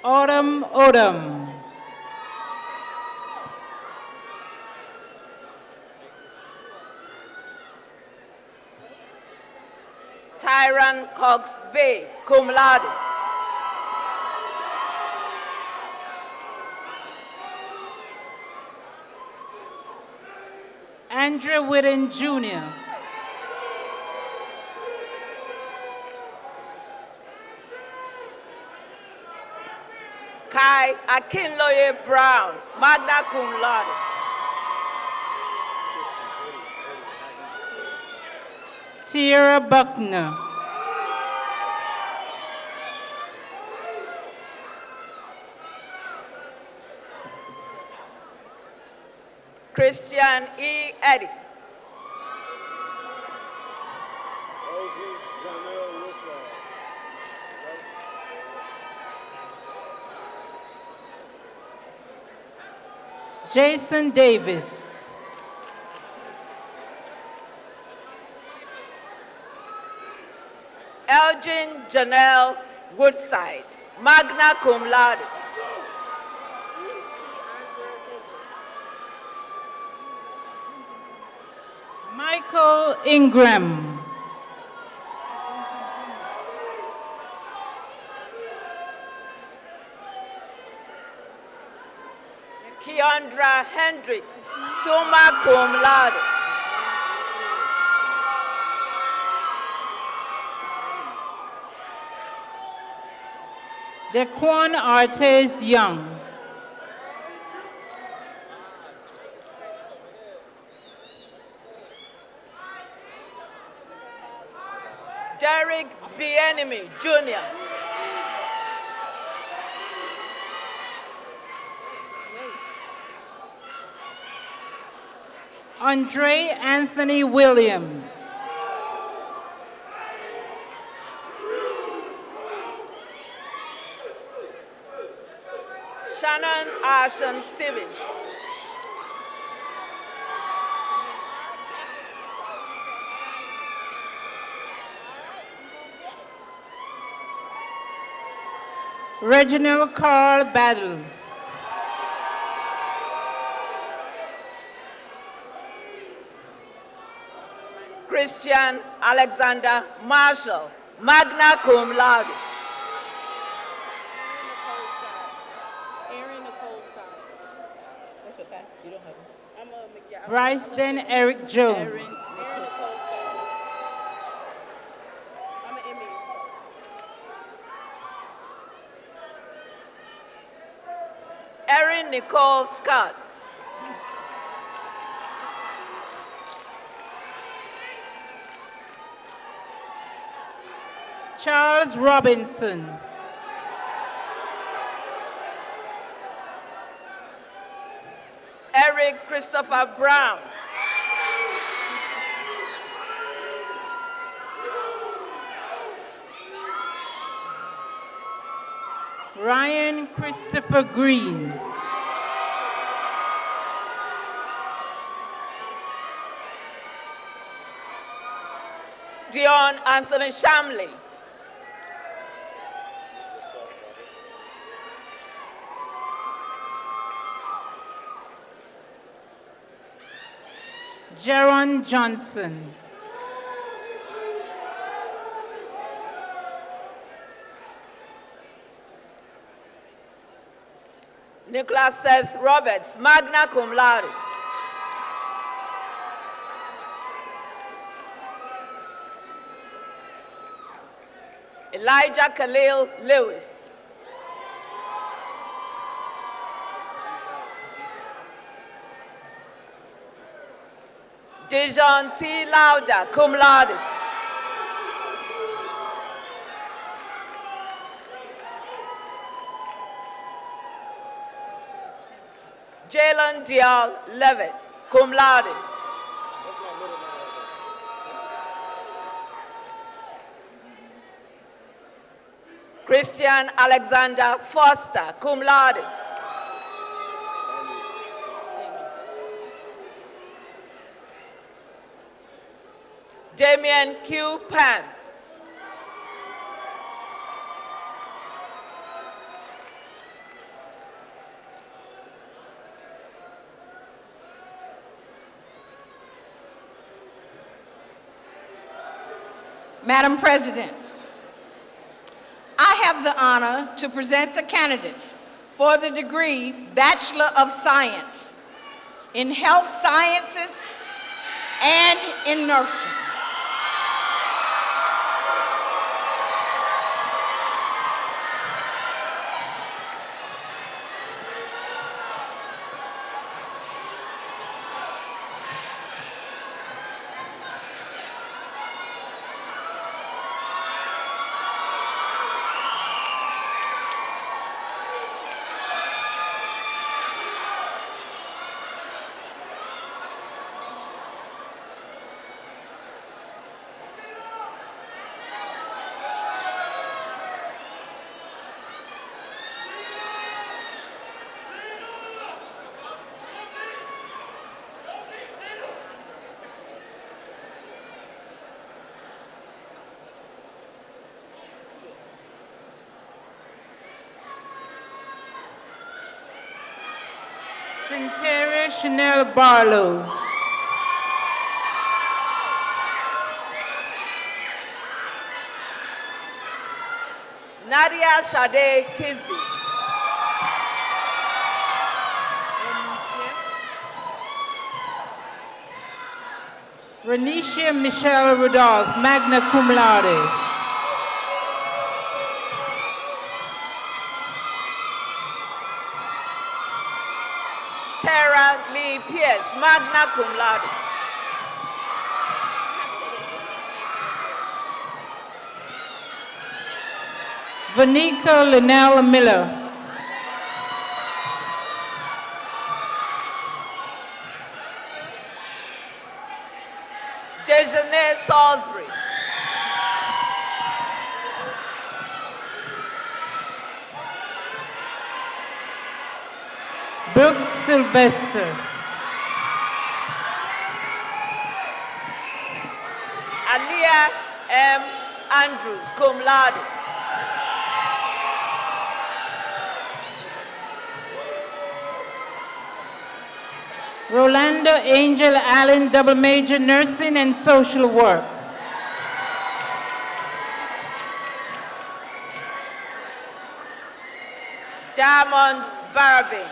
Autumn. Tyron Cox Bay, cum laude. Andrew Whitten Jr. Kai Akinloye Brown, magna cum laude. Tierra Buckner. Christian E. Eddy. Jason Davis. Elgin Janelle Woodside, magna cum laude. Michael Ingram. Keandra Hendricks, summa cum laude. Dequan Artes Young. Bienemy Jr. Andre Anthony Williams. Shannon Arson Stevens. Reginald Carl Battles. Christian Alexander Marshall, magna cum laude. Bryceton Eric Jones. Erin Nicole Scott. Charles Robinson. Eric Christopher Brown. Ryan Christopher Green. Dion Anthony Shamley. Jaron Johnson. Nicholas Seth Roberts, magna cum laude. Elijah Khalil Lewis. Dijon T. Lauder, cum laude. Jalen Dial Levitt, cum laude. Christian Alexander Foster, cum laude. Damien Q. Pan. Madam President, I have the honor to present the candidates for the degree Bachelor of Science in Health Sciences and in Nursing. Trinteria Chanel Barlow. Nadia Sade Kizzi. Renisha Michelle Rudolph, magna cum laude. Tara Lee Pierce, magna cum laude. Vanika Linnell Miller. Dejanay Salisbury. Brooke Sylvester. Alia M. Andrews, cum laude. Rolanda Angel Allen, double major, nursing and social work. Diamond Barabin.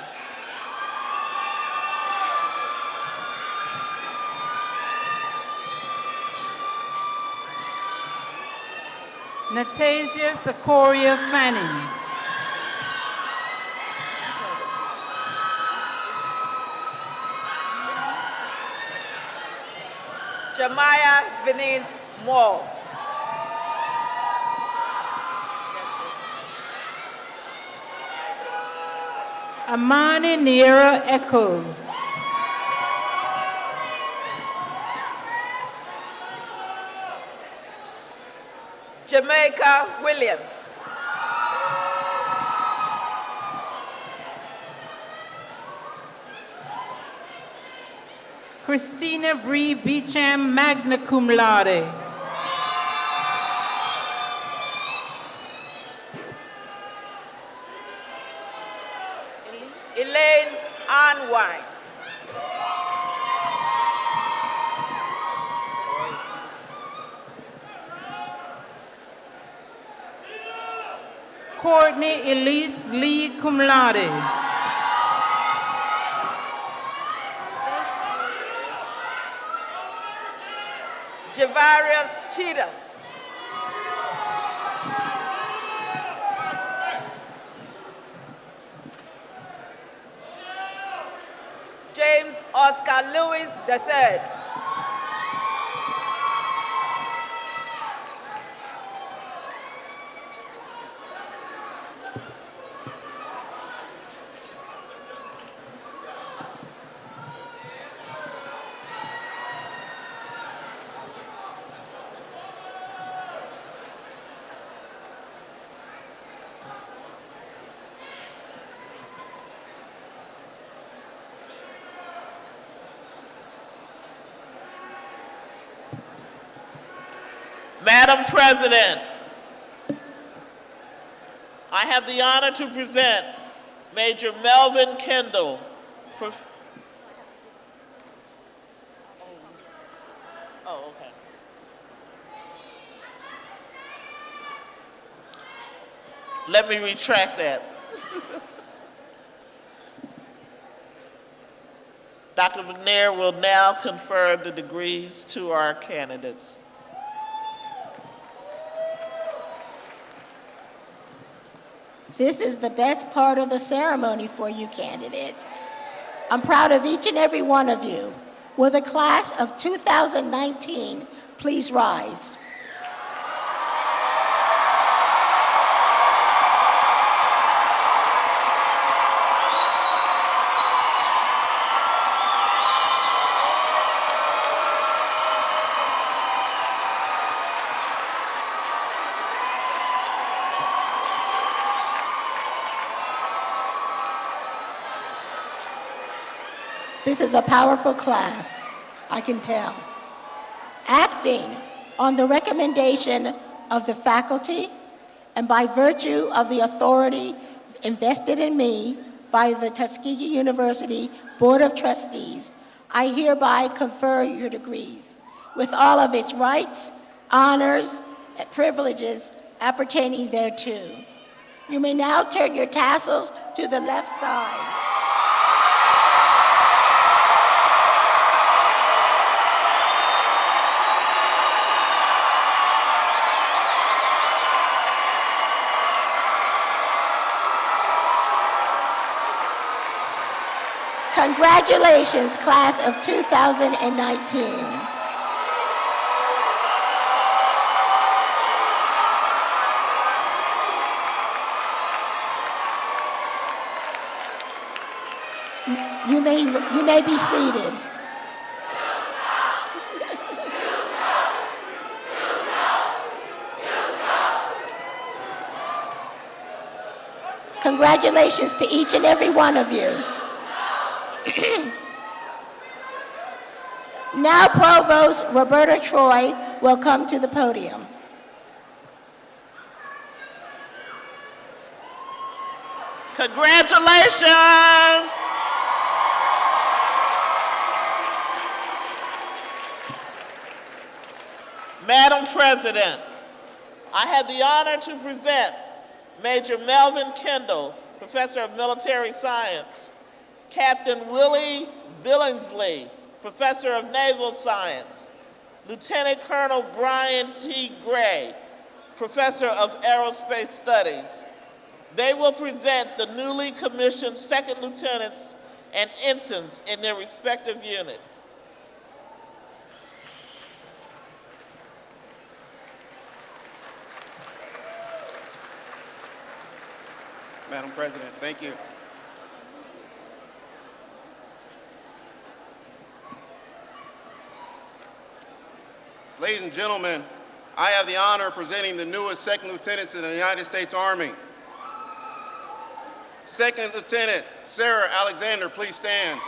Natasia Secoria Fanning. Jamaya Venice Moore. Amani Niera Eccles. Jamaica Williams. Christina Bree Beecham, magna cum laude. Elaine Anwine. Courtney Elise Lee, cum laude. Javarius Cheetah. James Oscar Lewis III. Madam President, I have the honor to present Major Melvin Kendall. Oh, okay. Let me retract that. Dr. McNair will now confer the degrees to our candidates. This is the best part of the ceremony for you candidates. I'm proud of each and every one of you. Will the class of 2019 please rise? This is a powerful class, I can tell. Acting on the recommendation of the faculty and by virtue of the authority invested in me by the Tuskegee University Board of Trustees, I hereby confer your degrees with all of its rights, honors, and privileges appertaining thereto. You may now turn your tassels to the left side. Congratulations, class of 2019. You may be seated. Congratulations to each and every one of you. Now Provost Roberta Troy will come to the podium. Congratulations! Madam President, I have the honor to present Major Melvin Kendall, Professor of Military Science, Captain Willie Billingsley, Professor of Naval Science, Lieutenant Colonel Brian T. Gray, Professor of Aerospace Studies. They will present the newly commissioned second lieutenants and ensigns in their respective units. Madam President, thank you. Ladies and gentlemen, I have the honor of presenting the newest second lieutenants in the United States Army. Second Lieutenant Sarah Alexander, please stand.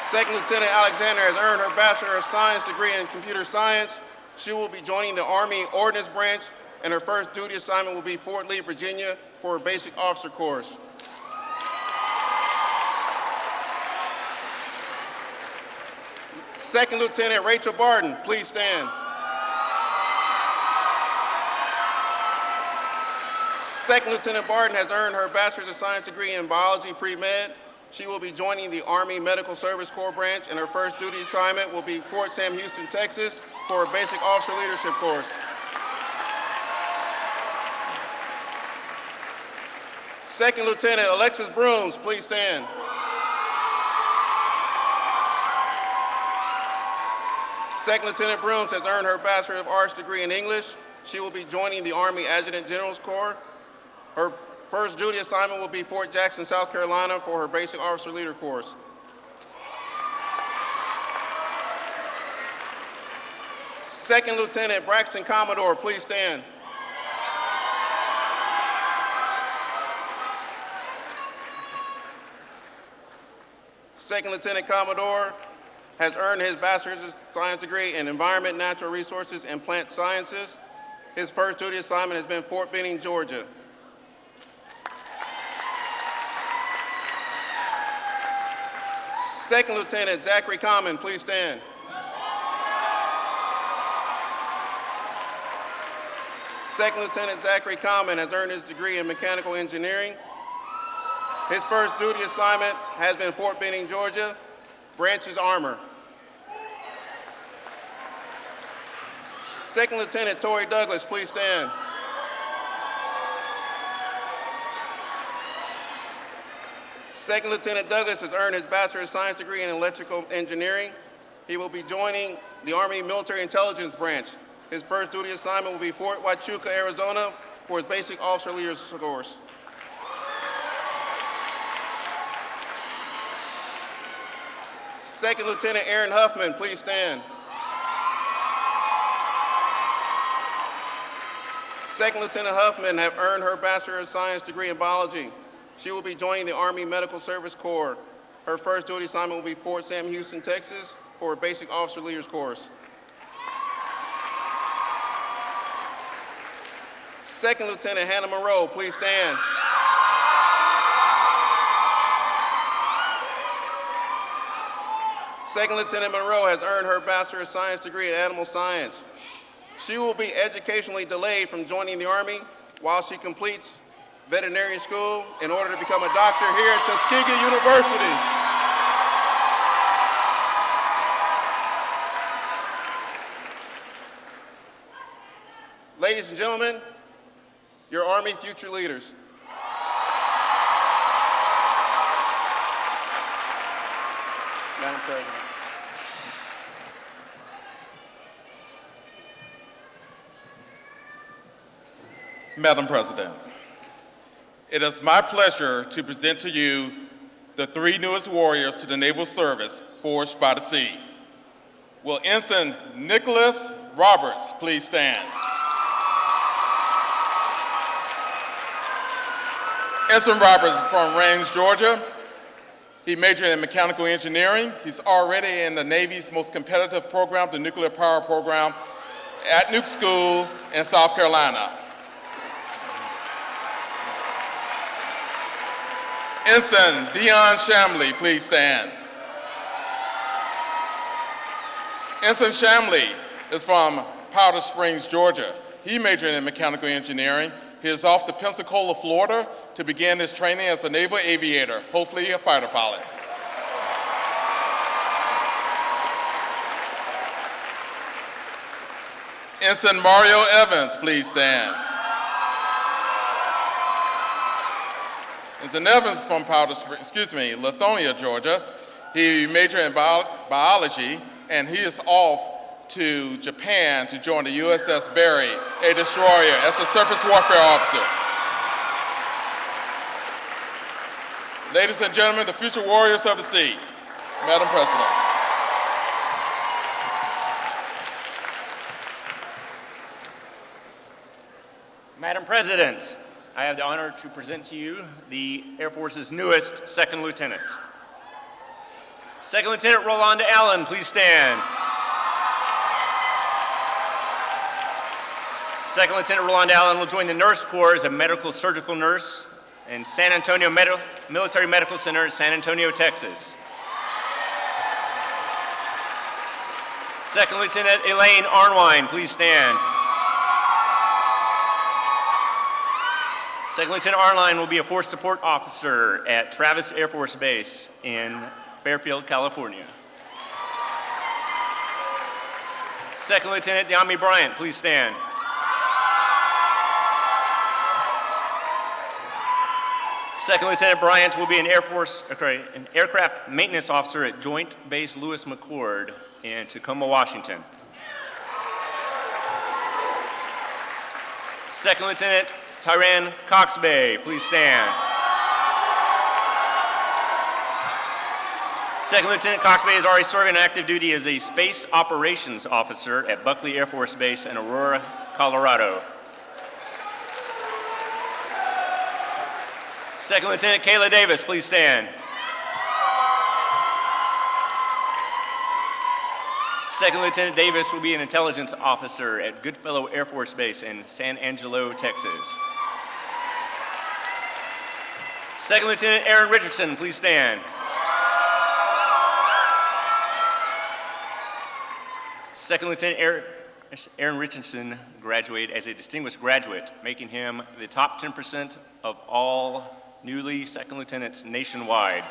Second Lieutenant Alexander has earned her Bachelor of Science degree in Computer Science. She will be joining the Army Ordnance Branch, and her first duty assignment will be Fort Lee, Virginia, for her basic officer course. Second Lieutenant Rachel Barton, please stand. Second Lieutenant Barton has earned her Bachelor's of Science degree in Biology Pre-Med. She will be joining the Army Medical Service Corps branch, and her first duty assignment will be Fort Sam Houston, Texas, for her basic officer leadership course. Second Lieutenant Alexis Brooms, please stand. Second Lieutenant Brooms has earned her Bachelor of Arts degree in English. She will be joining the Army Adjutant General's Corps. Her first duty assignment will be Fort Jackson, South Carolina, for her basic officer leader course. Second Lieutenant Braxton Commodore, please stand. Second Lieutenant Commodore has earned his Bachelor's of Science degree in Environment, Natural Resources, and Plant Sciences. His first duty assignment has been Fort Benning, Georgia. Second Lieutenant Zachary Common, please stand. Second Lieutenant Zachary Common has earned his degree in Mechanical Engineering. His first duty assignment has been Fort Benning, Georgia, Branch's Armor. Second Lieutenant Torrey Douglas, please stand. Second Lieutenant Douglas has earned his Bachelor of Science degree in Electrical Engineering. He will be joining the Army Military Intelligence Branch. His first duty assignment will be Fort Huachuca, Arizona, for his basic officer leadership course. Second Lieutenant Aaron Huffman, please stand. Second Lieutenant Huffman has earned her Bachelor of Science degree in Biology. She will be joining the Army Medical Service Corps. Her first duty assignment will be Fort Sam Houston, Texas, for her basic officer leaders course. Second Lieutenant Hannah Monroe, please stand. Second Lieutenant Monroe has earned her Bachelor of Science degree in Animal Science. She will be educationally delayed from joining the Army while she completes veterinary school in order to become a doctor here at Tuskegee University. Ladies and gentlemen, your Army future leaders. Madam President. Madam President, It is my pleasure to present to you the 3 newest warriors to the Naval Service forged by the sea. Will Ensign Nicholas Roberts please stand? Ensign Roberts is from Range, Georgia. He majored in mechanical engineering. He's already in the Navy's most competitive program, the nuclear power program, at Nuke School in South Carolina. Ensign Dion Shamley, please stand. Ensign Shamley is from Powder Springs, Georgia. He majored in mechanical engineering. He is off to Pensacola, Florida to begin his training as a naval aviator, hopefully a fighter pilot. Ensign Mario Evans, please stand. Ensign Evans is from Lithonia, Georgia. He majored in biology, and he is off to Japan to join the USS Barry, a destroyer, as a surface warfare officer. Ladies and gentlemen, the future warriors of the sea, Madam President. Madam President, I have the honor to present to you the Air Force's newest second lieutenant. Second Lieutenant Rolanda Allen, please stand. Second Lieutenant Rolanda Allen will join the Nurse Corps as a medical surgical nurse in San Antonio Military Medical Center in San Antonio, Texas. Second Lieutenant Elaine Arnwine, please stand. Second Lieutenant Arnwine will be a Force Support Officer at Travis Air Force Base in Fairfield, California. Second Lieutenant Yami Bryant, please stand. Second Lieutenant Bryant will be an aircraft maintenance officer at Joint Base Lewis McChord in Tacoma, Washington. Second Lieutenant Tyran Coxbay, please stand. Second Lieutenant Coxbay is already serving active duty as a space operations officer at Buckley Air Force Base in Aurora, Colorado. Second Lieutenant Kayla Davis, please stand. Second Lieutenant Davis will be an intelligence officer at Goodfellow Air Force Base in San Angelo, Texas. Second Lieutenant Aaron Richardson, please stand. Second Lieutenant Aaron Richardson graduated as a distinguished graduate, making him the top 10% of all newly second lieutenants nationwide.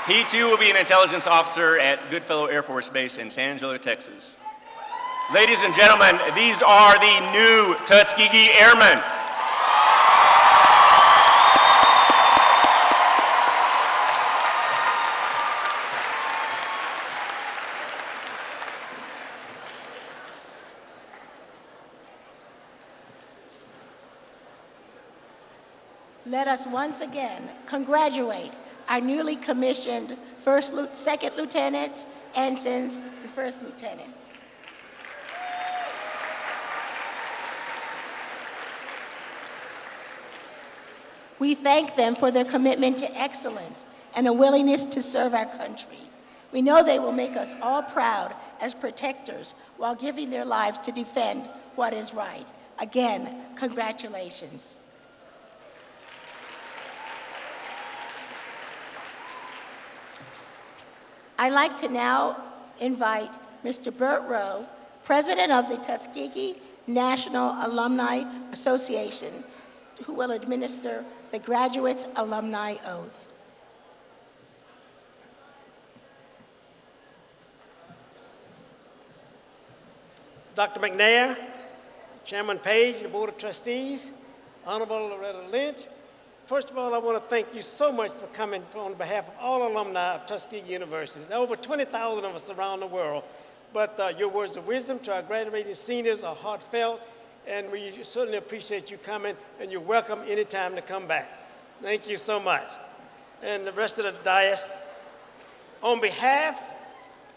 He too will be an intelligence officer at Goodfellow Air Force Base in San Angelo, Texas. Ladies and gentlemen, these are the new Tuskegee Airmen. Let us once again congratulate our newly commissioned second lieutenants, ensigns, and first lieutenants. We thank them for their commitment to excellence and a willingness to serve our country. We know they will make us all proud as protectors while giving their lives to defend what is right. Again, congratulations. I'd like to now invite Mr. Burt Rowe, President of the Tuskegee National Alumni Association, who will administer the Graduates Alumni Oath. Dr. McNair, Chairman Page, the Board of Trustees, Honorable Loretta Lynch, First of all, I want to thank you so much for coming on behalf of all alumni of Tuskegee University. There are over 20,000 of us around the world, but your words of wisdom to our graduating seniors are heartfelt, and we certainly appreciate you coming, and you're welcome anytime to come back. Thank you so much. And the rest of the dais, on behalf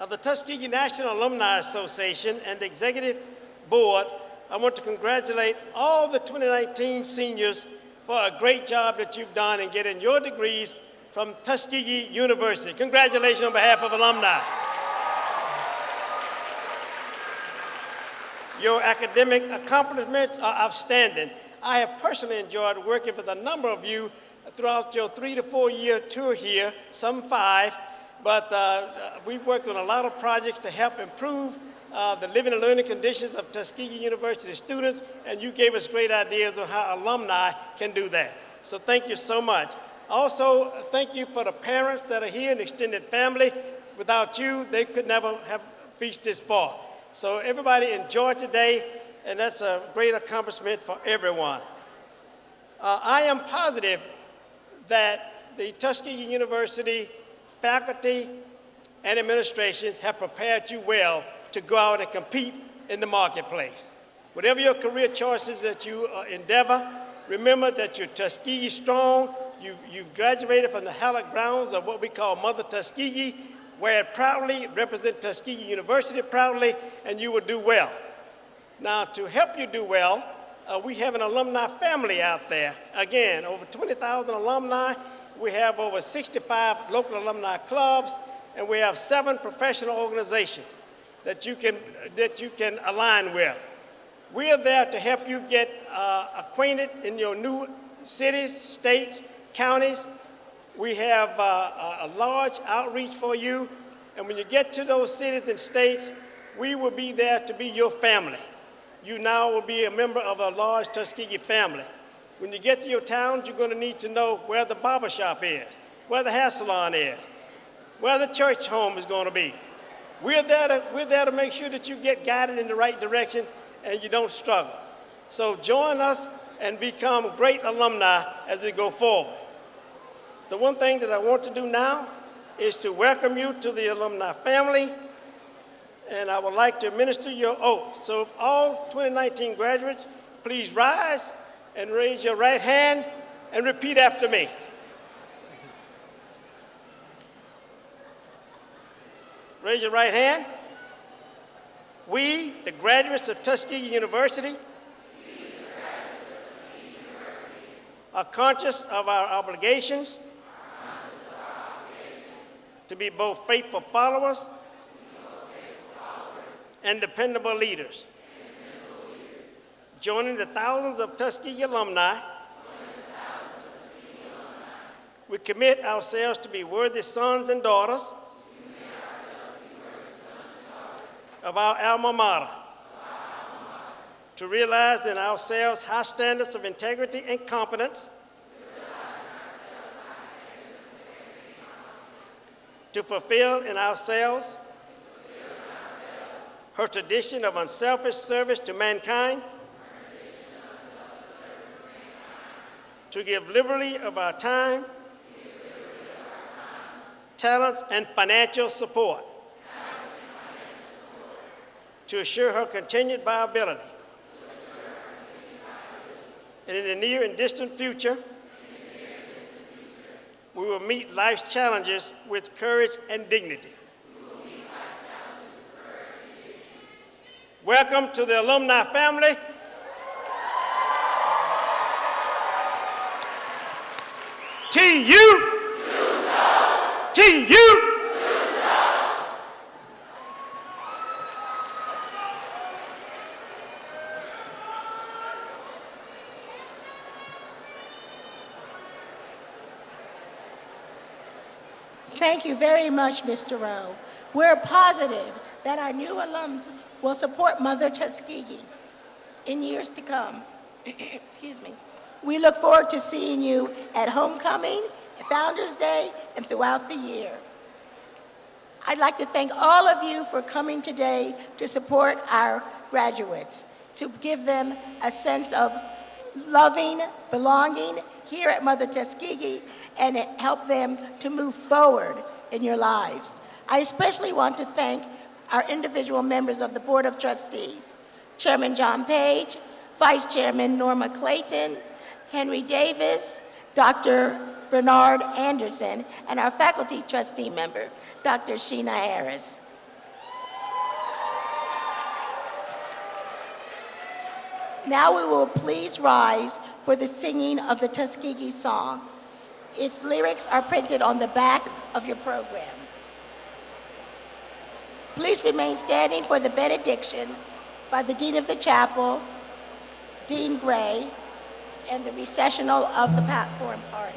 of the Tuskegee National Alumni Association and the Executive Board, I want to congratulate all the 2019 seniors for a great job that you've done in getting your degrees from Tuskegee University. Congratulations on behalf of alumni. Your academic accomplishments are outstanding. I have personally enjoyed working with a number of you throughout your 3 to 4 year tour here, some 5, but we've worked on a lot of projects to help improve the living and learning conditions of Tuskegee University students, and you gave us great ideas on how alumni can do that. So thank you so much. Also, thank you for the parents that are here and extended family. Without you, they could never have reached this far. So everybody enjoy today, and that's a great accomplishment for everyone. I am positive that the Tuskegee University faculty and administrations have prepared you well to go out and compete in the marketplace. Whatever your career choices that you endeavor, remember that you're Tuskegee strong. You've graduated from the hallowed grounds of what we call Mother Tuskegee, wear it proudly, represent Tuskegee University proudly, and you will do well. Now, to help you do well, we have an alumni family out there. Again, over 20,000 alumni. We have over 65 local alumni clubs, and we have 7 professional organizations that you can align with. We are there to help you get acquainted in your new cities, states, counties. We have a large outreach for you, and when you get to those cities and states, we will be there to be your family. You now will be a member of a large Tuskegee family. When you get to your towns, you're going to need to know where the barber shop is, where the hair salon is, where the church home is going to be. We're there to make sure that you get guided in the right direction and you don't struggle. So join us and become great alumni as we go forward. The one thing that I want to do now is to welcome you to the alumni family, and I would like to administer your oath. So if all 2019 graduates, please rise and raise your right hand and repeat after me. Raise your right hand. We, the graduates of Tuskegee University, are conscious of our obligations to be both faithful followers and dependable leaders. Joining the thousands of Tuskegee alumni, we commit ourselves to be worthy sons and daughters of our alma mater, to realize in ourselves high standards of integrity and competence, to fulfill in ourselves her tradition of unselfish service to mankind, to give liberally of our time, talents, and financial support, to assure her continued viability. And in the near and distant future, we will meet life's challenges with courage and dignity. Welcome to the alumni family. TU. TU. Thank you very much, Mr. Rowe. We're positive that our new alums will support Mother Tuskegee in years to come. Excuse me. We look forward to seeing you at homecoming, Founders Day, and throughout the year. I'd like to thank all of you for coming today to support our graduates, to give them a sense of loving, belonging, here at Mother Tuskegee and help them to move forward in your lives. I especially want to thank our individual members of the Board of Trustees, Chairman John Page, Vice Chairman Norma Clayton, Henry Davis, Dr. Bernard Anderson, and our faculty trustee member, Dr. Sheena Harris. Now we will please rise for the singing of the Tuskegee song. Its lyrics are printed on the back of your program. Please remain standing for the benediction by the Dean of the Chapel, Dean Gray, and the recessional of the platform party.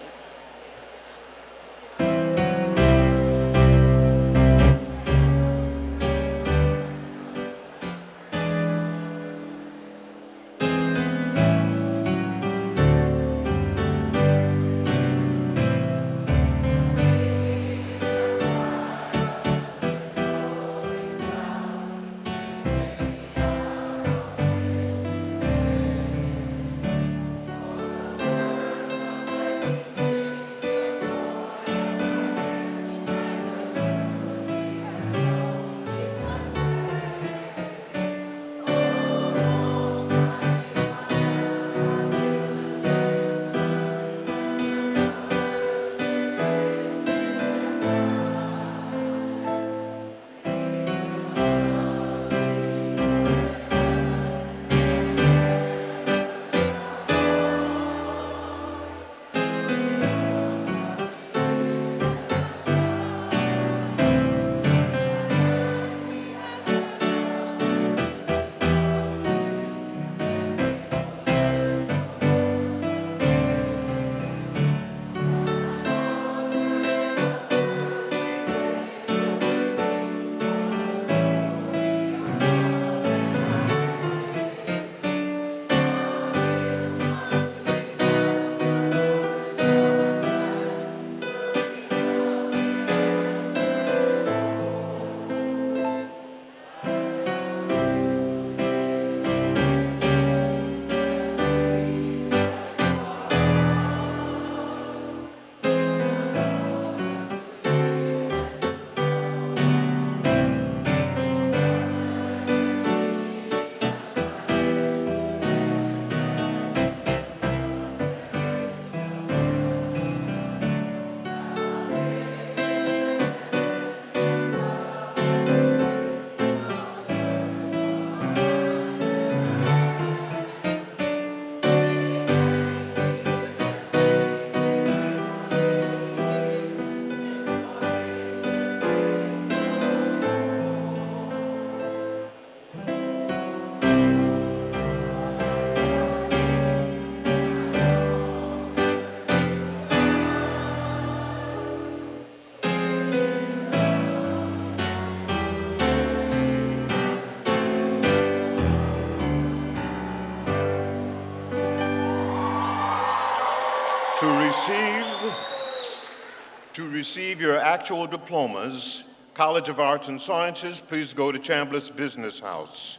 To receive your actual diplomas, College of Arts and Sciences, please go to Chambliss Business House.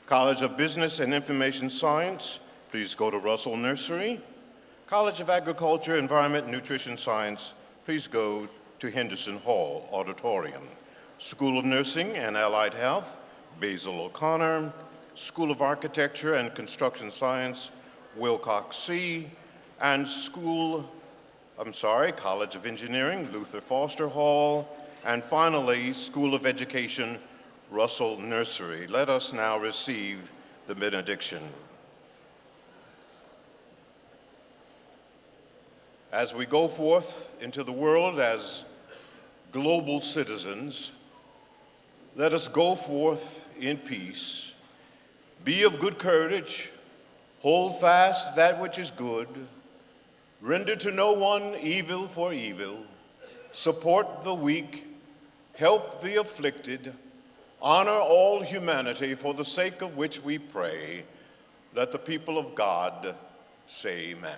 College of Business and Information Science, please go to Russell Nursery. College of Agriculture, Environment, and Nutrition Science, please go to Henderson Hall Auditorium. School of Nursing and Allied Health, Basil O'Connor. School of Architecture and Construction Science, Wilcox C. And College of Engineering, Luther Foster Hall. And finally, School of Education, Russell Nursery. Let us now receive the benediction. As we go forth into the world as global citizens, let us go forth in peace. Be of good courage, hold fast that which is good, render to no one evil for evil, support the weak, help the afflicted, honor all humanity, for the sake of which we pray. Let the people of God say amen.